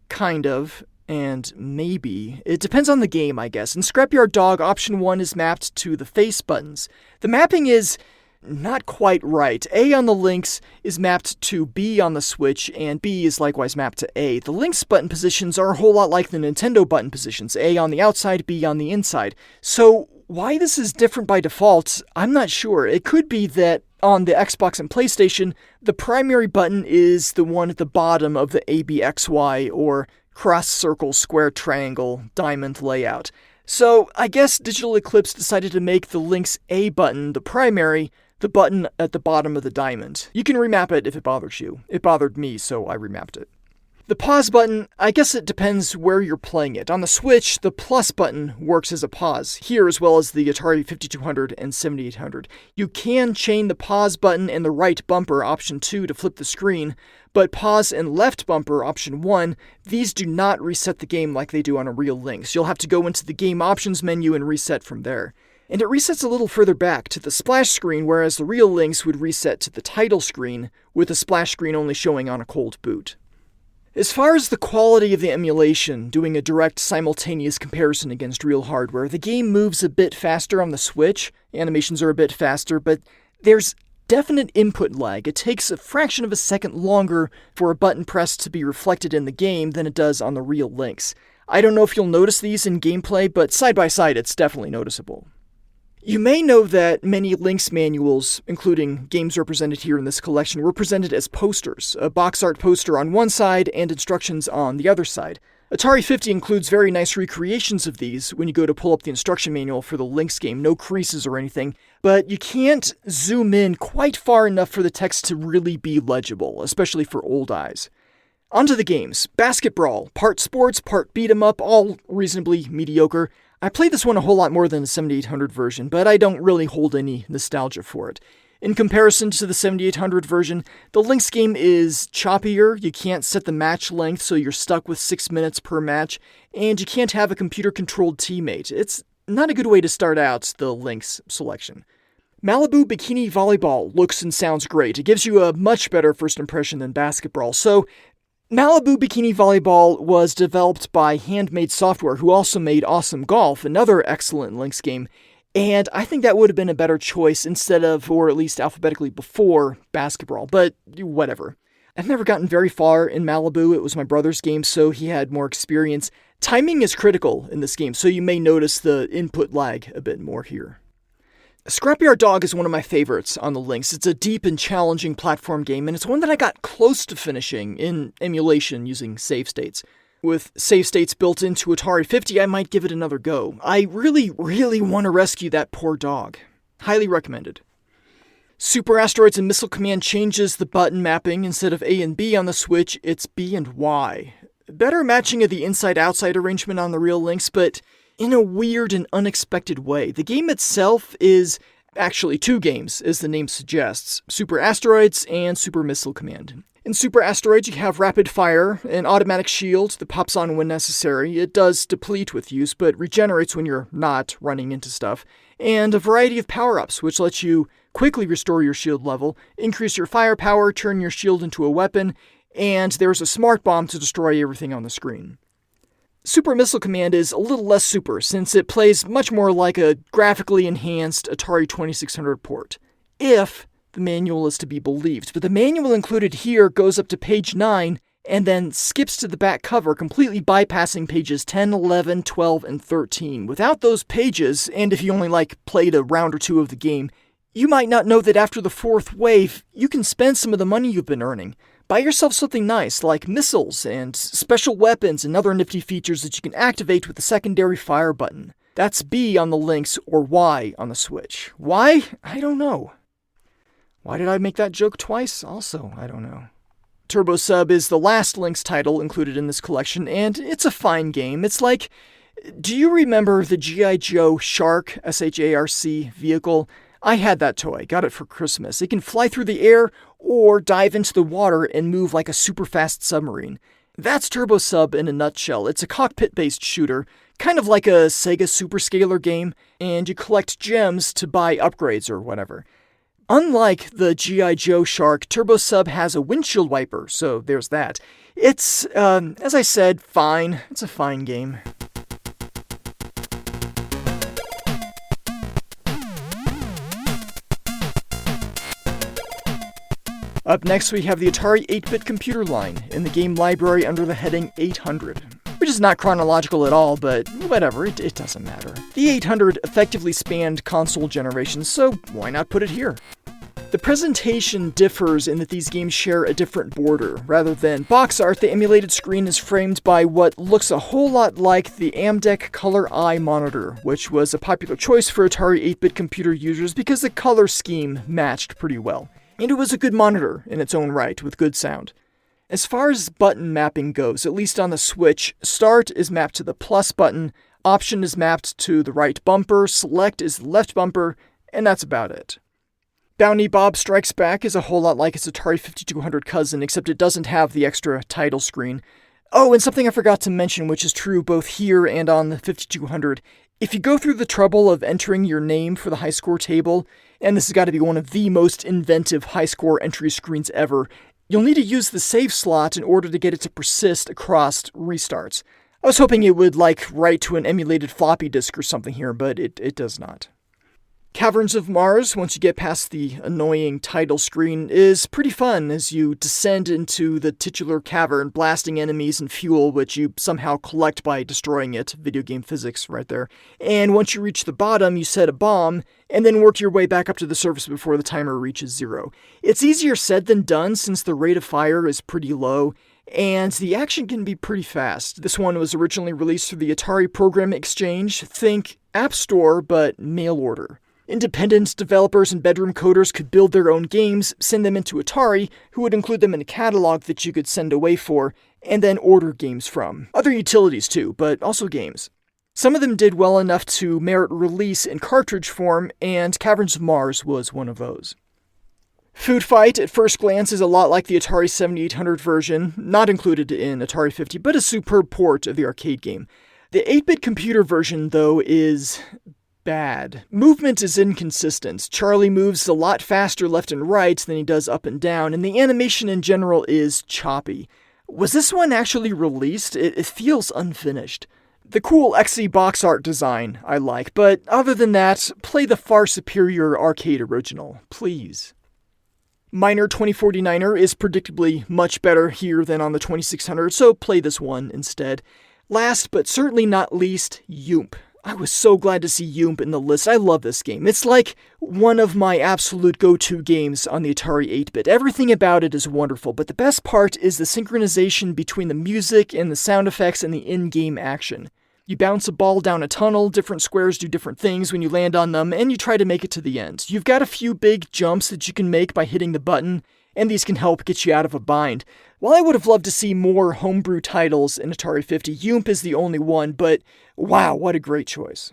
Kind of. And maybe. It depends on the game, I guess. In Scrapyard Dog, option 1 is mapped to the face buttons. The mapping is not quite right. A on the Lynx is mapped to B on the Switch, and B is likewise mapped to A. The Lynx button positions are a whole lot like the Nintendo button positions. A on the outside, B on the inside. So why this is different by default, I'm not sure. It could be that on the Xbox and PlayStation, the primary button is the one at the bottom of the ABXY or cross, circle, square, triangle, diamond layout. So I guess Digital Eclipse decided to make the Lynx A button the primary, the button at the bottom of the diamond. You can remap it if it bothers you. It bothered me, so I remapped it. The pause button, I guess it depends where you're playing it. On the Switch, the plus button works as a pause, here as well as the Atari 5200 and 7800. You can chain the pause button and the right bumper, option 2, to flip the screen, but pause and left bumper, option 1, these do not reset the game like they do on a real Lynx. You'll have to go into the game options menu and reset from there. And it resets a little further back to the splash screen, whereas the real Lynx would reset to the title screen, with the splash screen only showing on a cold boot. As far as the quality of the emulation, doing a direct simultaneous comparison against real hardware, the game moves a bit faster on the Switch, animations are a bit faster, but there's definite input lag. It takes a fraction of a second longer for a button press to be reflected in the game than it does on the real Lynx. I don't know if you'll notice these in gameplay, but side by side it's definitely noticeable. You may know that many Lynx manuals, including games represented here in this collection, were presented as posters, a box art poster on one side and instructions on the other side. Atari 50 includes very nice recreations of these when you go to pull up the instruction manual for the Lynx game, no creases or anything, but you can't zoom in quite far enough for the text to really be legible, especially for old eyes. Onto the games. Basketball, part sports, part beat 'em up, all reasonably mediocre. I played this one a whole lot more than the 7800 version, but I don't really hold any nostalgia for it. In comparison to the 7800 version, the Lynx game is choppier, you can't set the match length so you're stuck with 6 minutes per match, and you can't have a computer-controlled teammate. It's not a good way to start out the Lynx selection. Malibu Bikini Volleyball looks and sounds great. It gives you a much better first impression than basketball, so Malibu Bikini Volleyball was developed by Handmade Software, who also made Awesome Golf, another excellent Lynx game, and I think that would have been a better choice instead of, or at least alphabetically before, basketball, but whatever. I've never gotten very far in Malibu. It was my brother's game, so he had more experience. Timing is critical in this game, so you may notice the input lag a bit more here. Scrapyard Dog is one of my favorites on the Lynx. It's a deep and challenging platform game, and it's one that I got close to finishing in emulation using save states. With save states built into Atari 50, I might give it another go. I really want to rescue that poor dog. Highly recommended. Super Asteroids and Missile Command changes the button mapping. Instead of A and B on the Switch, it's B and Y. Better matching of the inside-outside arrangement on the real Lynx, but in a weird and unexpected way. The game itself is actually two games, as the name suggests, Super Asteroids and Super Missile Command. In Super Asteroids, you have rapid fire, an automatic shield that pops on when necessary. It does deplete with use, but regenerates when you're not running into stuff. And a variety of power-ups, which let you quickly restore your shield level, increase your firepower, turn your shield into a weapon, and there's a smart bomb to destroy everything on the screen. Super Missile Command is a little less super, since it plays much more like a graphically enhanced Atari 2600 port, if the manual is to be believed. But the manual included here goes up to page 9, and then skips to the back cover, completely bypassing pages 10, 11, 12, and 13. Without those pages, and if you only played a round or two of the game, you might not know that after the fourth wave, you can spend some of the money you've been earning. Buy yourself something nice, like missiles and special weapons and other nifty features that you can activate with the secondary fire button. That's B on the Lynx or Y on the Switch. Why? I don't know. Why did I make that joke twice? Also, I don't know. Turbo Sub is the last Lynx title included in this collection, and it's a fine game. It's like, do you remember the G.I. Joe Shark, S-H-A-R-C, vehicle? I had that toy, got it for Christmas. It can fly through the air or dive into the water and move like a super fast submarine. That's Turbo Sub in a nutshell. It's a cockpit-based shooter, kind of like a Sega Superscaler game, and you collect gems to buy upgrades or whatever. Unlike the G.I. Joe Shark, Turbo Sub has a windshield wiper, so there's that. It's, as I said, fine. It's a fine game. Up next, we have the Atari 8-bit computer line in the game library under the heading 800, which is not chronological at all, but whatever, it doesn't matter. The 800 effectively spanned console generations, so why not put it here? The presentation differs in that these games share a different border. Rather than box art, the emulated screen is framed by what looks a whole lot like the Amdek Color Eye monitor, which was a popular choice for Atari 8-bit computer users because the color scheme matched pretty well. And it was a good monitor in its own right, with good sound. As far as button mapping goes, at least on the Switch, Start is mapped to the plus button, Option is mapped to the right bumper, Select is the left bumper, and that's about it. Bounty Bob Strikes Back is a whole lot like its Atari 5200 cousin, except it doesn't have the extra title screen. Oh, and something I forgot to mention, which is true both here and on the 5200. If you go through the trouble of entering your name for the high score table, and this has got to be one of the most inventive high score entry screens ever, you'll need to use the save slot in order to get it to persist across restarts. I was hoping it would, write to an emulated floppy disk or something here, but it does not. Caverns of Mars, once you get past the annoying title screen, is pretty fun as you descend into the titular cavern, blasting enemies and fuel, which you somehow collect by destroying it. Video game physics right there. And once you reach the bottom, you set a bomb, and then work your way back up to the surface before the timer reaches 0. It's easier said than done since the rate of fire is pretty low, and the action can be pretty fast. This one was originally released through the Atari Program Exchange. Think App Store, but mail order. Independent developers and bedroom coders could build their own games, send them into Atari, who would include them in a catalog that you could send away for, and then order games from. Other utilities too, but also games. Some of them did well enough to merit release in cartridge form, and Caverns of Mars was one of those. Food Fight, at first glance, is a lot like the Atari 7800 version, not included in Atari 50, but a superb port of the arcade game. The 8-bit computer version, though, is bad. Movement is inconsistent. Charlie moves a lot faster left and right than he does up and down, and the animation in general is choppy. Was this one actually released? It feels unfinished. The cool XE box art design I like, but other than that, play the far superior arcade original, please. Miner 2049er is predictably much better here than on the 2600, so play this one instead. Last but certainly not least, Yoomp. I was so glad to see Yoomp in the list. I love this game. It's like one of my absolute go-to games on the Atari 8-bit. Everything about it is wonderful, but the best part is the synchronization between the music and the sound effects and the in-game action. You bounce a ball down a tunnel, different squares do different things when you land on them, and you try to make it to the end. You've got a few big jumps that you can make by hitting the button, and these can help get you out of a bind. While I would have loved to see more homebrew titles in Atari 50, Yoomp is the only one, but wow, what a great choice.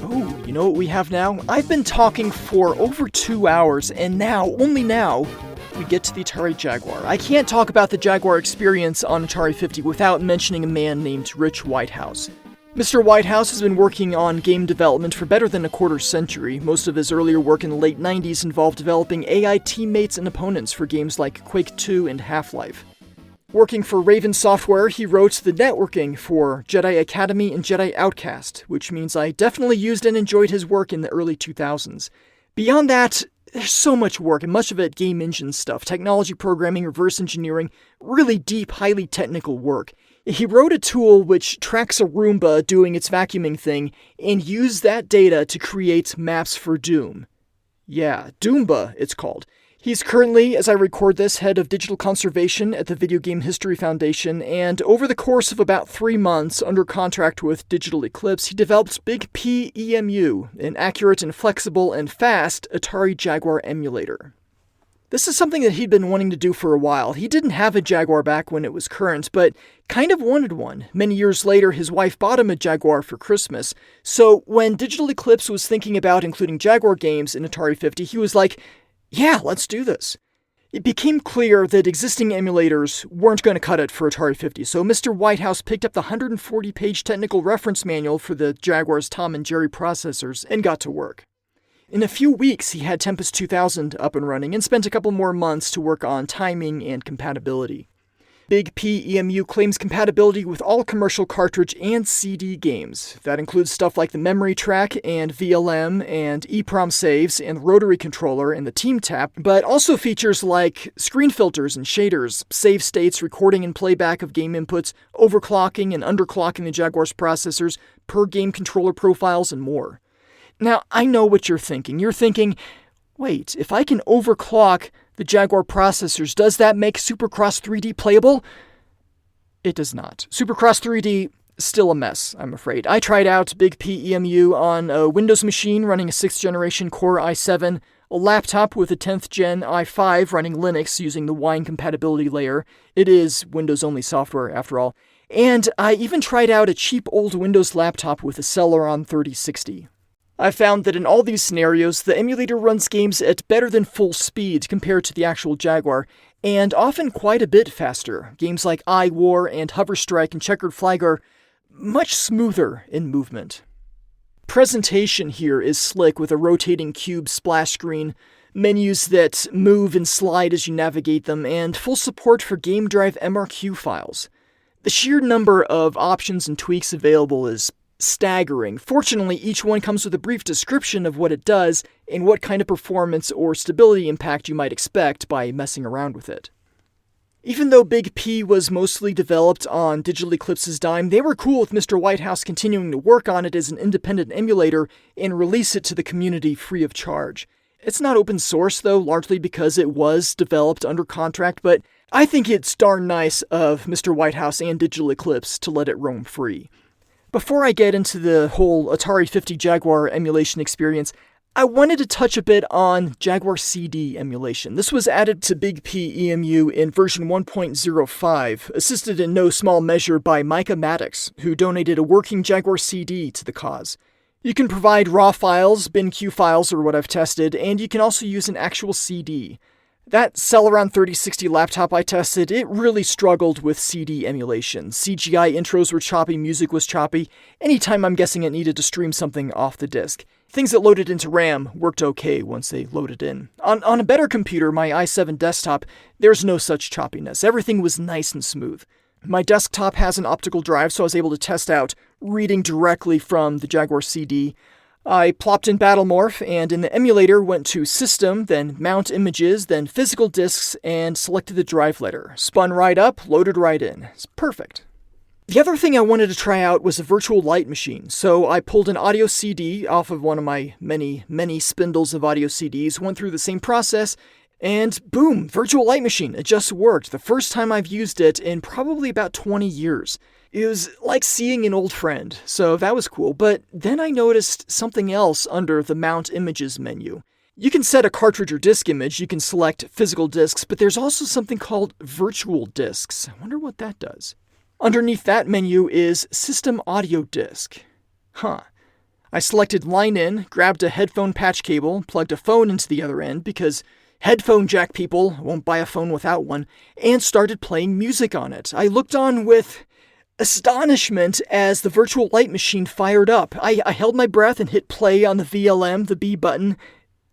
Oh, you know what we have now? I've been talking for over 2 hours, and now, only now, we get to the Atari Jaguar. I can't talk about the Jaguar experience on Atari 50 without mentioning a man named Rich Whitehouse. Mr. Whitehouse has been working on game development for better than a quarter century. Most of his earlier work in the late 90s involved developing AI teammates and opponents for games like Quake 2 and Half-Life. Working for Raven Software, he wrote the networking for Jedi Academy and Jedi Outcast, which means I definitely used and enjoyed his work in the early 2000s. Beyond that, there's so much work, and much of it game engine stuff, technology programming, reverse engineering, really deep, highly technical work. He wrote a tool which tracks a Roomba doing its vacuuming thing, and used that data to create maps for Doom. Yeah, Doomba, it's called. He's currently, as I record this, head of digital conservation at the Video Game History Foundation, and over the course of about 3 months, under contract with Digital Eclipse, he developed Big P EMU, an accurate and flexible and fast Atari Jaguar emulator. This is something that he'd been wanting to do for a while. He didn't have a Jaguar back when it was current, but kind of wanted one. Many years later, his wife bought him a Jaguar for Christmas, so when Digital Eclipse was thinking about including Jaguar games in Atari 50, he was like, yeah, let's do this. It became clear that existing emulators weren't going to cut it for Atari 50, so Mr. Whitehouse picked up the 140-page technical reference manual for the Jaguar's Tom and Jerry processors and got to work. In a few weeks, he had Tempest 2000 up and running and spent a couple more months to work on timing and compatibility. Big P EMU claims compatibility with all commercial cartridge and CD games. That includes stuff like the memory track and VLM and EEPROM saves and the rotary controller and the team tap, but also features like screen filters and shaders, save states, recording and playback of game inputs, overclocking and underclocking the Jaguar's processors, per game controller profiles, and more. Now, I know what you're thinking. You're thinking, wait, if I can overclock the Jaguar processors, does that make Supercross 3D playable? It does not. Supercross 3D, still a mess, I'm afraid. I tried out Big P EMU on a Windows machine running a 6th generation Core i7, a laptop with a 10th gen i5 running Linux using the Wine compatibility layer. It is Windows-only software, after all. And I even tried out a cheap old Windows laptop with a Celeron 3060. I found that in all these scenarios, the emulator runs games at better than full speed compared to the actual Jaguar, and often quite a bit faster. Games like iWar and Hover Strike and Checkered Flag are much smoother in movement. Presentation here is slick with a rotating cube splash screen, menus that move and slide as you navigate them, and full support for Game Drive MRQ files. The sheer number of options and tweaks available is staggering. Fortunately, each one comes with a brief description of what it does and what kind of performance or stability impact you might expect by messing around with it. Even though Big P was mostly developed on Digital Eclipse's dime, they were cool with Mr. Whitehouse continuing to work on it as an independent emulator and release it to the community free of charge. It's not open source though, largely because it was developed under contract, but I think it's darn nice of Mr. Whitehouse and Digital Eclipse to let it roam free. Before I get into the whole Atari 50 Jaguar emulation experience, I wanted to touch a bit on JaguarCD emulation. This was added to Big P EMU in version 1.05, assisted in no small measure by Micah Maddox, who donated a working JaguarCD to the cause. You can provide raw files, BinQ files are what I've tested, and you can also use an actual CD. That Celeron 3060 laptop I tested, it really struggled with CD emulation. CGI intros were choppy, music was choppy. Anytime I'm guessing it needed to stream something off the disk. Things that loaded into RAM worked okay once they loaded in. On a better computer, my i7 desktop, there's no such choppiness. Everything was nice and smooth. My desktop has an optical drive, so I was able to test out reading directly from the JaguarCD. I plopped in Battlemorph, and in the emulator went to System, then Mount Images, then Physical Disks, and selected the drive letter. Spun right up, loaded right in. It's perfect. The other thing I wanted to try out was a virtual light machine, so I pulled an audio CD off of one of my many spindles of audio CDs, went through the same process, and boom, virtual light machine. It just worked. The first time I've used it in probably about 20 years. It was like seeing an old friend, so that was cool. But then I noticed something else under the Mount Images menu. You can set a cartridge or disk image, you can select physical disks, but there's also something called virtual disks. I wonder what that does. Underneath that menu is System Audio Disc. I selected Line In, grabbed a headphone patch cable, plugged a phone into the other end because headphone jack people won't buy a phone without one, and started playing music on it. I looked on with astonishment as the virtual light machine fired up. I held my breath and hit play on the VLM, the B button,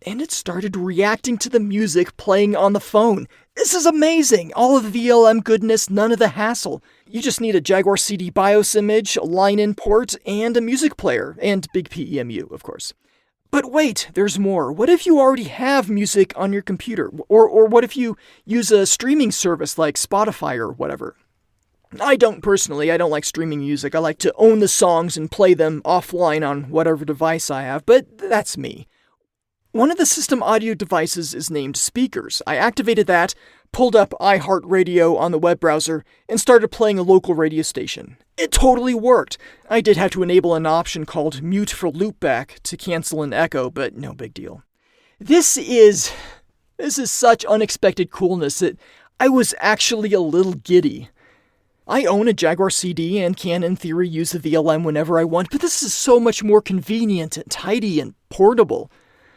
and it started reacting to the music playing on the phone. This is amazing! All of the VLM goodness, none of the hassle. You just need a JaguarCD BIOS image, a line-in port, and a music player, and Big P EMU, of course. But wait, there's more. What if you already have music on your computer? Or what if you use a streaming service like Spotify or whatever? I don't personally. I don't like streaming music. I like to own the songs and play them offline on whatever device I have, but that's me. One of the system audio devices is named Speakers. I activated that, pulled up iHeartRadio on the web browser, and started playing a local radio station. It totally worked. I did have to enable an option called Mute for Loopback to cancel an echo, but no big deal. This is such unexpected coolness that I was actually a little giddy. I own a JaguarCD and can, in theory, use the VLM whenever I want, but this is so much more convenient and tidy and portable.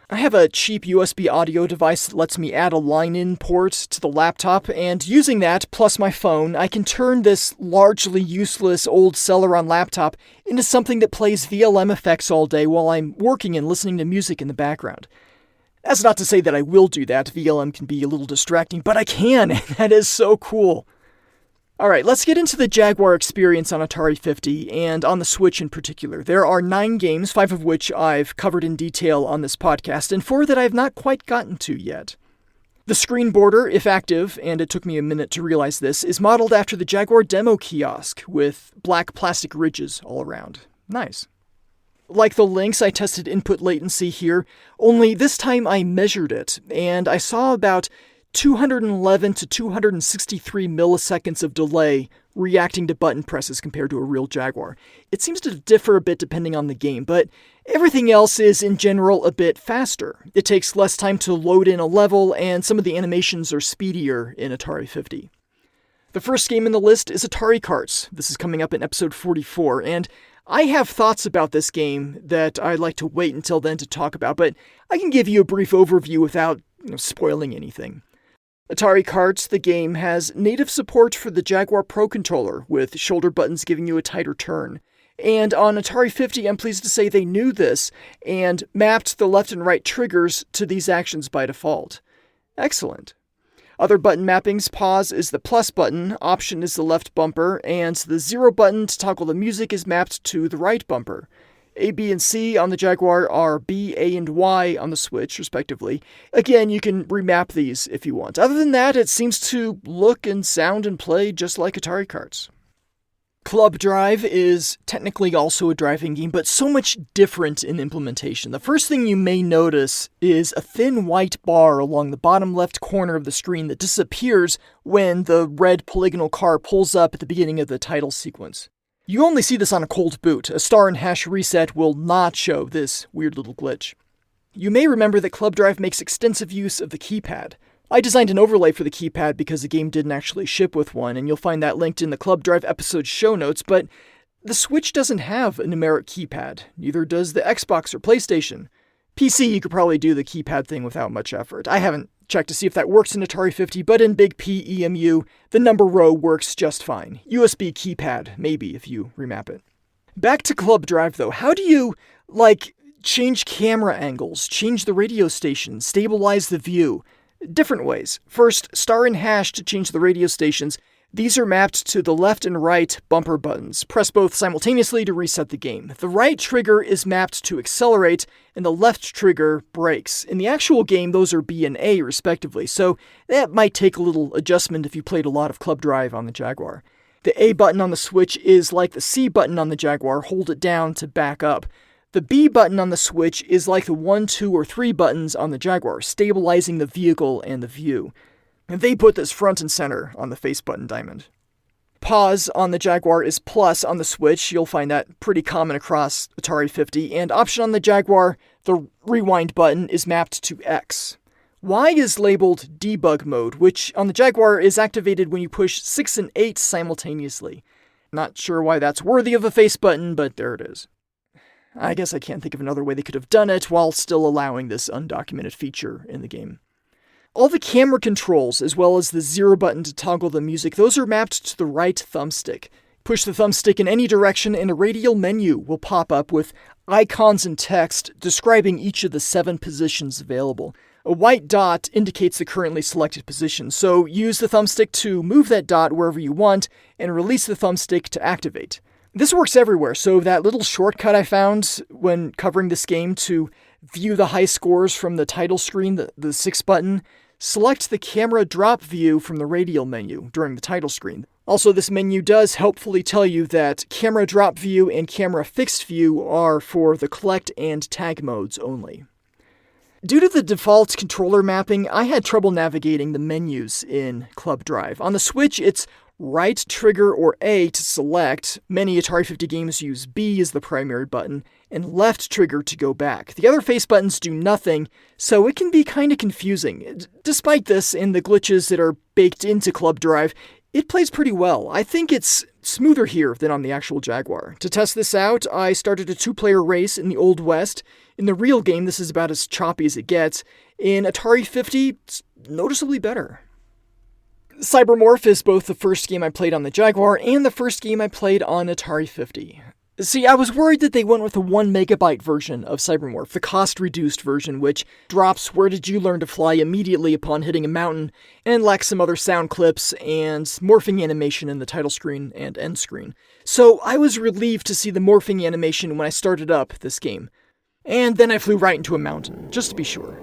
I have a cheap USB audio device that lets me add a line-in port to the laptop, and using that, plus my phone, I can turn this largely useless old Celeron laptop into something that plays VLM effects all day while I'm working and listening to music in the background. That's not to say that I will do that. VLM can be a little distracting, but I can, and that is so cool. Alright, let's get into the Jaguar experience on Atari 50, and on the Switch in particular. There are 9 games, 5 of which I've covered in detail on this podcast, and 4 that I've not quite gotten to yet. The screen border, if active, and it took me a minute to realize this, is modeled after the Jaguar demo kiosk, with black plastic ridges all around. Nice. Like the Lynx, I tested input latency here, only this time I measured it, and I saw about 211 to 263 milliseconds of delay reacting to button presses compared to a real Jaguar. It seems to differ a bit depending on the game, but everything else is in general a bit faster. It takes less time to load in a level, and some of the animations are speedier in Atari 50. The first game in the list is Atari Karts. This is coming up in episode 44, and I have thoughts about this game that I'd like to wait until then to talk about, but I can give you a brief overview without spoiling anything. Atari Karts, the game, has native support for the Jaguar Pro controller, with shoulder buttons giving you a tighter turn. And on Atari 50, I'm pleased to say they knew this, and mapped the left and right triggers to these actions by default. Excellent. Other button mappings: pause is the plus button, option is the left bumper, and the 0 button to toggle the music is mapped to the right bumper. A, B, and C on the Jaguar are B, A, and Y on the Switch, respectively. Again, you can remap these if you want. Other than that, it seems to look and sound and play just like Atari Karts. Club Drive is technically also a driving game, but so much different in implementation. The first thing you may notice is a thin white bar along the bottom left corner of the screen that disappears when the red polygonal car pulls up at the beginning of the title sequence. You only see this on a cold boot. A star and hash reset will not show this weird little glitch. You may remember that Club Drive makes extensive use of the keypad. I designed an overlay for the keypad because the game didn't actually ship with one, and you'll find that linked in the Club Drive episode show notes, but the Switch doesn't have a numeric keypad. Neither does the Xbox or PlayStation. PC, you could probably do the keypad thing without much effort. I haven't checked to see if that works in Atari 50, but in Big P EMU, the number row works just fine. USB keypad, maybe, if you remap it. Back to Club Drive, though. How do you, change camera angles, change the radio station, stabilize the view? Different ways. First, star and hash to change the radio stations. These are mapped to the left and right bumper buttons. Press both simultaneously to reset the game. The right trigger is mapped to accelerate, and the left trigger brakes. In the actual game, those are B and A, respectively, so that might take a little adjustment if you played a lot of Club Drive on the Jaguar. The A button on the Switch is like the C button on the Jaguar. Hold it down to back up. The B button on the Switch is like the 1, 2, or 3 buttons on the Jaguar, stabilizing the vehicle and the view. And they put this front and center on the face button diamond. Pause on the Jaguar is plus on the Switch. You'll find that pretty common across Atari 50. And option on the Jaguar, the rewind button, is mapped to X. Y is labeled debug mode, which on the Jaguar is activated when you push 6 and 8 simultaneously. Not sure why that's worthy of a face button, but there it is. I guess I can't think of another way they could have done it while still allowing this undocumented feature in the game. All the camera controls, as well as the 0 button to toggle the music, those are mapped to the right thumbstick. Push the thumbstick in any direction and a radial menu will pop up with icons and text describing each of the 7 positions available. A white dot indicates the currently selected position, so use the thumbstick to move that dot wherever you want and release the thumbstick to activate. This works everywhere, so that little shortcut I found when covering this game to view the high scores from the title screen, the 6 button, select the camera drop view from the radial menu during the title screen. Also, this menu does helpfully tell you that camera drop view and camera fixed view are for the collect and tag modes only. Due to the default controller mapping, I had trouble navigating the menus in Club Drive. On the Switch, it's right trigger or A to select. Many Atari 50 games use B as the primary button, and left trigger to go back. The other face buttons do nothing, so it can be kind of confusing. Despite this and the glitches that are baked into Club Drive, it plays pretty well. I think it's smoother here than on the actual Jaguar. To test this out, I started a 2-player race in the Old West. In the real game, this is about as choppy as it gets. In Atari 50, it's noticeably better. Cybermorph is both the first game I played on the Jaguar and the first game I played on Atari 50. See, I was worried that they went with a 1 megabyte version of Cybermorph, the cost-reduced version, which drops Where Did You Learn to Fly immediately upon hitting a mountain, and lacks some other sound clips and morphing animation in the title screen and end screen. So I was relieved to see the morphing animation when I started up this game. And then I flew right into a mountain, just to be sure.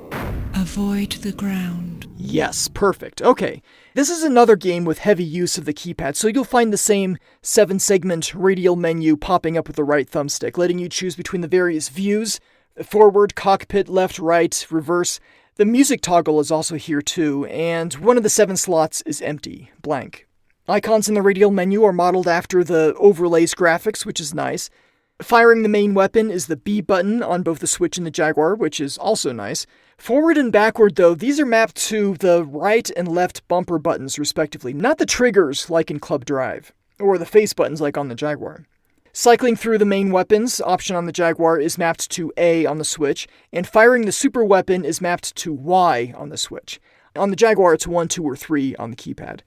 Avoid the ground. Yes, perfect. Okay. This is another game with heavy use of the keypad, so you'll find the same 7-segment radial menu popping up with the right thumbstick, letting you choose between the various views: forward, cockpit, left, right, reverse. The music toggle is also here too, and one of the 7 slots is empty, blank. Icons in the radial menu are modeled after the overlays graphics, which is nice. Firing the main weapon is the B button on both the Switch and the Jaguar, which is also nice. Forward and backward, though, these are mapped to the right and left bumper buttons, respectively, not the triggers like in Club Drive, or the face buttons like on the Jaguar. Cycling through the main weapons option on the Jaguar is mapped to A on the Switch, and firing the super weapon is mapped to Y on the Switch. On the Jaguar, it's 1, 2, or 3 on the keypad.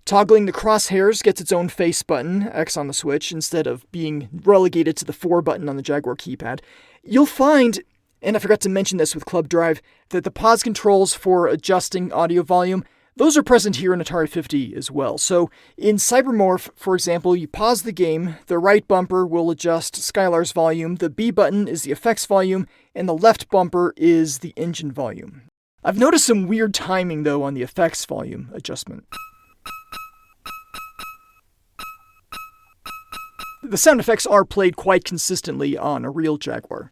Toggling the crosshairs gets its own face button, X on the Switch, instead of being relegated to the 4 button on the Jaguar keypad. You'll find, and I forgot to mention this with Club Drive, that the pause controls for adjusting audio volume, those are present here in Atari 50 as well. So in Cybermorph, for example, you pause the game, the right bumper will adjust Skylar's volume, the B button is the effects volume, and the left bumper is the engine volume. I've noticed some weird timing, though, on the effects volume adjustment. The sound effects are played quite consistently on a real Jaguar.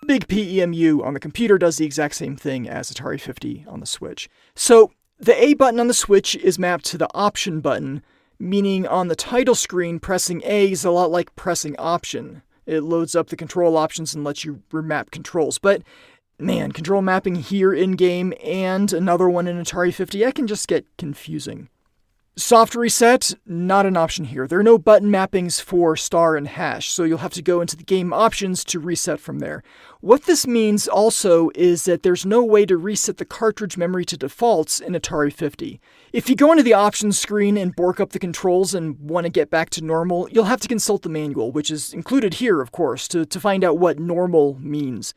Big PEMU on the computer does the exact same thing as Atari 50 on the Switch. So, the A button on the Switch is mapped to the Option button, meaning on the title screen, pressing A is a lot like pressing Option. It loads up the control options and lets you remap controls. But, man, control mapping here in-game and another one in Atari 50, that can just get confusing. Soft reset, not an option here. There are no button mappings for star and hash, so you'll have to go into the game options to reset from there. What this means also is that there's no way to reset the cartridge memory to defaults in Atari 50. If you go into the options screen and bork up the controls and want to get back to normal, you'll have to consult the manual, which is included here, of course, to find out what normal means.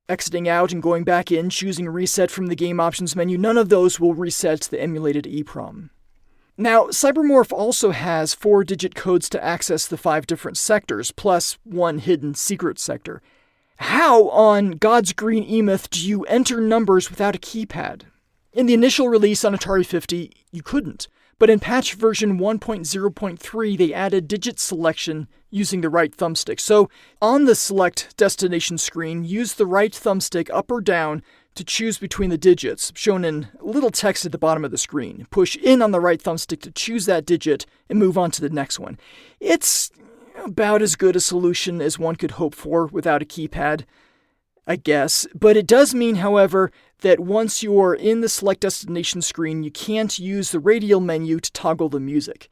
Exiting out and going back in, choosing reset from the game options menu, none of those will reset the emulated EEPROM. Now, Cybermorph also has 4-digit codes to access the 5 different sectors, plus 1 hidden secret sector. How on God's green Emeth do you enter numbers without a keypad? In the initial release on Atari 50, you couldn't, but in patch version 1.0.3 they added digit selection using the right thumbstick. So, on the select destination screen, use the right thumbstick up or down to choose between the digits, shown in little text at the bottom of the screen. Push in on the right thumbstick to choose that digit and move on to the next one. It's about as good a solution as one could hope for without a keypad, I guess. But it does mean, however, that once you're in the select destination screen, you can't use the radial menu to toggle the music.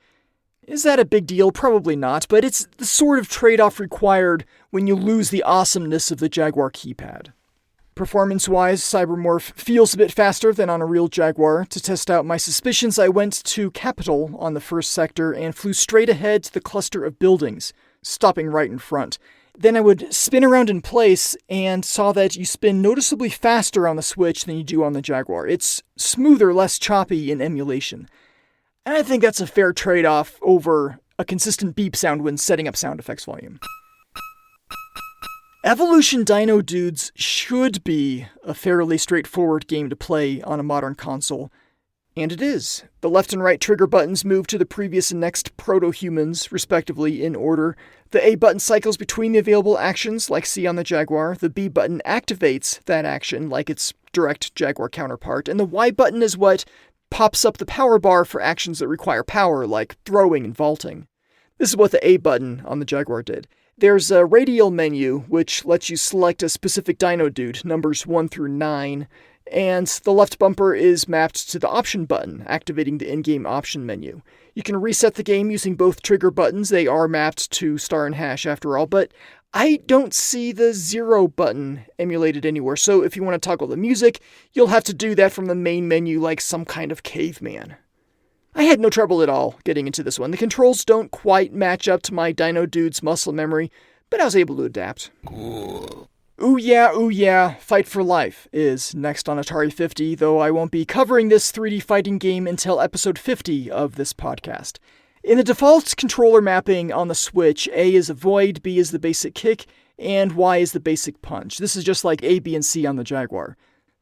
Is that a big deal? Probably not, but it's the sort of trade-off required when you lose the awesomeness of the Jaguar keypad. Performance-wise, Cybermorph feels a bit faster than on a real Jaguar. To test out my suspicions, I went to Capital on the first sector and flew straight ahead to the cluster of buildings, stopping right in front. Then I would spin around in place and saw that you spin noticeably faster on the Switch than you do on the Jaguar. It's smoother, less choppy in emulation. And I think that's a fair trade-off over a consistent beep sound when setting up sound effects volume. Evolution Dino Dudes should be a fairly straightforward game to play on a modern console, and it is. The left and right trigger buttons move to the previous and next proto-humans, respectively, in order. The A button cycles between the available actions, like C on the Jaguar. The B button activates that action, like its direct Jaguar counterpart. And the Y button is what pops up the power bar for actions that require power, like throwing and vaulting. This is what the A button on the Jaguar did. There's a radial menu, which lets you select a specific Dino Dude, numbers 1 through 9, and the left bumper is mapped to the Option button, activating the in-game option menu. You can reset the game using both trigger buttons. They are mapped to star and hash after all, but I don't see the 0 button emulated anywhere, so if you want to toggle the music, you'll have to do that from the main menu like some kind of caveman. I had no trouble at all getting into this one. The controls don't quite match up to my Dino Dude's muscle memory, but I was able to adapt. Ooh yeah, Fight for Life is next on Atari 50, though I won't be covering this 3D fighting game until episode 50 of this podcast. In the default controller mapping on the Switch, A is avoid, B is the basic kick, and Y is the basic punch. This is just like A, B, and C on the Jaguar.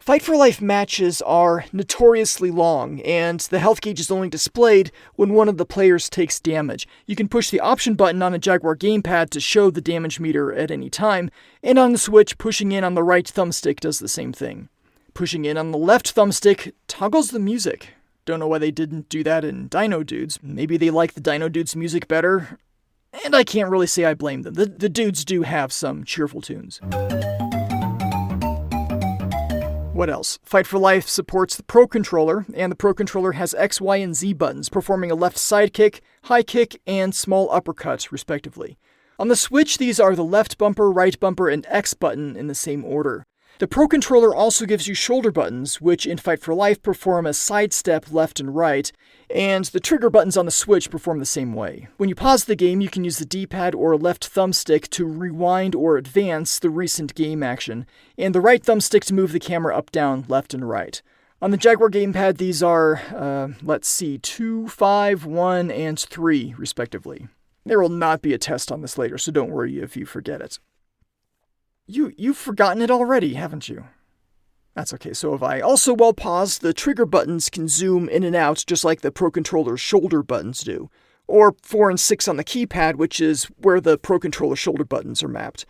Fight for Life matches are notoriously long, and the health gauge is only displayed when one of the players takes damage. You can push the option button on a Jaguar gamepad to show the damage meter at any time, and on the Switch, pushing in on the right thumbstick does the same thing. Pushing in on the left thumbstick toggles the music. Don't know why they didn't do that in Dino Dudes. Maybe they like the Dino Dudes music better, and I can't really say I blame them. The dudes do have some cheerful tunes. What else? Fight for Life supports the Pro Controller, and the Pro Controller has X, Y, and Z buttons, performing a left side kick, high kick, and small uppercut, respectively. On the Switch, these are the left bumper, right bumper, and X button in the same order. The Pro Controller also gives you shoulder buttons, which in Fight for Life perform a sidestep left and right, and the trigger buttons on the Switch perform the same way. When you pause the game, you can use the D-pad or left thumbstick to rewind or advance the recent game action, and the right thumbstick to move the camera up, down, left, and right. On the Jaguar gamepad, these are, 2, 5, 1, and 3, respectively. There will not be a test on this later, so don't worry if you forget it. You've forgotten it already, haven't you? That's okay, so have I. Also, while paused, the trigger buttons can zoom in and out just like the Pro Controller's shoulder buttons do. Or 4 and 6 on the keypad, which is where the Pro Controller shoulder buttons are mapped.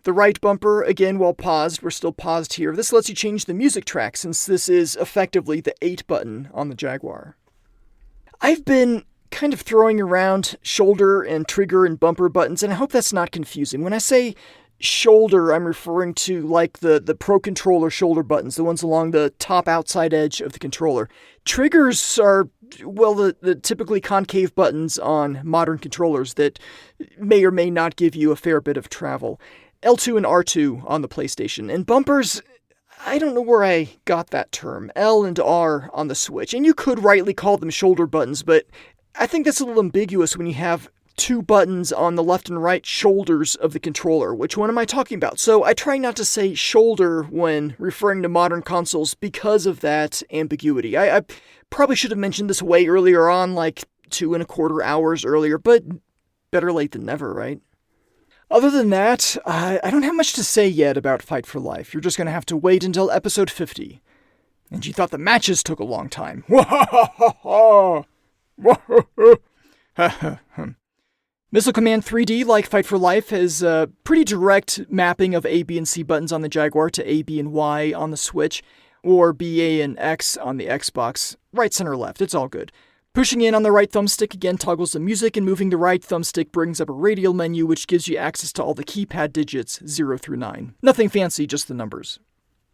The right bumper, again, while paused, we're still paused here. This lets you change the music track, since this is effectively the 8 button on the Jaguar. I've been kind of throwing around shoulder and trigger and bumper buttons, and I hope that's not confusing. When I say shoulder, I'm referring to like the Pro Controller shoulder buttons, the ones along the top outside edge of the controller. Triggers are, well, the typically concave buttons on modern controllers that may or may not give you a fair bit of travel. L2 and R2 on the PlayStation. And bumpers, I don't know where I got that term. L and R on the Switch. And you could rightly call them shoulder buttons, but I think that's a little ambiguous when you have 2 buttons on the left and right shoulders of the controller. Which one am I talking about? So I try not to say shoulder when referring to modern consoles because of that ambiguity. I probably should have mentioned this way earlier on, like 2.25 hours earlier, but better late than never, right? Other than that, I don't have much to say yet about Fight for Life. You're just going to have to wait until episode 50. And you thought the matches took a long time. Missile Command 3D, like Fight for Life, has a pretty direct mapping of A, B, and C buttons on the Jaguar to A, B, and Y on the Switch, or B, A, and X on the Xbox. Right, center, left, it's all good. Pushing in on the right thumbstick again toggles the music, and moving the right thumbstick brings up a radial menu which gives you access to all the keypad digits 0 through 9. Nothing fancy, just the numbers.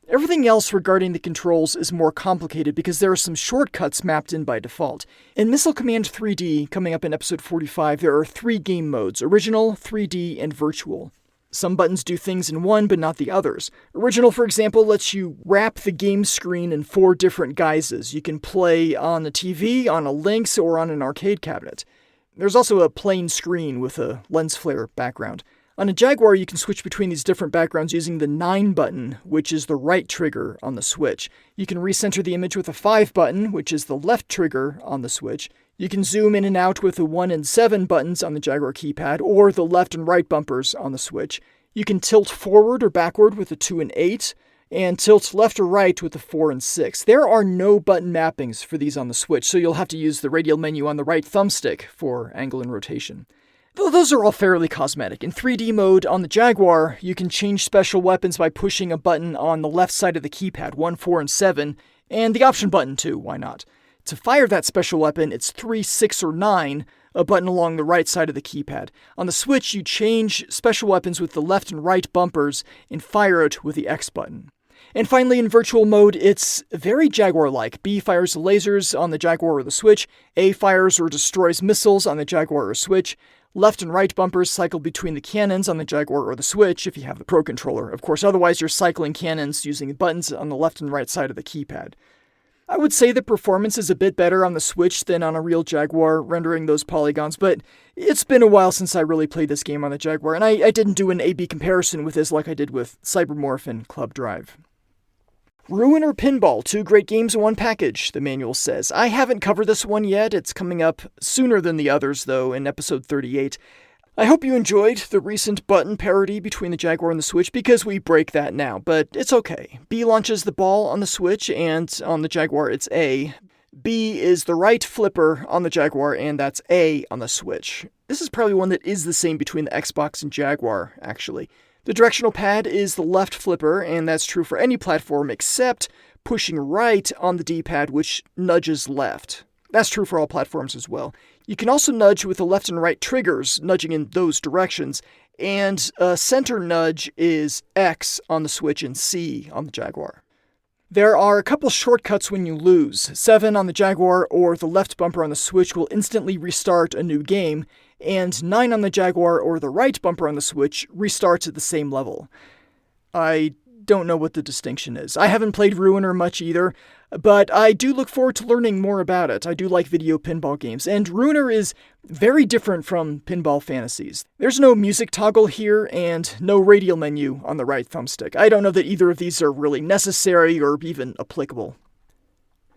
Everything else regarding the controls is more complicated because there are some shortcuts mapped in by default. In Missile Command 3D, coming up in episode 45, there are 3 game modes: Original, 3D, and Virtual. Some buttons do things in one, but not the others. Original, for example, lets you wrap the game screen in 4 different guises. You can play on a TV, on a Lynx, or on an arcade cabinet. There's also a plain screen with a lens flare background. On a Jaguar, you can switch between these different backgrounds using the 9 button, which is the right trigger on the Switch. You can recenter the image with a 5 button, which is the left trigger on the Switch. You can zoom in and out with the 1 and 7 buttons on the Jaguar keypad, or the left and right bumpers on the Switch. You can tilt forward or backward with the 2 and 8, and tilt left or right with the 4 and 6. There are no button mappings for these on the Switch, so you'll have to use the radial menu on the right thumbstick for angle and rotation. Though those are all fairly cosmetic. In 3D mode on the Jaguar, you can change special weapons by pushing a button on the left side of the keypad, 1, 4, and 7, and the option button too, why not? To fire that special weapon, it's 3, 6, or 9, a button along the right side of the keypad. On the Switch, you change special weapons with the left and right bumpers and fire it with the X button. And finally, in virtual mode, it's very Jaguar-like. B fires lasers on the Jaguar or the Switch, A fires or destroys missiles on the Jaguar or Switch, left and right bumpers cycle between the cannons on the Jaguar or the Switch if you have the Pro Controller. Of course, otherwise you're cycling cannons using the buttons on the left and right side of the keypad. I would say the performance is a bit better on the Switch than on a real Jaguar, rendering those polygons, but it's been a while since I really played this game on the Jaguar, and I didn't do an A-B comparison with this like I did with Cybermorph and Club Drive. Ruin or Pinball, 2 great games in one package, the manual says. I haven't covered this one yet. It's coming up sooner than the others, though, in episode 38. I hope you enjoyed the recent button parody between the Jaguar and the Switch, because we break that now, but it's okay. B launches the ball on the Switch, and on the Jaguar it's A. B is the right flipper on the Jaguar, and that's A on the Switch. This is probably one that is the same between the Xbox and Jaguar, actually. The directional pad is the left flipper, and that's true for any platform except pushing right on the D-pad, which nudges left. That's true for all platforms as well. You can also nudge with the left and right triggers, nudging in those directions, and a center nudge is X on the Switch and C on the Jaguar. There are a couple shortcuts when you lose. 7 on the Jaguar or the left bumper on the Switch will instantly restart a new game, and 9 on the Jaguar or the right bumper on the Switch restarts at the same level. I don't know what the distinction is. I haven't played Ruiner much either, but I do look forward to learning more about it. I do like video pinball games, and Ruiner is very different from Pinball Fantasies. There's no music toggle here, and no radial menu on the right thumbstick. I don't know that either of these are really necessary or even applicable.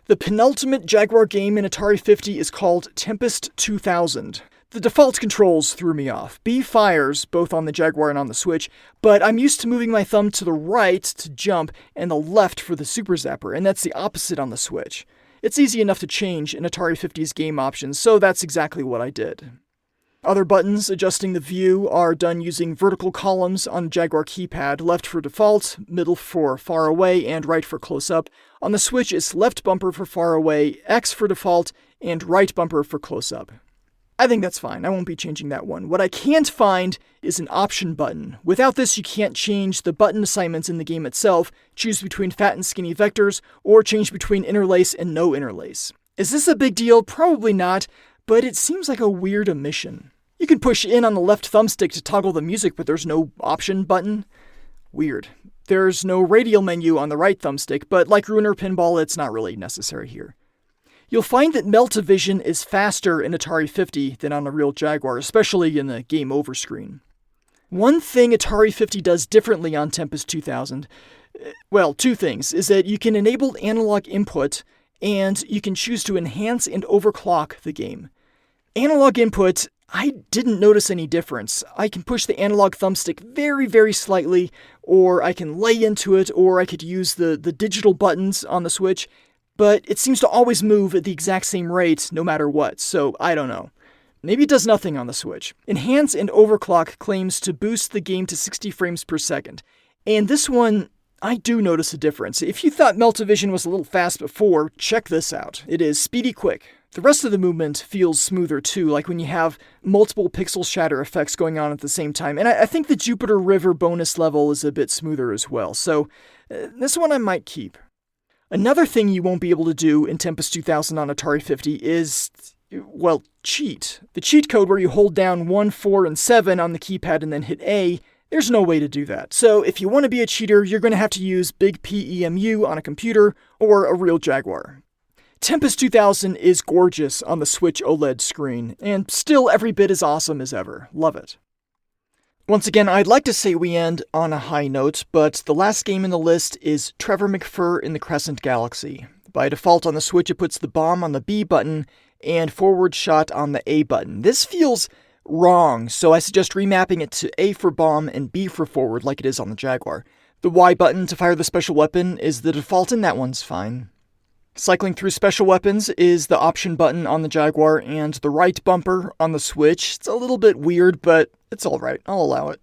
The penultimate Jaguar game in Atari 50 is called Tempest 2000. The default controls threw me off. B fires, both on the Jaguar and on the Switch, but I'm used to moving my thumb to the right to jump and the left for the Super Zapper, and that's the opposite on the Switch. It's easy enough to change in Atari 50's game options, so that's exactly what I did. Other buttons adjusting the view are done using vertical columns on the Jaguar keypad, left for default, middle for far away, and right for close up. On the Switch, it's left bumper for far away, X for default, and right bumper for close up. I think that's fine. I won't be changing that one. What I can't find is an option button. Without this, you can't change the button assignments in the game itself, choose between fat and skinny vectors, or change between interlace and no interlace. Is this a big deal? Probably not, but it seems like a weird omission. You can push in on the left thumbstick to toggle the music, but there's no option button? Weird. There's no radial menu on the right thumbstick, but like Ruiner Pinball, it's not really necessary here. You'll find that Meltavision is faster in Atari 50 than on a real Jaguar, especially in the Game Over screen. One thing Atari 50 does differently on Tempest 2000, well, two things, is that you can enable analog input, and you can choose to enhance and overclock the game. Analog input, I didn't notice any difference. I can push the analog thumbstick very, very slightly, or I can lay into it, or I could use the digital buttons on the Switch, but it seems to always move at the exact same rate no matter what, so I don't know. Maybe it does nothing on the Switch. Enhance and overclock claims to boost the game to 60 frames per second, and this one, I do notice a difference. If you thought Meltavision was a little fast before, check this out. It is speedy quick. The rest of the movement feels smoother too, like when you have multiple pixel shatter effects going on at the same time, and I think the Jupiter River bonus level is a bit smoother as well, so this one I might keep. Another thing you won't be able to do in Tempest 2000 on Atari 50 is, well, cheat. The cheat code where you hold down 1, 4, and 7 on the keypad and then hit A, there's no way to do that. So if you want to be a cheater, you're going to have to use Big PEMU on a computer or a real Jaguar. Tempest 2000 is gorgeous on the Switch OLED screen, and still every bit as awesome as ever. Love it. Once again, I'd like to say we end on a high note, but the last game in the list is Trevor McFur in the Crescent Galaxy. By default on the Switch, it puts the bomb on the B button and forward shot on the A button. This feels wrong, so I suggest remapping it to A for bomb and B for forward like it is on the Jaguar. The Y button to fire the special weapon is the default, and that one's fine. Cycling through special weapons is the option button on the Jaguar and the right bumper on the Switch. It's a little bit weird, but it's alright. I'll allow it.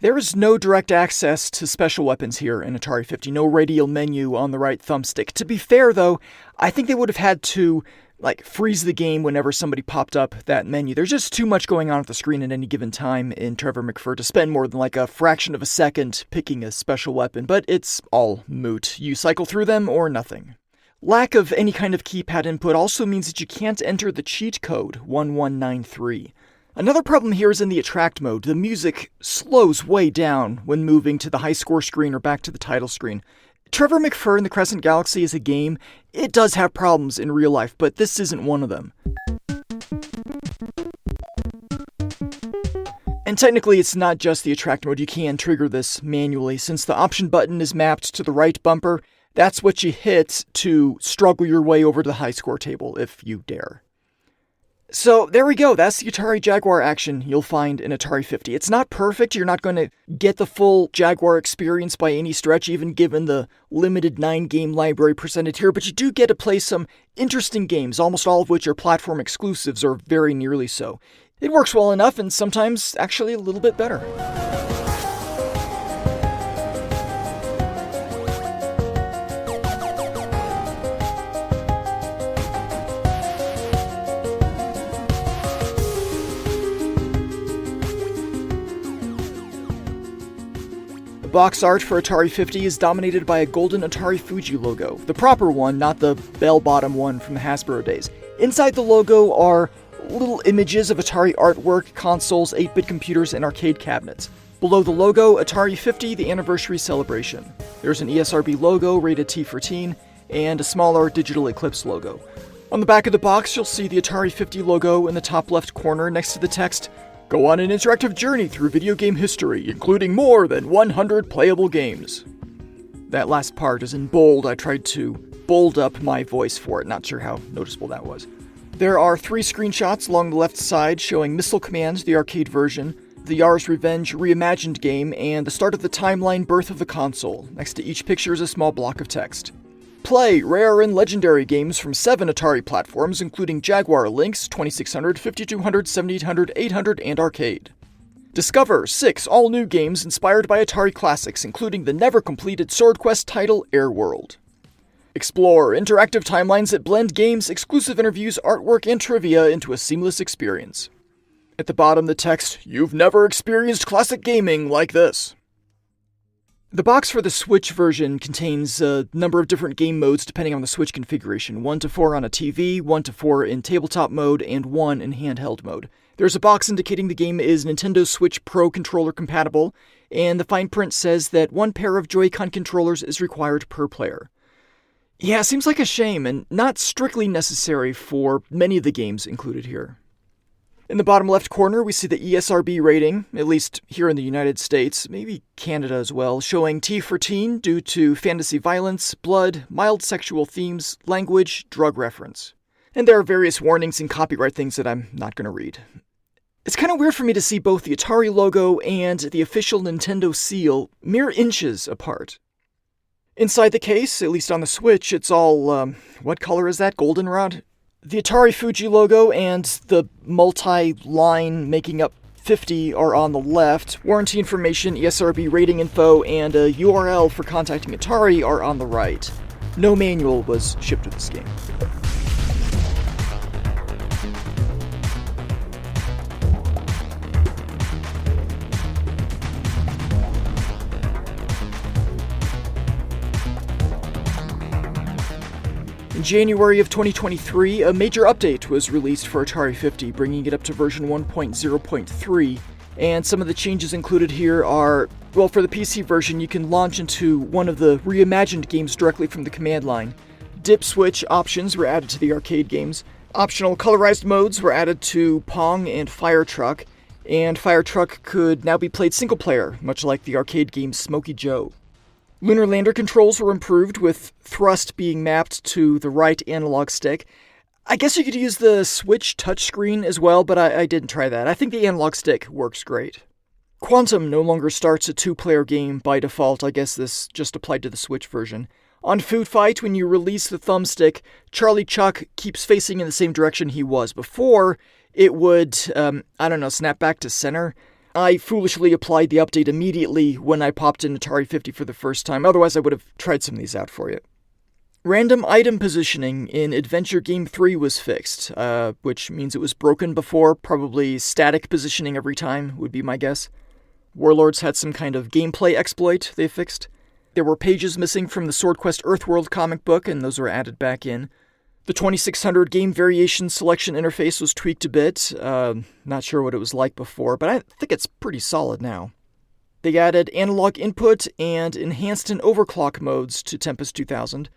There is no direct access to special weapons here in Atari 50. No radial menu on the right thumbstick. To be fair, though, I think they would have had to freeze the game whenever somebody popped up that menu. There's just too much going on at the screen at any given time in Trevor McFur to spend more than a fraction of a second picking a special weapon, but it's all moot. You cycle through them or nothing. Lack of any kind of keypad input also means that you can't enter the cheat code 1193. Another problem here is in the attract mode. The music slows way down when moving to the high score screen or back to the title screen. Trevor McFur in the Crescent Galaxy is a game. It does have problems in real life, but this isn't one of them. And technically, it's not just the attract mode. You can trigger this manually. Since the option button is mapped to the right bumper, that's what you hit to struggle your way over to the high score table, if you dare. So there we go, that's the Atari Jaguar action you'll find in Atari 50. It's not perfect, you're not going to get the full Jaguar experience by any stretch, even given the limited 9-game library presented here, but you do get to play some interesting games, almost all of which are platform exclusives, or very nearly so. It works well enough, and sometimes actually a little bit better. Box art for Atari 50 is dominated by a golden Atari Fuji logo, the proper one, not the bell-bottom one from the Hasbro days. Inside the logo are little images of Atari artwork, consoles, 8-bit computers, and arcade cabinets. Below the logo, Atari 50, the anniversary celebration. There's an ESRB logo rated T for teen, and a smaller Digital Eclipse logo. On the back of the box, you'll see the Atari 50 logo in the top left corner next to the text, "Go on an interactive journey through video game history, including more than 100 playable games." That last part is in bold. I tried to bold up my voice for it. Not sure how noticeable that was. There are 3 screenshots along the left side showing Missile Command, the arcade version, the Yars' Revenge reimagined game, and the start of the timeline birth of the console. Next to each picture is a small block of text. Play rare and legendary games from 7 Atari platforms, including Jaguar, Lynx, 2600, 5200, 7800, 800, and Arcade. Discover 6 all-new games inspired by Atari classics, including the never-completed Sword Quest title Airworld. Explore interactive timelines that blend games, exclusive interviews, artwork, and trivia into a seamless experience. At the bottom, the text, "You've never experienced classic gaming like this." The box for the Switch version contains a number of different game modes depending on the Switch configuration. 1 to 4 on a TV, 1 to 4 in tabletop mode, and 1 in handheld mode. There's a box indicating the game is Nintendo Switch Pro controller compatible, and the fine print says that 1 pair of Joy-Con controllers is required per player. Yeah, it seems like a shame, and not strictly necessary for many of the games included here. In the bottom left corner, we see the ESRB rating, at least here in the United States, maybe Canada as well, showing T for teen due to fantasy violence, blood, mild sexual themes, language, drug reference. And there are various warnings and copyright things that I'm not going to read. It's kind of weird for me to see both the Atari logo and the official Nintendo seal mere inches apart. Inside the case, at least on the Switch, it's all, what color is that? Goldenrod? The Atari Fuji logo and the multi-line making up 50 are on the left. Warranty information, ESRB rating info, and a URL for contacting Atari are on the right. No manual was shipped with this game. In January of 2023, a major update was released for Atari 50, bringing it up to version 1.0.3, and some of the changes included here are, well, for the PC version, you can launch into one of the reimagined games directly from the command line. Dip switch options were added to the arcade games. Optional colorized modes were added to Pong and Fire Truck, and Fire Truck could now be played single player, much like the arcade game Smokey Joe. Lunar Lander controls were improved, with thrust being mapped to the right analog stick. I guess you could use the Switch touchscreen as well, but I didn't try that. I think the analog stick works great. Quantum no longer starts a 2-player game by default. I guess this just applied to the Switch version. On Food Fight, when you release the thumbstick, Charlie Chuck keeps facing in the same direction he was before. It would, snap back to center. I foolishly applied the update immediately when I popped in Atari 50 for the first time, otherwise I would have tried some of these out for you. Random item positioning in Adventure Game 3 was fixed, which means it was broken before, probably static positioning every time would be my guess. Warlords had some kind of gameplay exploit they fixed. There were pages missing from the Sword Quest Earthworld comic book, and those were added back in. The 2600 game variation selection interface was tweaked a bit. Not sure what it was like before, but I think it's pretty solid now. They added analog input and enhanced and overclock modes to Tempest 2000.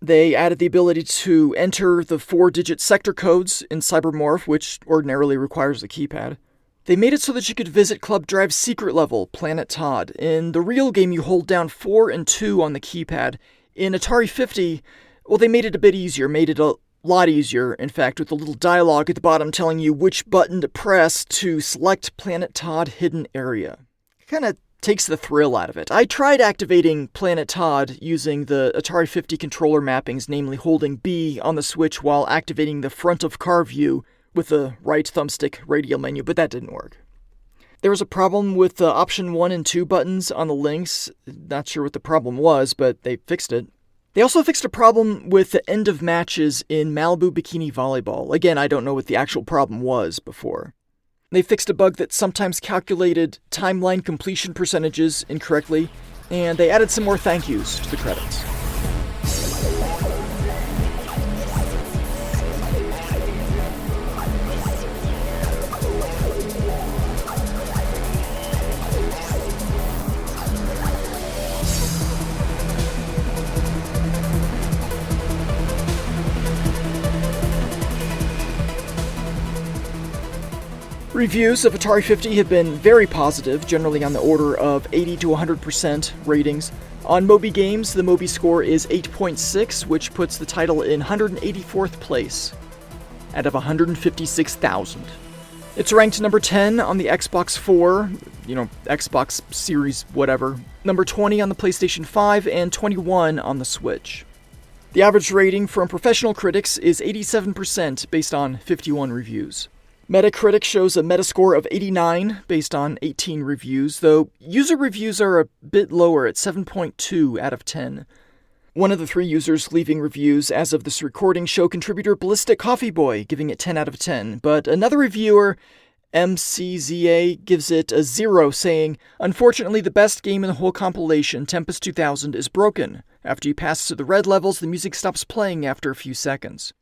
They added the ability to enter the 4-digit sector codes in Cybermorph, which ordinarily requires a keypad. They made it so that you could visit Club Drive's secret level, Planet Todd. In the real game, you hold down 4 and 2 on the keypad. In Atari 50... well, they made it a bit easier, made it a A lot easier, in fact, with a little dialogue at the bottom telling you which button to press to select Planet Todd Hidden Area. Kind of takes the thrill out of it. I tried activating Planet Todd using the Atari 50 controller mappings, namely holding B on the Switch while activating the front of car view with the right thumbstick radial menu, but that didn't work. There was a problem with the option 1 and 2 buttons on the links. Not sure what the problem was, but they fixed it. They also fixed a problem with the end of matches in Malibu Bikini Volleyball. Again, I don't know what the actual problem was before. They fixed a bug that sometimes calculated timeline completion percentages incorrectly, and they added some more thank yous to the credits. Reviews of Atari 50 have been very positive, generally on the order of 80 to 100% ratings. On Moby Games, the Moby score is 8.6, which puts the title in 184th place out of 156,000. It's ranked number 10 on the Xbox 4, Xbox Series whatever, number 20 on the PlayStation 5, and 21 on the Switch. The average rating from professional critics is 87% based on 51 reviews. Metacritic shows a Metascore of 89 based on 18 reviews, though user reviews are a bit lower at 7.2 out of 10. One of the 3 users leaving reviews as of this recording show contributor Ballistic Coffee Boy, giving it 10 out of 10, but another reviewer, MCZA, gives it a 0, saying, "Unfortunately, the best game in the whole compilation, Tempest 2000, is broken. After you pass to the red levels, the music stops playing after a few seconds."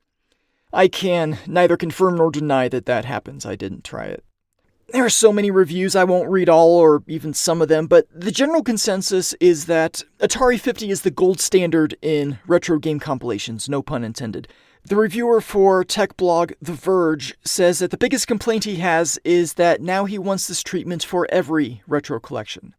I can neither confirm nor deny that happens. I didn't try it. There are so many reviews, I won't read all or even some of them, but the general consensus is that Atari 50 is the gold standard in retro game compilations, no pun intended. The reviewer for tech blog The Verge says that the biggest complaint he has is that now he wants this treatment for every retro collection.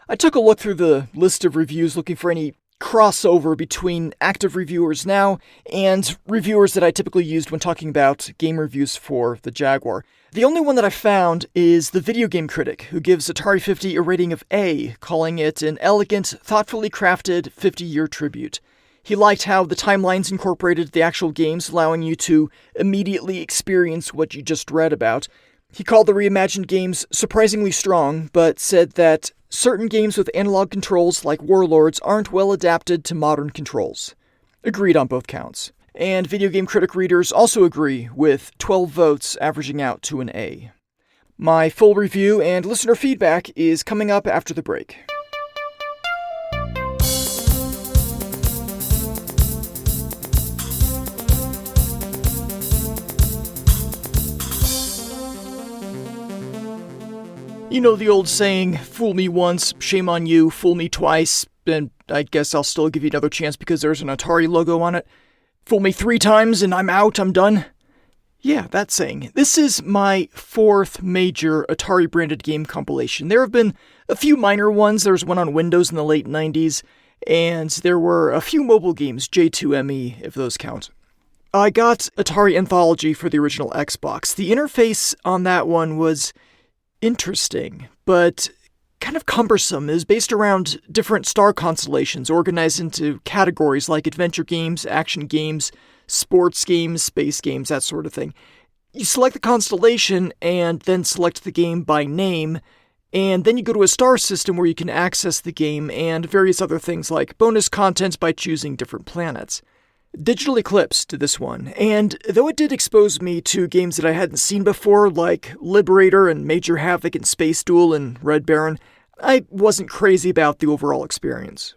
I took a look through the list of reviews looking for any crossover between active reviewers now and reviewers that I typically used when talking about game reviews for the Jaguar. The only one that I found is the Video Game Critic, who gives Atari 50 a rating of A, calling it an elegant, thoughtfully crafted 50-year tribute. He liked how the timelines incorporated the actual games, allowing you to immediately experience what you just read about. He called the reimagined games surprisingly strong, but said that certain games with analog controls like Warlords aren't well adapted to modern controls. Agreed on both counts. And Video Game Critic readers also agree, with 12 votes averaging out to an A. My full review and listener feedback is coming up after the break. You know the old saying, fool me once, shame on you, fool me twice, and I guess I'll still give you another chance because there's an Atari logo on it. Fool me 3 times and I'm out, I'm done. Yeah, that saying. This is my 4th major Atari-branded game compilation. There have been a few minor ones. There was one on Windows in the late 90s, and there were a few mobile games, J2ME, if those count. I got Atari Anthology for the original Xbox. The interface on that one was interesting, but kind of cumbersome. It was based around different star constellations organized into categories like adventure games, action games, sports games, space games, that sort of thing. You select the constellation and then select the game by name, and then you go to a star system where you can access the game and various other things like bonus content by choosing different planets. Digital Eclipse did this one, and though it did expose me to games that I hadn't seen before, like Liberator and Major Havoc and Space Duel and Red Baron, I wasn't crazy about the overall experience.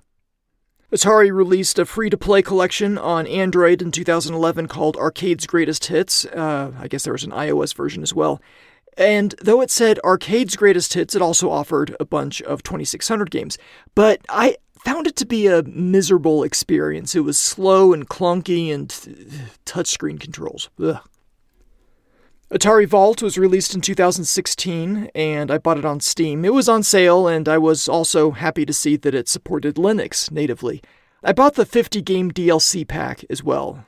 Atari released a free-to-play collection on Android in 2011 called Arcade's Greatest Hits. I guess there was an iOS version as well. And though it said Arcade's Greatest Hits, it also offered a bunch of 2600 games. But I found it to be a miserable experience. It was slow and clunky and touchscreen controls. Ugh. Atari Vault was released in 2016, and I bought it on Steam. It was on sale, and I was also happy to see that it supported Linux natively. I bought the 50-game DLC pack as well.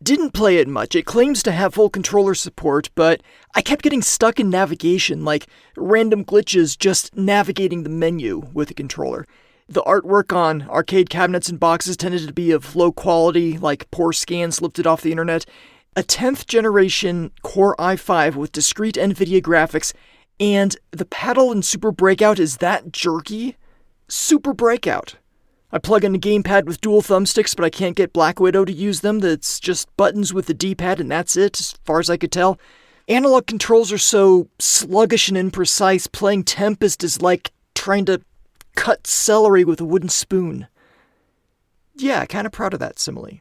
Didn't play it much. It claims to have full controller support, but I kept getting stuck in navigation, like random glitches just navigating the menu with a controller. The artwork on arcade cabinets and boxes tended to be of low quality, like poor scans lifted off the internet. A 10th generation Core i5 with discrete NVIDIA graphics, and the paddle in Super Breakout is that jerky? Super Breakout. I plug in a gamepad with dual thumbsticks, but I can't get Black Widow to use them. That's just buttons with the D-pad, and that's it, as far as I could tell. Analog controls are so sluggish and imprecise, playing Tempest is like trying to cut celery with a wooden spoon. Yeah, kind of proud of that simile.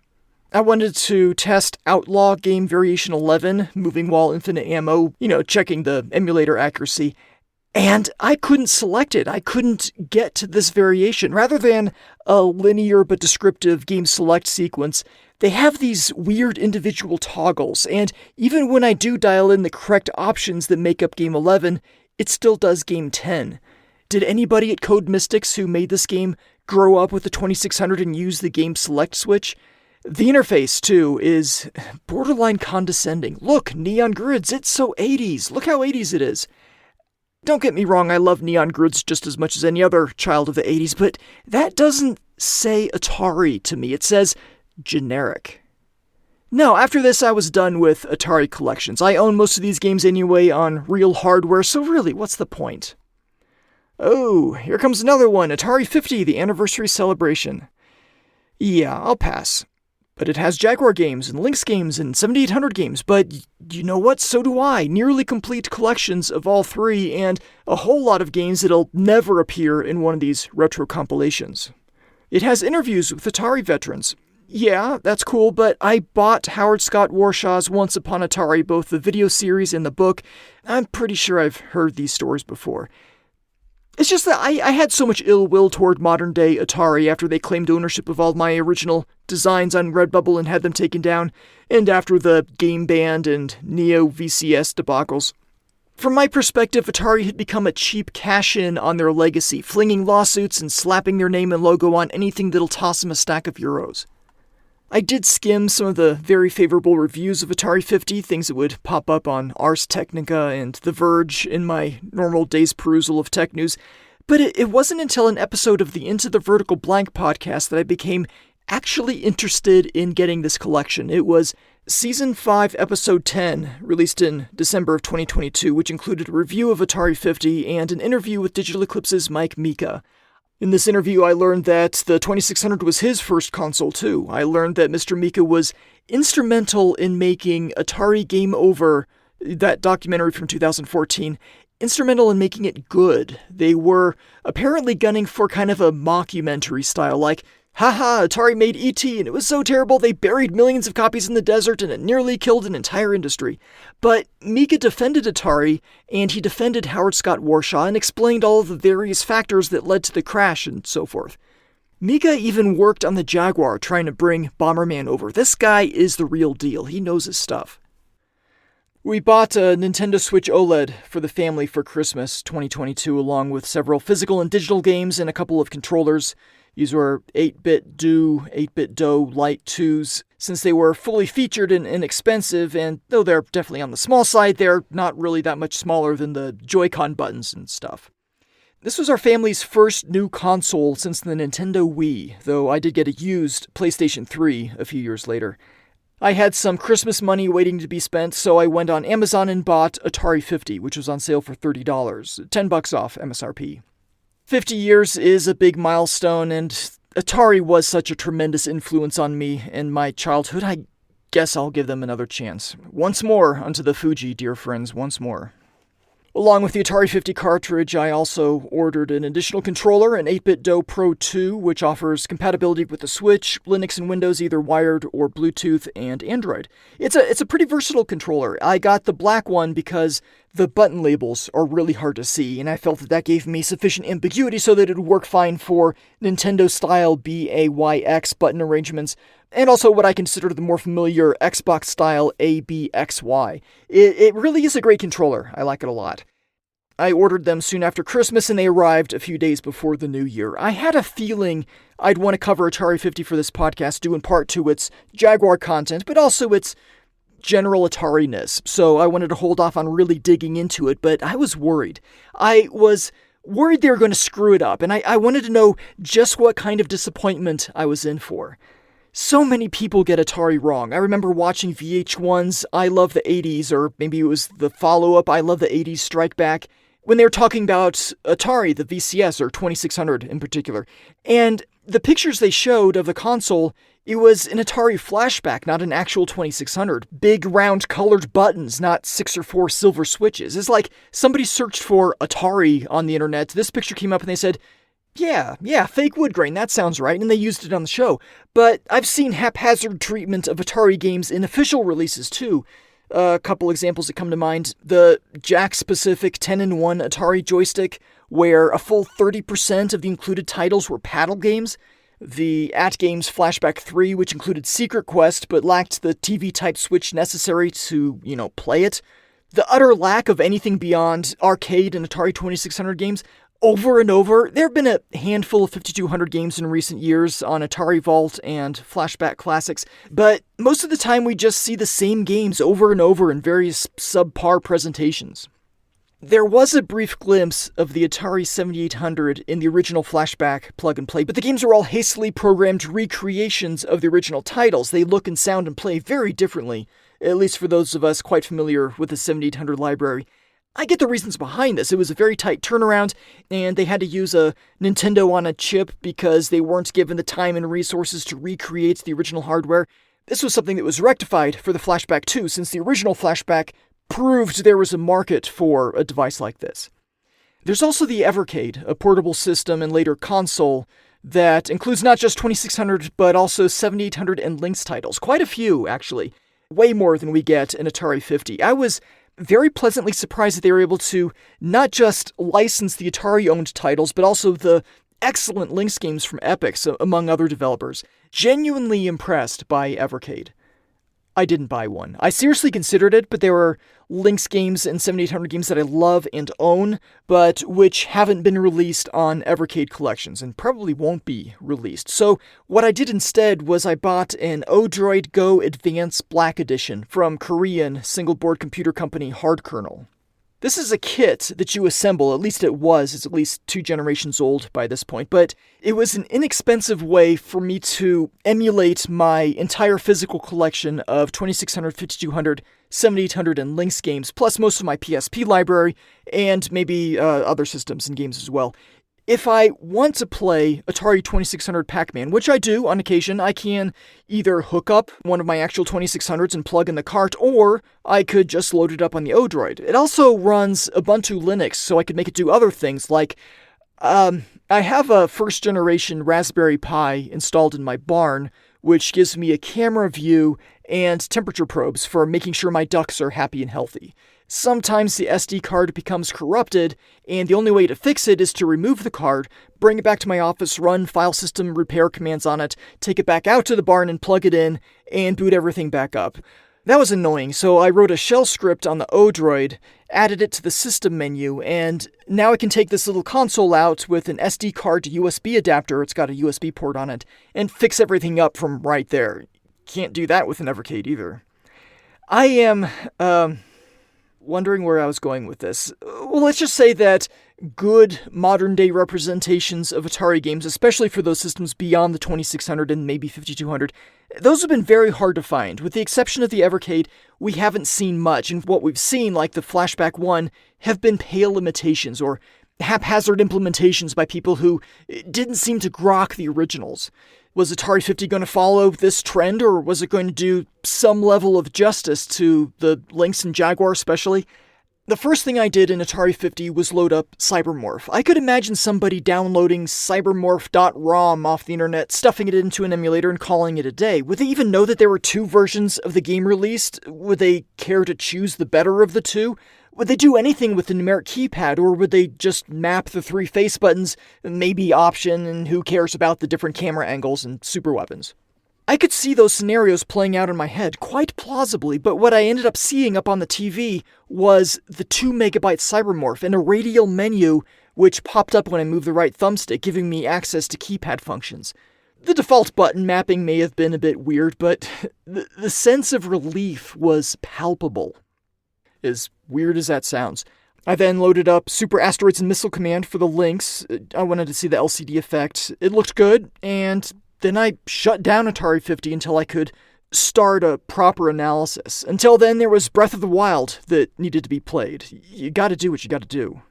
I wanted to test Outlaw Game Variation 11, moving while infinite ammo, checking the emulator accuracy. And I couldn't select it. I couldn't get to this variation. Rather than a linear but descriptive game select sequence, they have these weird individual toggles. And even when I do dial in the correct options that make up Game 11, it still does Game 10. Did anybody at Code Mystics who made this game grow up with the 2600 and use the game select switch? The interface, too, is borderline condescending. Look, neon grids, it's so 80s. Look how 80s it is. Don't get me wrong, I love neon grids just as much as any other child of the 80s, but that doesn't say Atari to me. It says generic. No, after this I was done with Atari collections. I own most of these games anyway on real hardware, so really, what's the point? Oh, here comes another one, Atari 50, the anniversary celebration. Yeah, I'll pass. But it has Jaguar games and Lynx games and 7800 games, but you know what? So do I. Nearly complete collections of all three and a whole lot of games that'll never appear in one of these retro compilations. It has interviews with Atari veterans. Yeah, that's cool, but I bought Howard Scott Warshaw's Once Upon Atari, both the video series and the book. I'm pretty sure I've heard these stories before. It's just that I had so much ill will toward modern-day Atari after they claimed ownership of all my original designs on Redbubble and had them taken down, and after the Game Band and Neo VCS debacles. From my perspective, Atari had become a cheap cash-in on their legacy, flinging lawsuits and slapping their name and logo on anything that'll toss them a stack of euros. I did skim some of the very favorable reviews of Atari 50, things that would pop up on Ars Technica and The Verge in my normal day's perusal of tech news, but it wasn't until an episode of the Into the Vertical Blank podcast that I became actually interested in getting this collection. It was Season 5, Episode 10, released in December of 2022, which included a review of Atari 50 and an interview with Digital Eclipse's Mike Mika. In this interview, I learned that the 2600 was his first console, too. I learned that Mr. Mika was instrumental in making Atari Game Over, that documentary from 2014, instrumental in making it good. They were apparently gunning for kind of a mockumentary style, like, haha, Atari made E.T. and it was so terrible they buried millions of copies in the desert and it nearly killed an entire industry. But Mika defended Atari, and he defended Howard Scott Warshaw and explained all of the various factors that led to the crash and so forth. Mika even worked on the Jaguar trying to bring Bomberman over. This guy is the real deal. He knows his stuff. We bought a Nintendo Switch OLED for the family for Christmas 2022, along with several physical and digital games and a couple of controllers. These were 8-bit Do, 8-bit Do Lite 2s. Since they were fully featured and inexpensive, and though they're definitely on the small side, they're not really that much smaller than the Joy-Con buttons and stuff. This was our family's first new console since the Nintendo Wii, though I did get a used PlayStation 3 a few years later. I had some Christmas money waiting to be spent, so I went on Amazon and bought Atari 50, which was on sale for $30, $10 off MSRP. 50 years is a big milestone, and Atari was such a tremendous influence on me in my childhood, I guess I'll give them another chance. Once more unto the Fuji, dear friends, once more. Along with the Atari 50 cartridge, I also ordered an additional controller, an 8-bit Do Pro 2, which offers compatibility with the Switch, Linux and Windows, either wired or Bluetooth, and Android. It's a pretty versatile controller. I got the black one because the button labels are really hard to see, and I felt that gave me sufficient ambiguity so that it would work fine for Nintendo-style BAYX button arrangements, and also what I consider the more familiar Xbox-style ABXY. It really is a great controller. I like it a lot. I ordered them soon after Christmas, and they arrived a few days before the new year. I had a feeling I'd want to cover Atari 50 for this podcast, due in part to its Jaguar content, but also its general Atari-ness. So I wanted to hold off on really digging into it, but I was worried. I was worried they were going to screw it up, and I wanted to know just what kind of disappointment I was in for. So many people get Atari wrong. I remember watching VH1's I Love the 80s, or maybe it was the follow-up I Love the 80s Strike Back, when they were talking about Atari, the VCS, or 2600 in particular. And the pictures they showed of the console, it was an Atari flashback, not an actual 2600. Big round colored buttons, not 6 or 4 silver switches. It's like somebody searched for Atari on the internet. This picture came up and they said, yeah, fake wood grain, that sounds right, and they used it on the show. But I've seen haphazard treatment of Atari games in official releases too. A couple examples that come to mind: the Jack-specific 10-in-1 Atari joystick, where a full 30% of the included titles were paddle games. The AtGames Flashback 3, which included Secret Quest, but lacked the TV-type switch necessary to, play it. The utter lack of anything beyond arcade and Atari 2600 games. Over and over, there have been a handful of 5200 games in recent years on Atari Vault and Flashback Classics, but most of the time we just see the same games over and over in various subpar presentations. There was a brief glimpse of the Atari 7800 in the original Flashback plug-and-play, but the games are all hastily programmed recreations of the original titles. They look and sound and play very differently, at least for those of us quite familiar with the 7800 library. I get the reasons behind this. It was a very tight turnaround, and they had to use a Nintendo on a chip because they weren't given the time and resources to recreate the original hardware. This was something that was rectified for the Flashback 2, since the original Flashback proved there was a market for a device like this. There's also the Evercade, a portable system and later console that includes not just 2600, but also 7800 and Lynx titles. Quite a few, actually. Way more than we get in Atari 50. I was very pleasantly surprised that they were able to not just license the Atari-owned titles, but also the excellent Lynx games from Epic, among other developers. Genuinely impressed by Evercade. I didn't buy one. I seriously considered it, but there are Lynx games and 7800 games that I love and own, but which haven't been released on Evercade collections, and probably won't be released. So what I did instead was I bought an Odroid Go Advance Black Edition from Korean single-board computer company Hardkernel. This is a kit that you assemble, at least it was, it's at least 2 generations old by this point, but it was an inexpensive way for me to emulate my entire physical collection of 2600, 5200, 7800, and Lynx games, plus most of my PSP library, and maybe other systems and games as well. If I want to play Atari 2600 Pac-Man, which I do on occasion, I can either hook up one of my actual 2600s and plug in the cart, or I could just load it up on the Odroid. It also runs Ubuntu Linux, so I could make it do other things, like I have a first-generation Raspberry Pi installed in my barn, which gives me a camera view and temperature probes for making sure my ducks are happy and healthy. Sometimes the SD card becomes corrupted, and the only way to fix it is to remove the card, bring it back to my office, run file system repair commands on it, take it back out to the barn and plug it in, and boot everything back up. That was annoying, so I wrote a shell script on the Odroid, added it to the system menu, and now I can take this little console out with an SD card to USB adapter, it's got a USB port on it, and fix everything up from right there. Can't do that with an Evercade either. I am, wondering where I was going with this. Well, let's just say that good modern-day representations of Atari games, especially for those systems beyond the 2600 and maybe 5200, those have been very hard to find. With the exception of the Evercade, we haven't seen much, and what we've seen, like the Flashback 1, have been pale imitations or haphazard implementations by people who didn't seem to grok the originals. Was Atari 50 going to follow this trend, or was it going to do some level of justice to the Lynx and Jaguar especially? The first thing I did in Atari 50 was load up Cybermorph. I could imagine somebody downloading cybermorph.rom off the internet, stuffing it into an emulator, and calling it a day. Would they even know that there were 2 versions of the game released? Would they care to choose the better of the 2? Would they do anything with the numeric keypad, or would they just map the 3 face buttons, maybe option, and who cares about the different camera angles and super weapons? I could see those scenarios playing out in my head quite plausibly, but what I ended up seeing up on the TV was the 2 megabyte cybermorph and a radial menu which popped up when I moved the right thumbstick, giving me access to keypad functions. The default button mapping may have been a bit weird, but the sense of relief was palpable. As weird as that sounds. I then loaded up Super Asteroids and Missile Command for the links. I wanted to see the LCD effect. It looked good, and then I shut down Atari 50 until I could start a proper analysis. Until then, there was Breath of the Wild that needed to be played. You gotta do what you gotta do.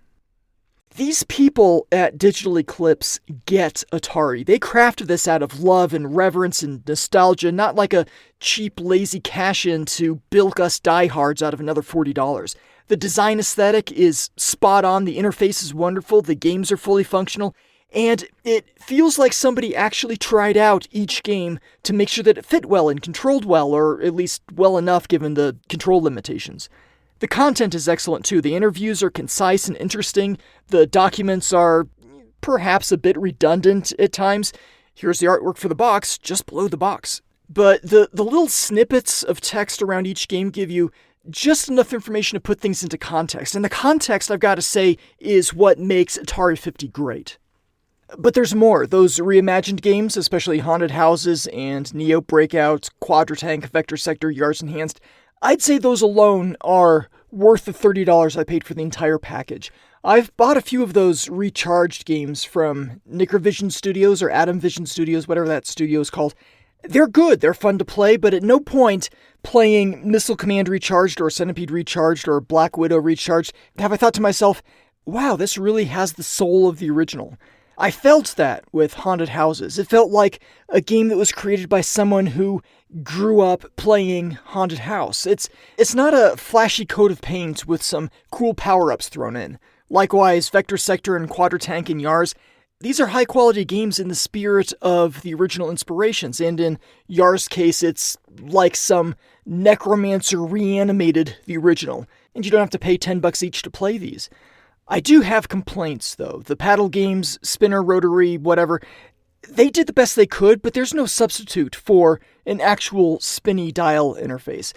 These people at Digital Eclipse get Atari. They crafted this out of love and reverence and nostalgia, not like a cheap, lazy cash-in to bilk us diehards out of another $40. The design aesthetic is spot on, the interface is wonderful, the games are fully functional, and it feels like somebody actually tried out each game to make sure that it fit well and controlled well, or at least well enough given the control limitations. The content is excellent too. The interviews are concise and interesting. The documents are perhaps a bit redundant at times. Here's the artwork for the box, just below the box. But the little snippets of text around each game give you just enough information to put things into context. And the context, I've got to say, is what makes Atari 50 great. But there's more. Those reimagined games, especially Haunted Houses and Neo Breakout, Quadratank, Vector Sector, Yards Enhanced, I'd say those alone are worth the $30 I paid for the entire package. I've bought a few of those recharged games from Nickervision Studios or Atom Vision Studios, whatever that studio is called. They're good, they're fun to play, but at no point playing Missile Command Recharged or Centipede Recharged or Black Widow Recharged have I thought to myself, wow, this really has the soul of the original. I felt that with Haunted Houses. It felt like a game that was created by someone who grew up playing Haunted House. It's not a flashy coat of paint with some cool power-ups thrown in. Likewise, Vector Sector and Quadratank and Yars, these are high-quality games in the spirit of the original inspirations, and in Yar's case, it's like some necromancer reanimated the original, and you don't have to pay $10 each to play these. I do have complaints, though. The paddle games, spinner, rotary, whatever, they did the best they could, but there's no substitute for an actual spinny dial interface.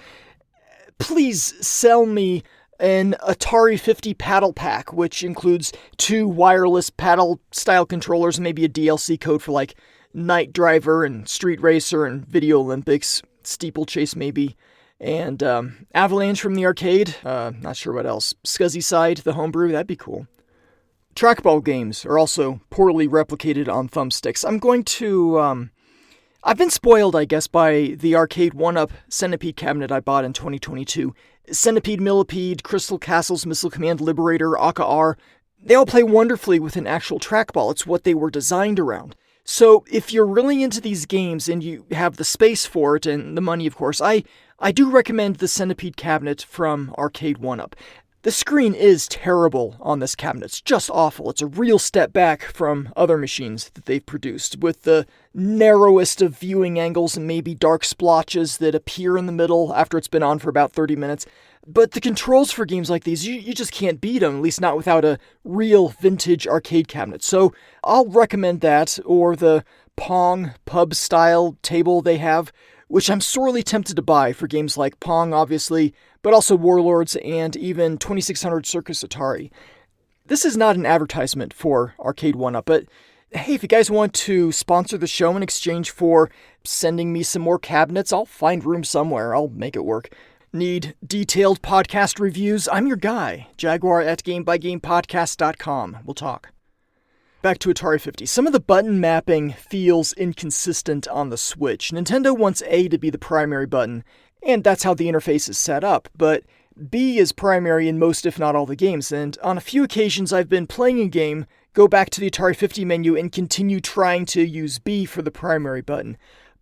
Please sell me an Atari 50 paddle pack, which includes 2 wireless paddle-style controllers and maybe a DLC code for like Night Driver and Street Racer and Video Olympics, Steeplechase maybe, and Avalanche from the arcade, not sure what else, Scuzzy Side, the homebrew, that'd be cool. Trackball games are also poorly replicated on thumbsticks. I'm going to, I've been spoiled, I guess, by the arcade 1-up Centipede cabinet I bought in 2022. Centipede, Millipede, Crystal Castles, Missile Command, Liberator, Aka-R, they all play wonderfully with an actual trackball. It's what they were designed around. So if you're really into these games and you have the space for it and the money, of course, I do recommend the Centipede cabinet from Arcade 1-Up. The screen is terrible on this cabinet. It's just awful. It's a real step back from other machines that they've produced, with the narrowest of viewing angles and maybe dark splotches that appear in the middle after it's been on for about 30 minutes. But the controls for games like these, you just can't beat them, at least not without a real vintage arcade cabinet. So I'll recommend that, or the Pong pub-style table they have, which I'm sorely tempted to buy for games like Pong, obviously, but also Warlords and even 2600 Circus Atari. This is not an advertisement for Arcade 1-Up, but hey, if you guys want to sponsor the show in exchange for sending me some more cabinets, I'll find room somewhere. I'll make it work. Need detailed podcast reviews? I'm your guy. Jaguar at GameByGamePodcast.com. We'll talk. Back to Atari 50. Some of the button mapping feels inconsistent on the Switch. Nintendo wants A to be the primary button, and that's how the interface is set up, but B is primary in most if not all the games, and on a few occasions I've been playing a game, go back to the Atari 50 menu and continue trying to use B for the primary button.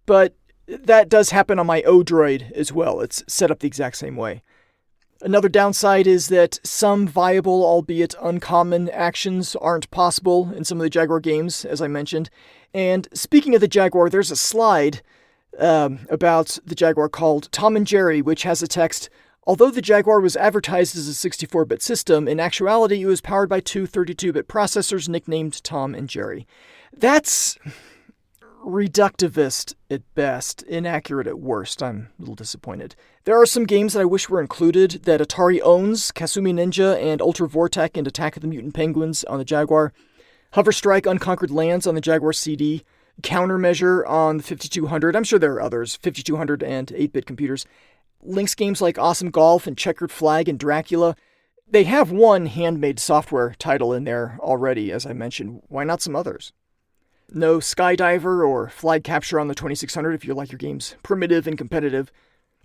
But that does happen on my Odroid as well. It's set up the exact same way. Another downside is that some viable, albeit uncommon, actions aren't possible in some of the Jaguar games, as I mentioned. And speaking of the Jaguar, there's a slide about the Jaguar called Tom and Jerry, which has a text, although the Jaguar was advertised as a 64-bit system, in actuality it was powered by 2 32-bit processors nicknamed Tom and Jerry. That's reductivist at best, inaccurate at worst. I'm a little disappointed. There are some games that I wish were included that Atari owns, Kasumi Ninja and Ultra Vortek and Attack of the Mutant Penguins on the Jaguar, Hover Strike Unconquered Lands on the JaguarCD, Countermeasure on the 5200, I'm sure there are others, 5200 and 8-bit computers, Lynx games like Awesome Golf and Checkered Flag and Dracula. They have one handmade software title in there already, as I mentioned. Why not some others? No Skydiver or Flag Capture on the 2600 if you like your games primitive and competitive.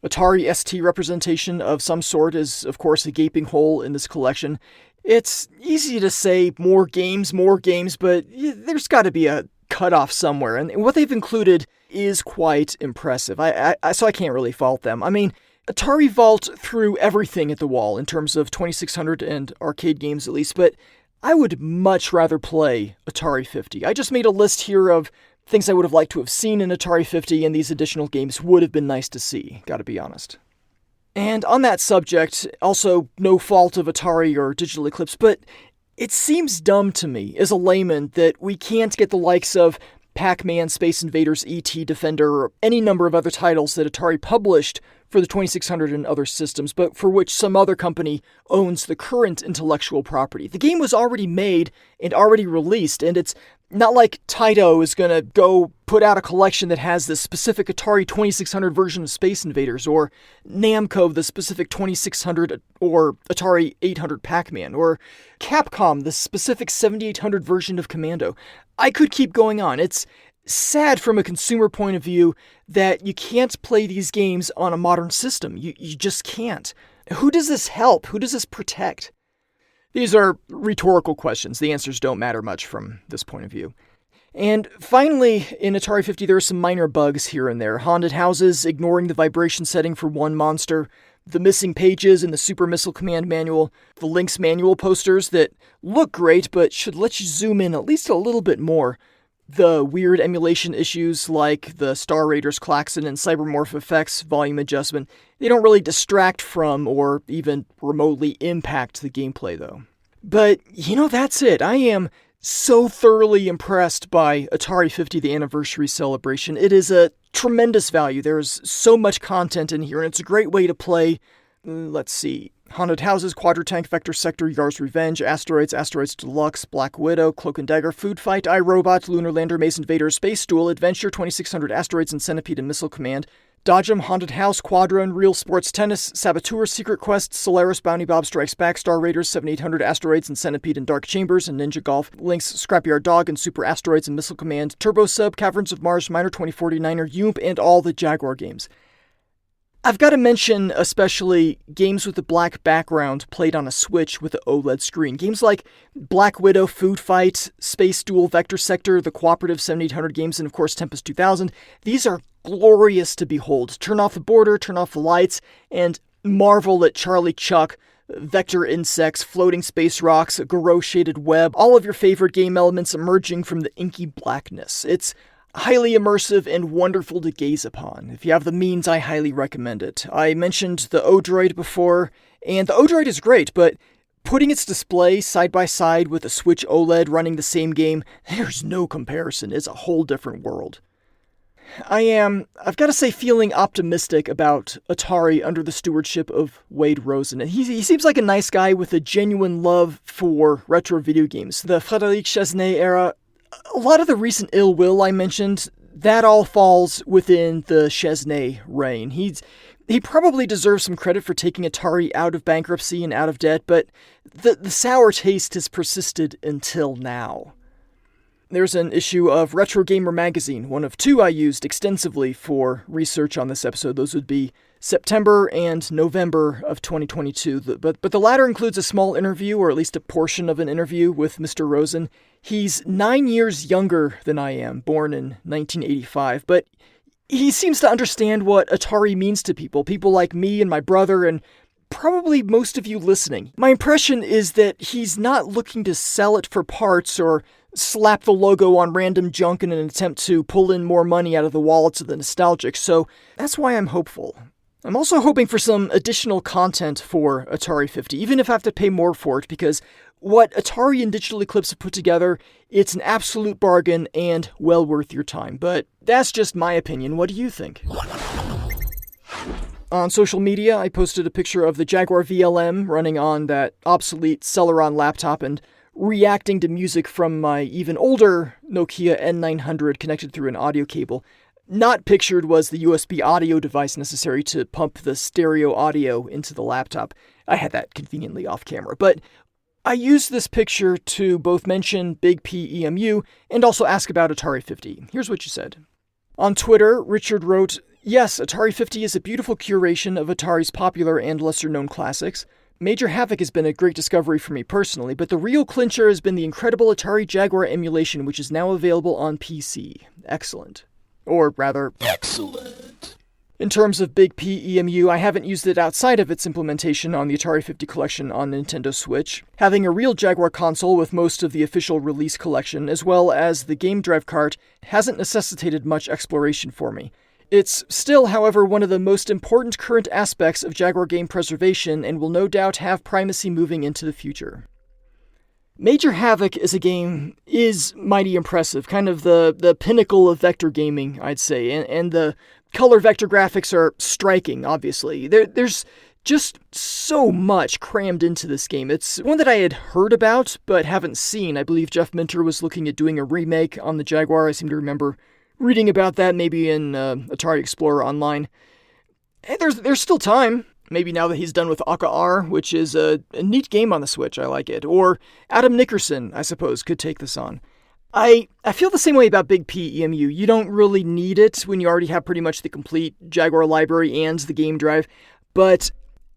Atari ST representation of some sort is, of course, a gaping hole in this collection. It's easy to say more games, but there's got to be a cutoff somewhere, and what they've included is quite impressive. So I can't really fault them. I mean, Atari Vault threw everything at the wall in terms of 2600 and arcade games at least, but I would much rather play Atari 50. I just made a list here of things I would have liked to have seen in Atari 50, and these additional games would have been nice to see, gotta be honest. And on that subject, also no fault of Atari or Digital Eclipse, but it seems dumb to me, as a layman, that we can't get the likes of Pac-Man, Space Invaders, E.T. Defender, or any number of other titles that Atari published for the 2600 and other systems, but for which some other company owns the current intellectual property. The game was already made and already released, and it's not like Taito is going to go put out a collection that has the specific Atari 2600 version of Space Invaders, or Namco the specific 2600 or Atari 800 Pac-Man, or Capcom the specific 7800 version of Commando. I could keep going on. It's sad from a consumer point of view that you can't play these games on a modern system. You just can't. Who does this help? Who does this protect? These are rhetorical questions. The answers don't matter much from this point of view. And finally, in Atari 50, there are some minor bugs here and there. Haunted houses, ignoring the vibration setting for one monster, the missing pages in the Super Missile Command Manual, the Lynx manual posters that look great but should let you zoom in at least a little bit more, the weird emulation issues like the Star Raiders klaxon and Cybermorph effects volume adjustment. They don't really distract from or even remotely impact the gameplay, though. But, that's it. I am so thoroughly impressed by Atari 50, the anniversary celebration. It is a tremendous value. There's so much content in here, and it's a great way to play, let's see, Haunted Houses, Quadratank, Vector Sector, Yar's Revenge, Asteroids, Asteroids Deluxe, Black Widow, Cloak and Dagger, Food Fight, iRobot, Lunar Lander, Maze Invader, Space Duel, Adventure, 2600 Asteroids and Centipede and Missile Command, Dodgem, Haunted House, Quadron, Real Sports Tennis, Saboteur, Secret Quest, Solaris, Bounty Bob Strikes Back, Star Raiders, 7800 Asteroids and Centipede and Dark Chambers, and Ninja Golf, Lynx, Scrapyard Dog and Super Asteroids and Missile Command, Turbo Sub, Caverns of Mars, Miner 2049er, Yoomp, and all the Jaguar games. I've got to mention especially games with a black background played on a Switch with an OLED screen. Games like Black Widow, Food Fight, Space Duel, Vector Sector, the Cooperative 7800 games, and of course Tempest 2000. These are glorious to behold. Turn off the border, turn off the lights, and marvel at Charlie Chuck, vector insects, floating space rocks, a Garo-shaded web, all of your favorite game elements emerging from the inky blackness. It's highly immersive and wonderful to gaze upon. If you have the means, I highly recommend it. I mentioned the Odroid before, and the Odroid is great, but putting its display side by side with a Switch OLED running the same game, there's no comparison. It's a whole different world. I've got to say, feeling optimistic about Atari under the stewardship of Wade Rosen. He seems like a nice guy with a genuine love for retro video games. The Frédéric Chesnay era, a lot of the recent ill will I mentioned, that all falls within the Chesnay reign. He probably deserves some credit for taking Atari out of bankruptcy and out of debt, but the sour taste has persisted until now. There's an issue of Retro Gamer magazine, one of two I used extensively for research on this episode. Those would be September and November of 2022, but the latter includes a small interview, or at least a portion of an interview, with Mr. Rosen. He's 9 years younger than I am, born in 1985, but he seems to understand what Atari means to people like me and my brother, and probably most of you listening. My impression is that he's not looking to sell it for parts or slap the logo on random junk in an attempt to pull in more money out of the wallets of the nostalgic, so that's why I'm hopeful. I'm also hoping for some additional content for Atari 50, even if I have to pay more for it, because what Atari and Digital Eclipse have put together, it's an absolute bargain and well worth your time. But that's just my opinion. What do you think? On social media, I posted a picture of the Jaguar VLM running on that obsolete Celeron laptop and reacting to music from my even older Nokia N900 connected through an audio cable. Not pictured was the USB audio device necessary to pump the stereo audio into the laptop. I had that conveniently off camera, but I used this picture to both mention Big P EMU and also ask about Atari 50. Here's what you said. On Twitter, Richard wrote, "Yes, Atari 50 is a beautiful curation of Atari's popular and lesser-known classics. Major Havoc has been a great discovery for me personally, but the real clincher has been the incredible Atari Jaguar emulation, which is now available on PC. Excellent." Or rather, excellent. In terms of Big P EMU, I haven't used it outside of its implementation on the Atari 50 collection on Nintendo Switch. Having a real Jaguar console with most of the official release collection, as well as the game drive cart, hasn't necessitated much exploration for me. It's still, however, one of the most important current aspects of Jaguar game preservation and will no doubt have primacy moving into the future. Major Havoc as a game is mighty impressive, kind of the pinnacle of vector gaming, I'd say, and the color vector graphics are striking, obviously. There's just so much crammed into this game. It's one that I had heard about, but haven't seen. I believe Jeff Minter was looking at doing a remake on the Jaguar. I seem to remember reading about that, maybe in Atari Explorer Online. Hey, there's still time. Maybe now that he's done with Aka R, which is a neat game on the Switch, I like it. Or Adam Nickerson, I suppose, could take this on. I feel the same way about Big P EMU. You don't really need it when you already have pretty much the complete Jaguar library and the game drive, but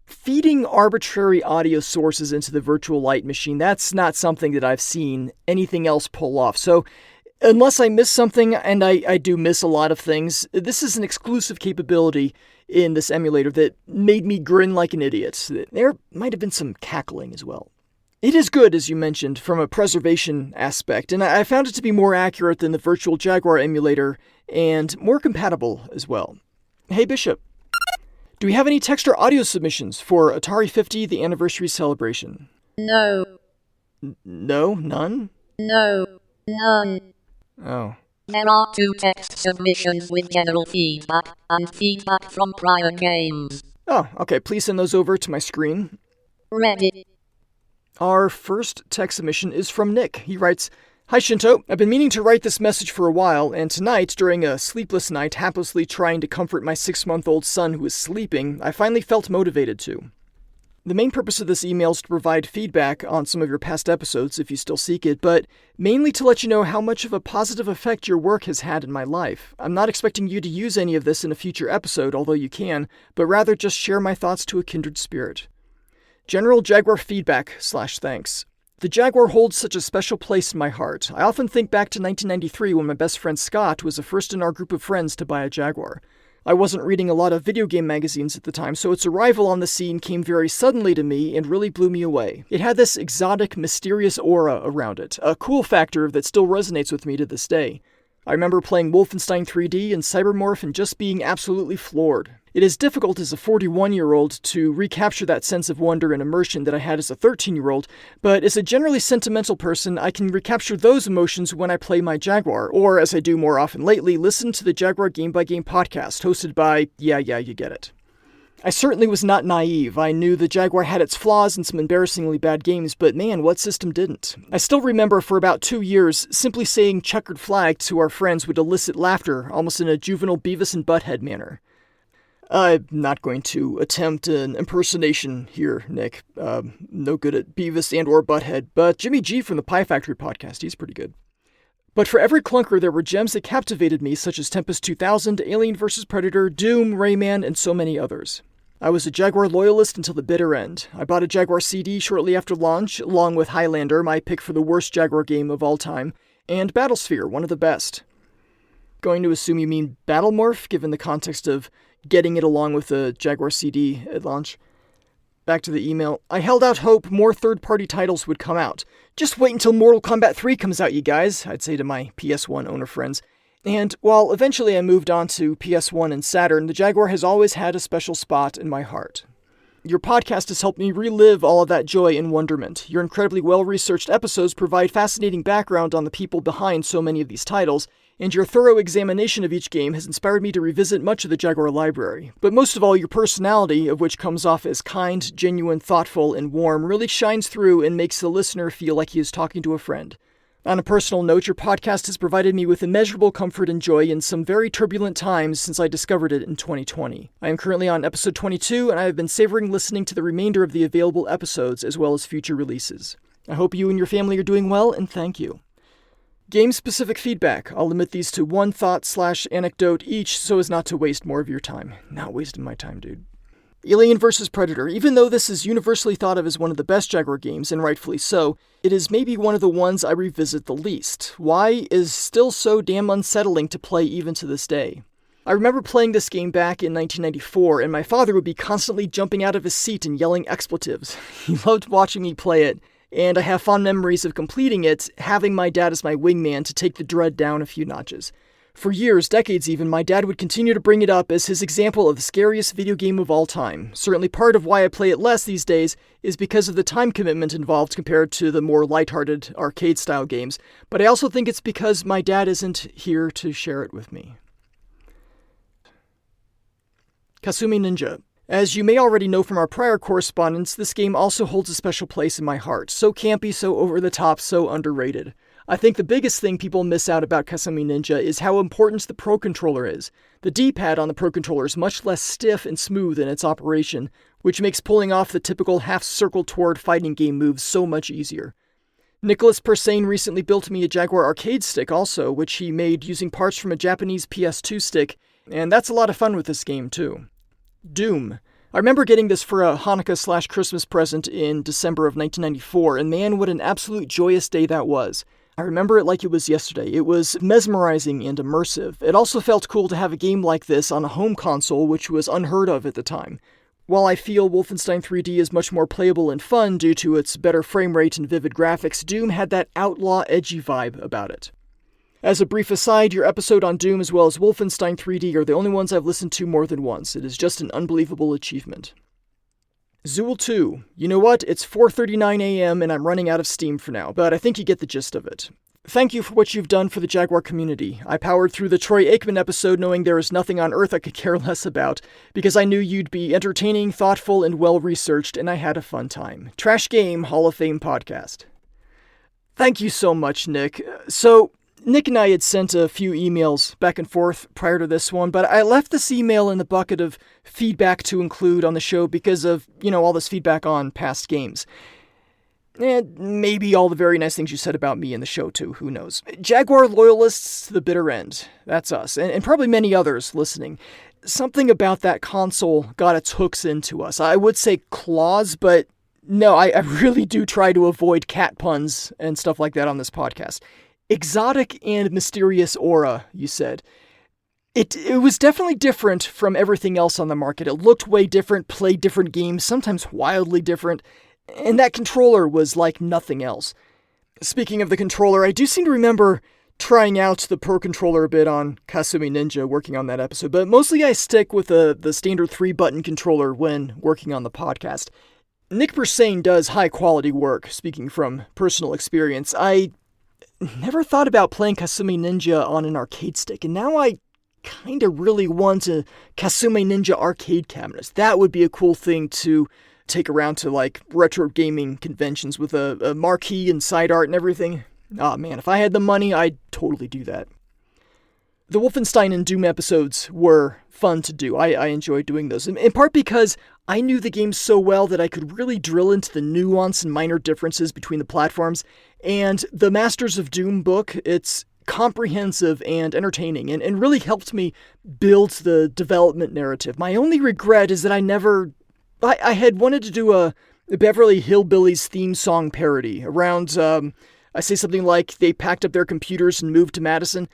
feeding arbitrary audio sources into the virtual light machine, that's not something that I've seen anything else pull off. So unless I miss something, and I do miss a lot of things, this is an exclusive capability in this emulator that made me grin like an idiot. There might have been some cackling as well. It is good, as you mentioned, from a preservation aspect, and I found it to be more accurate than the virtual Jaguar emulator, and more compatible as well. Hey Bishop, do we have any text or audio submissions for Atari 50, the anniversary celebration? No. No? None? No. None. Oh. There are 2 text submissions with general feedback and feedback from prior games. Oh, okay. Please send those over to my screen. Ready. Our first text submission is from Nick. He writes, "Hi Shinto, I've been meaning to write this message for a while, and tonight, during a sleepless night, haplessly trying to comfort my 6-month-old son who is sleeping, I finally felt motivated to. The main purpose of this email is to provide feedback on some of your past episodes, if you still seek it, but mainly to let you know how much of a positive effect your work has had in my life. I'm not expecting you to use any of this in a future episode, although you can, but rather just share my thoughts to a kindred spirit. General Jaguar feedback / thanks. The Jaguar holds such a special place in my heart. I often think back to 1993 when my best friend Scott was the first in our group of friends to buy a Jaguar. I wasn't reading a lot of video game magazines at the time, so its arrival on the scene came very suddenly to me and really blew me away. It had this exotic, mysterious aura around it, a cool factor that still resonates with me to this day. I remember playing Wolfenstein 3D and Cybermorph and just being absolutely floored. It is difficult as a 41-year-old to recapture that sense of wonder and immersion that I had as a 13-year-old, but as a generally sentimental person, I can recapture those emotions when I play my Jaguar, or as I do more often lately, listen to the Jaguar Game by Game podcast, hosted by, yeah, you get it. I certainly was not naive. I knew the Jaguar had its flaws and some embarrassingly bad games, but man, what system didn't? I still remember for about 2 years, simply saying checkered flag to our friends would elicit laughter, almost in a juvenile Beavis and Butthead manner. I'm not going to attempt an impersonation here, Nick. No good at Beavis and or Butthead, but Jimmy G from the Pie Factory podcast, he's pretty good. But for every clunker, there were gems that captivated me, such as Tempest 2000, Alien vs. Predator, Doom, Rayman, and so many others. I was a Jaguar loyalist until the bitter end. I bought a JaguarCD shortly after launch, along with Highlander, my pick for the worst Jaguar game of all time, and Battlesphere, one of the best. Going to assume you mean Battlemorph, given the context of getting it along with the JaguarCD at launch. Back to the email. I held out hope more third-party titles would come out. Just wait until Mortal Kombat 3 comes out, you guys, I'd say to my PS1 owner friends. And while eventually I moved on to PS1 and Saturn, the Jaguar has always had a special spot in my heart. Your podcast has helped me relive all of that joy and wonderment. Your incredibly well-researched episodes provide fascinating background on the people behind so many of these titles, and your thorough examination of each game has inspired me to revisit much of the Jaguar library. But most of all, your personality, of which comes off as kind, genuine, thoughtful, and warm, really shines through and makes the listener feel like he is talking to a friend. On a personal note, your podcast has provided me with immeasurable comfort and joy in some very turbulent times since I discovered it in 2020. I am currently on episode 22, and I have been savoring listening to the remainder of the available episodes as well as future releases. I hope you and your family are doing well, and thank you. Game-specific feedback. I'll limit these to one thought/anecdote each so as not to waste more of your time. Not wasting my time, dude. Alien vs. Predator. Even though this is universally thought of as one of the best Jaguar games, and rightfully so, it is maybe one of the ones I revisit the least. Why is still so damn unsettling to play even to this day. I remember playing this game back in 1994, and my father would be constantly jumping out of his seat and yelling expletives. He loved watching me play it, and I have fond memories of completing it, having my dad as my wingman to take the dread down a few notches. For years, decades even, my dad would continue to bring it up as his example of the scariest video game of all time. Certainly part of why I play it less these days is because of the time commitment involved compared to the more lighthearted arcade-style games, but I also think it's because my dad isn't here to share it with me. Kasumi Ninja. As you may already know from our prior correspondence, this game also holds a special place in my heart. So campy, so over-the-top, so underrated. I think the biggest thing people miss out about Kasumi Ninja is how important the Pro Controller is. The D-pad on the Pro Controller is much less stiff and smooth in its operation, which makes pulling off the typical half-circle toward fighting game moves so much easier. Nicholas Persane recently built me a Jaguar arcade stick also, which he made using parts from a Japanese PS2 stick, and that's a lot of fun with this game too. Doom. I remember getting this for a Hanukkah/Christmas present in December of 1994, and man, what an absolute joyous day that was. I remember it like it was yesterday. It was mesmerizing and immersive. It also felt cool to have a game like this on a home console, which was unheard of at the time. While I feel Wolfenstein 3D is much more playable and fun due to its better frame rate and vivid graphics, Doom had that outlaw, edgy vibe about it. As a brief aside, your episode on Doom as well as Wolfenstein 3D are the only ones I've listened to more than once. It is just an unbelievable achievement. Zool 2. You know what? It's 4:39 a.m. and I'm running out of steam for now, but I think you get the gist of it. Thank you for what you've done for the Jaguar community. I powered through the Troy Aikman episode knowing there is nothing on earth I could care less about, because I knew you'd be entertaining, thoughtful, and well-researched, and I had a fun time. Trash Game Hall of Fame podcast. Thank you so much, Nick. So, Nick and I had sent a few emails back and forth prior to this one, but I left this email in the bucket of feedback to include on the show because of, all this feedback on past games. And maybe all the very nice things you said about me in the show too, who knows. Jaguar loyalists to the bitter end. That's us, and probably many others listening. Something about that console got its hooks into us. I would say claws, but no, I really do try to avoid cat puns and stuff like that on this podcast. Exotic and mysterious aura, you said. It was definitely different from everything else on the market. It looked way different, played different games, sometimes wildly different, and that controller was like nothing else. Speaking of the controller, I do seem to remember trying out the Pro Controller a bit on Kasumi Ninja, working on that episode, but mostly I stick with the standard 3-button controller when working on the podcast. Nick Persane does high-quality work, speaking from personal experience. I never thought about playing Kasumi Ninja on an arcade stick, and now I kinda really want a Kasumi Ninja arcade cabinet. That would be a cool thing to take around to, retro gaming conventions with a marquee and side art and everything. Oh man, if I had the money, I'd totally do that. The Wolfenstein and Doom episodes were fun to do. I enjoyed doing those, in part because I knew the game so well that I could really drill into the nuance and minor differences between the platforms, and the Masters of Doom book, it's comprehensive and entertaining, and really helped me build the development narrative. My only regret is that I had wanted to do a Beverly Hillbillies theme song parody around, I say something like, they packed up their computers and moved to Madison.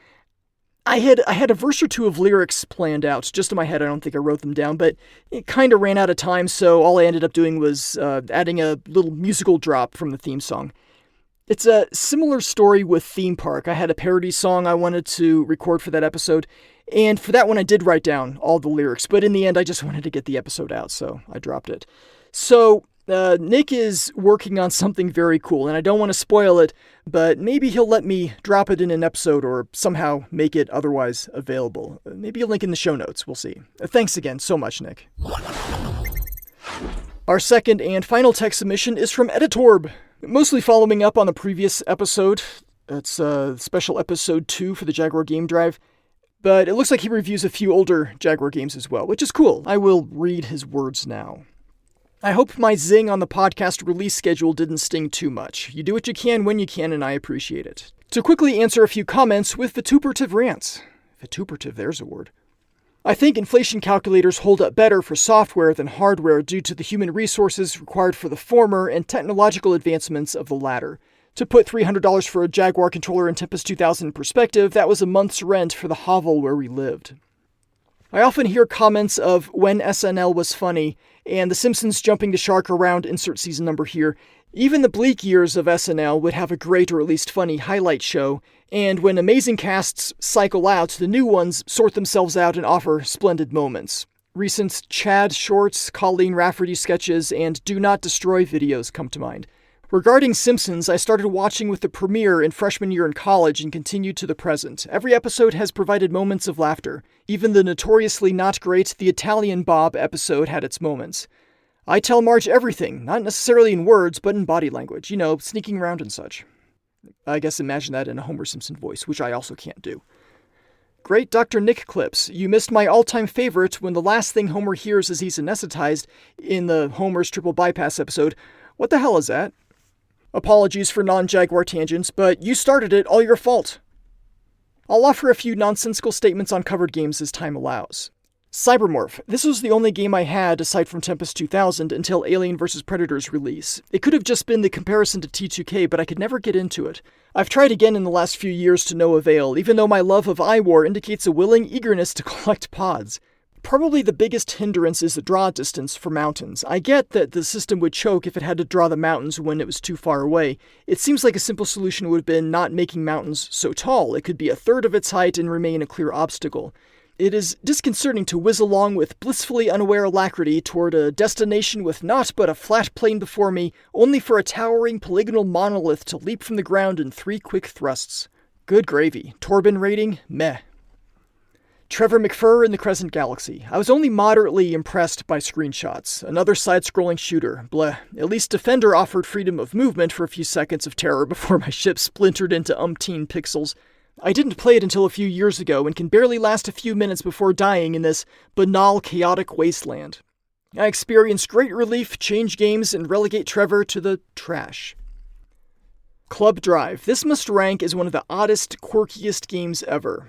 I had a verse or two of lyrics planned out, just in my head. I don't think I wrote them down, but it kind of ran out of time, so all I ended up doing was adding a little musical drop from the theme song. It's a similar story with Theme Park. I had a parody song I wanted to record for that episode, and for that one I did write down all the lyrics, but in the end I just wanted to get the episode out, so I dropped it. So, Nick is working on something very cool, and I don't want to spoil it, but maybe he'll let me drop it in an episode or somehow make it otherwise available. Maybe a link in the show notes, we'll see. Thanks again so much, Nick. Our second and final text submission is from Editorb. Mostly following up on the previous episode. It's special episode 2 for the Jaguar Game Drive. But it looks like he reviews a few older Jaguar games as well, which is cool. I will read his words now. I hope my zing on the podcast release schedule didn't sting too much. You do what you can when you can, and I appreciate it. To quickly answer a few comments with vituperative rants. Vituperative, there's a word. I think inflation calculators hold up better for software than hardware due to the human resources required for the former and technological advancements of the latter. To put $300 for a Jaguar controller in Tempest 2000 in perspective, that was a month's rent for the hovel where we lived. I often hear comments of when SNL was funny, and The Simpsons jumping the shark around insert season number here. Even the bleak years of SNL would have a great or at least funny highlight show, and when amazing casts cycle out, the new ones sort themselves out and offer splendid moments. Recent Chad shorts, Colleen Rafferty sketches, and Do Not Destroy videos come to mind. Regarding Simpsons, I started watching with the premiere in freshman year in college and continued to the present. Every episode has provided moments of laughter. Even the notoriously not great The Italian Bob episode had its moments. I tell Marge everything, not necessarily in words, but in body language. You know, sneaking around and such. I guess imagine that in a Homer Simpson voice, which I also can't do. Great Dr. Nick clips. You missed my all-time favorite when the last thing Homer hears is he's anesthetized in the Homer's triple bypass episode. What the hell is that? Apologies for non-Jaguar tangents, but you started it, all your fault. I'll offer a few nonsensical statements on covered games as time allows. Cybermorph. This was the only game I had, aside from Tempest 2000, until Alien vs. Predator's release. It could have just been the comparison to T2K, but I could never get into it. I've tried again in the last few years to no avail, even though my love of iWar indicates a willing eagerness to collect pods. Probably the biggest hindrance is the draw distance for mountains. I get that the system would choke if it had to draw the mountains when it was too far away. It seems like a simple solution would have been not making mountains so tall. It could be a third of its height and remain a clear obstacle. It is disconcerting to whiz along with blissfully unaware alacrity toward a destination with naught but a flat plain before me, only for a towering polygonal monolith to leap from the ground in 3 quick thrusts. Good gravy. Torbin rating? Meh. Trevor McFur in the Crescent Galaxy. I was only moderately impressed by screenshots. Another side-scrolling shooter. Bleh. At least Defender offered freedom of movement for a few seconds of terror before my ship splintered into umpteen pixels. I didn't play it until a few years ago and can barely last a few minutes before dying in this banal, chaotic wasteland. I experienced great relief, change games, and relegate Trevor to the trash. Club Drive. This must rank as one of the oddest, quirkiest games ever.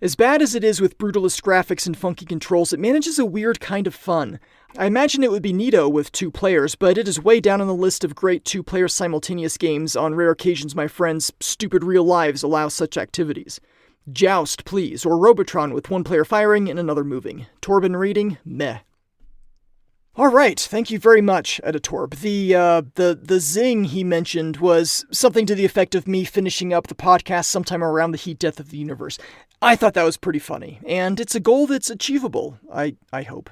As bad as it is with brutalist graphics and funky controls, it manages a weird kind of fun. I imagine it would be neato with 2 players, but it is way down on the list of great 2-player simultaneous games. On rare occasions my friends' stupid real lives allow such activities. Joust, please, or Robotron with 1 player firing and another moving. Torbin rating? Meh. Alright, thank you very much, Editorb. The zing he mentioned was something to the effect of me finishing up the podcast sometime around the heat death of the universe. I thought that was pretty funny, and it's a goal that's achievable, I hope.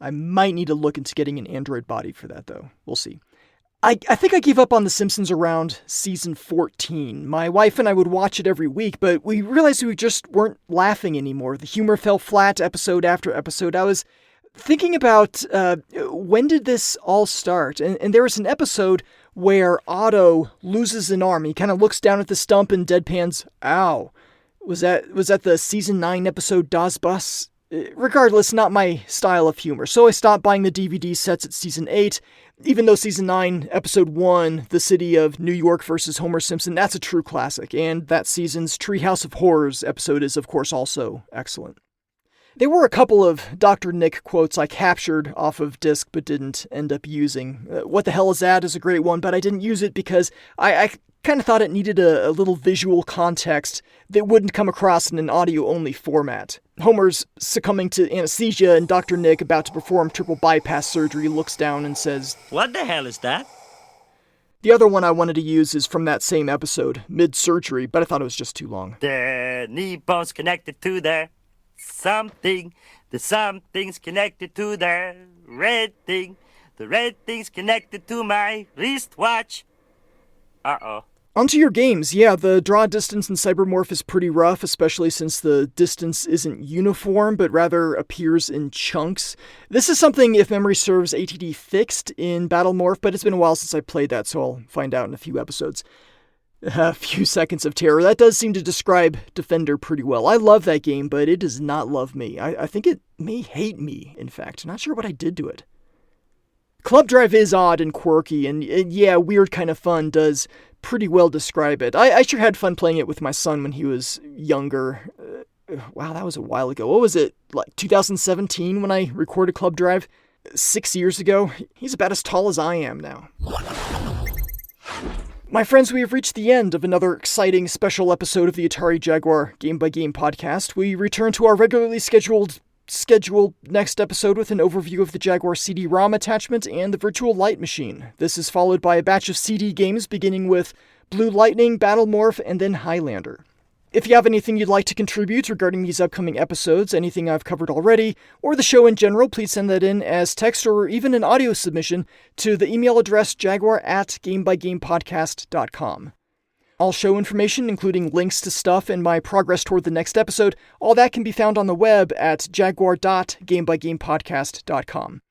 I might need to look into getting an Android body for that, though. We'll see. I think I gave up on The Simpsons around season 14. My wife and I would watch it every week, but we realized we just weren't laughing anymore. The humor fell flat episode after episode. I was thinking about when did this all start? And there was an episode where Otto loses an arm. He kind of looks down at the stump and deadpans, ow. Was that the season 9 episode Das Bus? Regardless, not my style of humor. So I stopped buying the DVD sets at season 8, even though season 9, episode 1, The City of New York versus Homer Simpson, that's a true classic. And that season's Treehouse of Horrors episode is, of course, also excellent. There were a couple of Dr. Nick quotes I captured off of disc but didn't end up using. What the hell is that is a great one, but I didn't use it because I kind of thought it needed a little visual context that wouldn't come across in an audio-only format. Homer's succumbing to anesthesia and Dr. Nick, about to perform triple bypass surgery, looks down and says, "What the hell is that?" The other one I wanted to use is from that same episode, Mid-Surgery, but I thought it was just too long. The knee bone's connected to the something. The something's connected to the red thing. The red thing's connected to my wristwatch. Uh-oh. Onto your games. Yeah, the draw distance in Cybermorph is pretty rough, especially since the distance isn't uniform, but rather appears in chunks. This is something, if memory serves, ATD fixed in Battlemorph, but it's been a while since I played that, so I'll find out in a few episodes. A few seconds of terror. That does seem to describe Defender pretty well. I love that game, but it does not love me. I think it may hate me, in fact. Not sure what I did to it. Club Drive is odd and quirky, and yeah, weird kind of fun does pretty well describe it. I sure had fun playing it with my son when he was younger. Wow, that was a while ago. What was it, like 2017 when I recorded Club Drive? 6 years ago? He's about as tall as I am now. My friends, we have reached the end of another exciting special episode of the Atari Jaguar Game by Game podcast. We return to our regularly scheduled next episode with an overview of the Jaguar CD-ROM attachment and the Virtual Light Machine. This is followed by a batch of CD games beginning with Blue Lightning, Battlemorph, and then Highlander. If you have anything you'd like to contribute regarding these upcoming episodes, anything I've covered already, or the show in general, please send that in as text or even an audio submission to the email address jaguar@gamebygamepodcast.com. All show information, including links to stuff and my progress toward the next episode, all that can be found on the web at jaguar.gamebygamepodcast.com.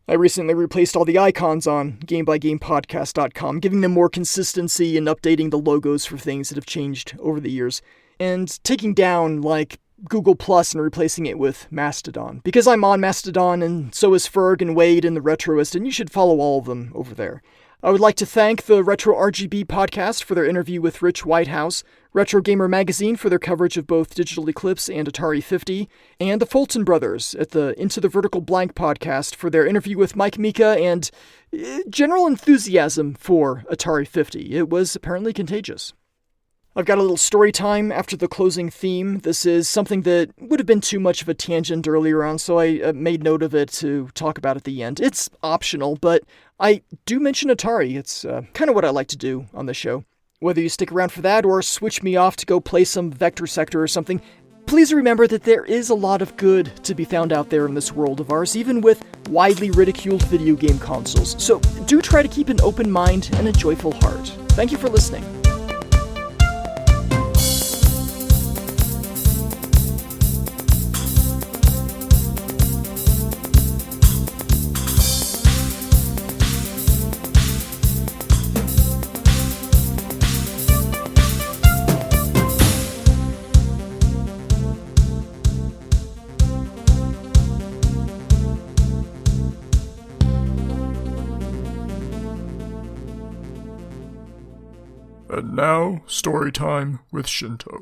I recently replaced all the icons on gamebygamepodcast.com, giving them more consistency and updating the logos for things that have changed over the years, and taking down, like, Google Plus and replacing it with Mastodon. Because I'm on Mastodon, and so is Ferg and Wade and the Retroist, and you should follow all of them over there. I would like to thank the Retro RGB podcast for their interview with Rich Whitehouse, Retro Gamer Magazine for their coverage of both Digital Eclipse and Atari 50, and the Fulton Brothers at the Into the Vertical Blank podcast for their interview with Mike Mika and general enthusiasm for Atari 50. It was apparently contagious. I've got a little story time after the closing theme. This is something that would have been too much of a tangent earlier on, so I made note of it to talk about at the end. It's optional, but I do mention Atari. It's kind of what I like to do on the show. Whether you stick around for that or switch me off to go play some Vector Sector or something, please remember that there is a lot of good to be found out there in this world of ours, even with widely ridiculed video game consoles. So do try to keep an open mind and a joyful heart. Thank you for listening. And now, story time with Shinto.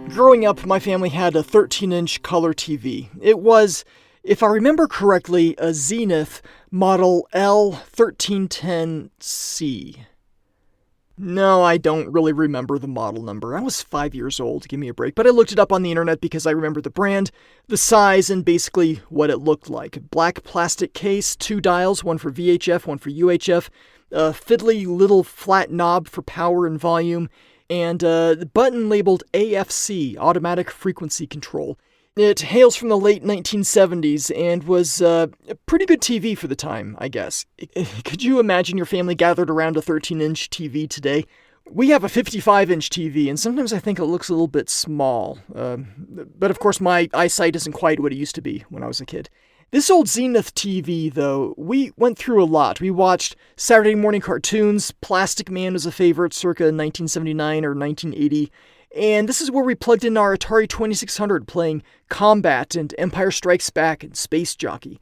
Growing up, my family had a 13-inch color TV. It was, if I remember correctly, a Zenith model L1310C. No, I don't really remember the model number. I was 5 years old, give me a break. But I looked it up on the internet because I remember the brand, the size, and basically what it looked like. Black plastic case, 2 dials, one for VHF, one for UHF, a fiddly little flat knob for power and volume, and a button labeled AFC, Automatic Frequency Control. It hails from the late 1970s and was a pretty good TV for the time, I guess. Could you imagine your family gathered around a 13-inch TV today? We have a 55-inch TV, and sometimes I think it looks a little bit small. But of course, my eyesight isn't quite what it used to be when I was a kid. This old Zenith TV, though, we went through a lot. We watched Saturday morning cartoons. Plastic Man was a favorite circa 1979 or 1980. And this is where we plugged in our Atari 2600 playing Combat and Empire Strikes Back and Space Jockey.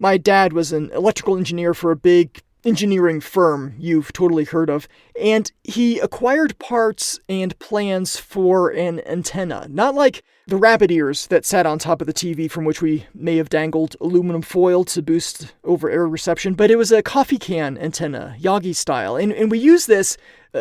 My dad was an electrical engineer for a big engineering firm you've totally heard of, and he acquired parts and plans for an antenna. Not like the rabbit ears that sat on top of the TV from which we may have dangled aluminum foil to boost over-air reception, but it was a coffee can antenna, Yagi style, and we used this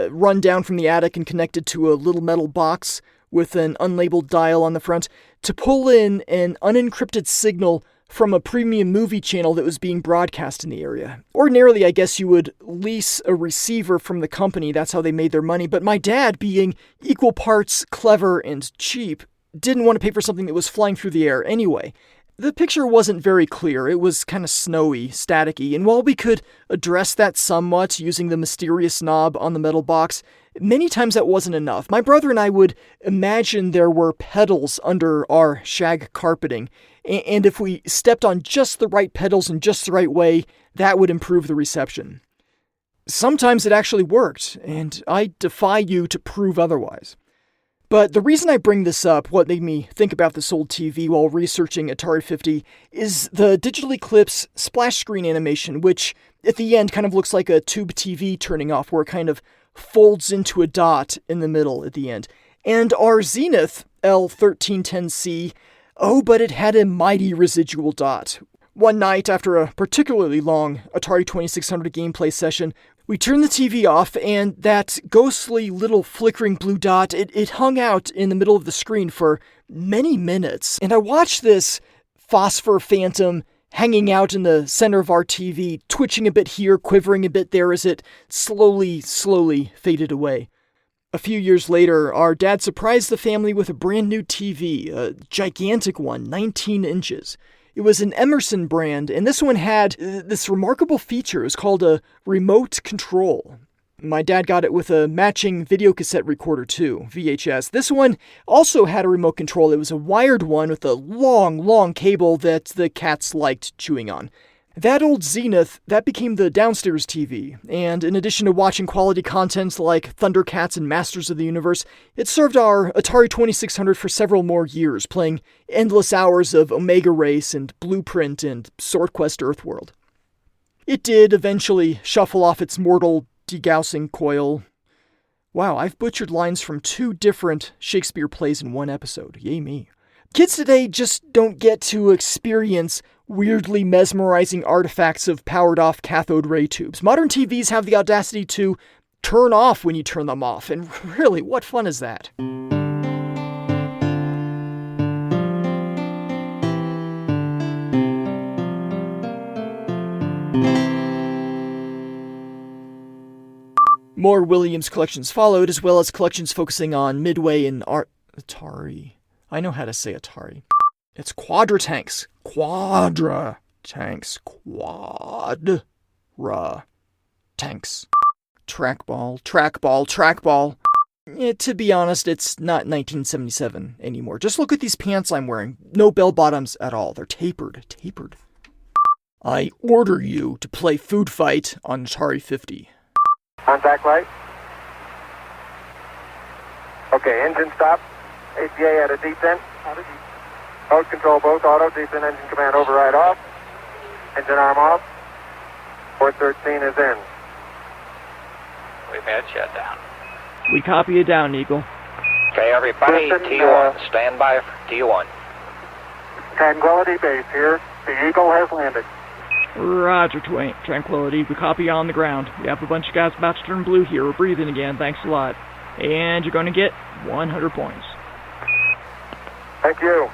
run down from the attic and connected to a little metal box with an unlabeled dial on the front to pull in an unencrypted signal from a premium movie channel that was being broadcast in the area. Ordinarily, I guess you would lease a receiver from the company, that's how they made their money, but my dad, being equal parts clever and cheap, didn't want to pay for something that was flying through the air anyway. The picture wasn't very clear. It was kind of snowy, staticky, and while we could address that somewhat using the mysterious knob on the metal box, many times that wasn't enough. My brother and I would imagine there were pedals under our shag carpeting, and if we stepped on just the right pedals in just the right way, that would improve the reception. Sometimes it actually worked, and I defy you to prove otherwise. But the reason I bring this up, what made me think about this old TV while researching Atari 50, is the Digital Eclipse splash screen animation, which at the end kind of looks like a tube TV turning off, where it kind of folds into a dot in the middle at the end. And our Zenith L1310C, oh, but it had a mighty residual dot. One night, after a particularly long Atari 2600 gameplay session, we turned the TV off, and that ghostly little flickering blue dot, it hung out in the middle of the screen for many minutes. And I watched this phosphor phantom hanging out in the center of our TV, twitching a bit here, quivering a bit there as it slowly faded away. A few years later, our dad surprised the family with a brand new TV, a gigantic one, 19 inches. It was an Emerson brand, and this one had this remarkable feature. It was called a remote control. My dad got it with a matching videocassette recorder too, VHS. This one also had a remote control. It was a wired one with a long cable that the cats liked chewing on. That old Zenith, that became the downstairs TV, and in addition to watching quality content like Thundercats and Masters of the Universe, it served our Atari 2600 for several more years, playing endless hours of Omega Race and Blueprint and Sword Quest Earthworld. It did eventually shuffle off its mortal degaussing coil. Wow, I've butchered lines from 2 different Shakespeare plays in one episode. Yay me. Kids today just don't get to experience weirdly mesmerizing artifacts of powered-off cathode ray tubes. Modern TVs have the audacity to turn off when you turn them off, and really, what fun is that? More Williams collections followed, as well as collections focusing on Midway and Atari. I know how to say Atari. It's Quadratanks. Quadratanks. Quadra-tanks. Trackball. To be honest, it's not 1977 anymore. Just look at these pants I'm wearing. No bell bottoms at all. They're tapered. I order you to play Food Fight on Atari 50. Contact light. Okay, engine stop. APA at a descent. Mode control both auto, descent engine command override off. Engine arm off. Port 13 is in. We've had shutdown. We copy you down, Eagle. Okay, everybody, T1, stand by for T1. Tranquility Base here. The Eagle has landed. Roger, Tranquility. We copy you on the ground. We have a bunch of guys about to turn blue here. We're breathing again. Thanks a lot. And you're going to get 100 points. Thank you.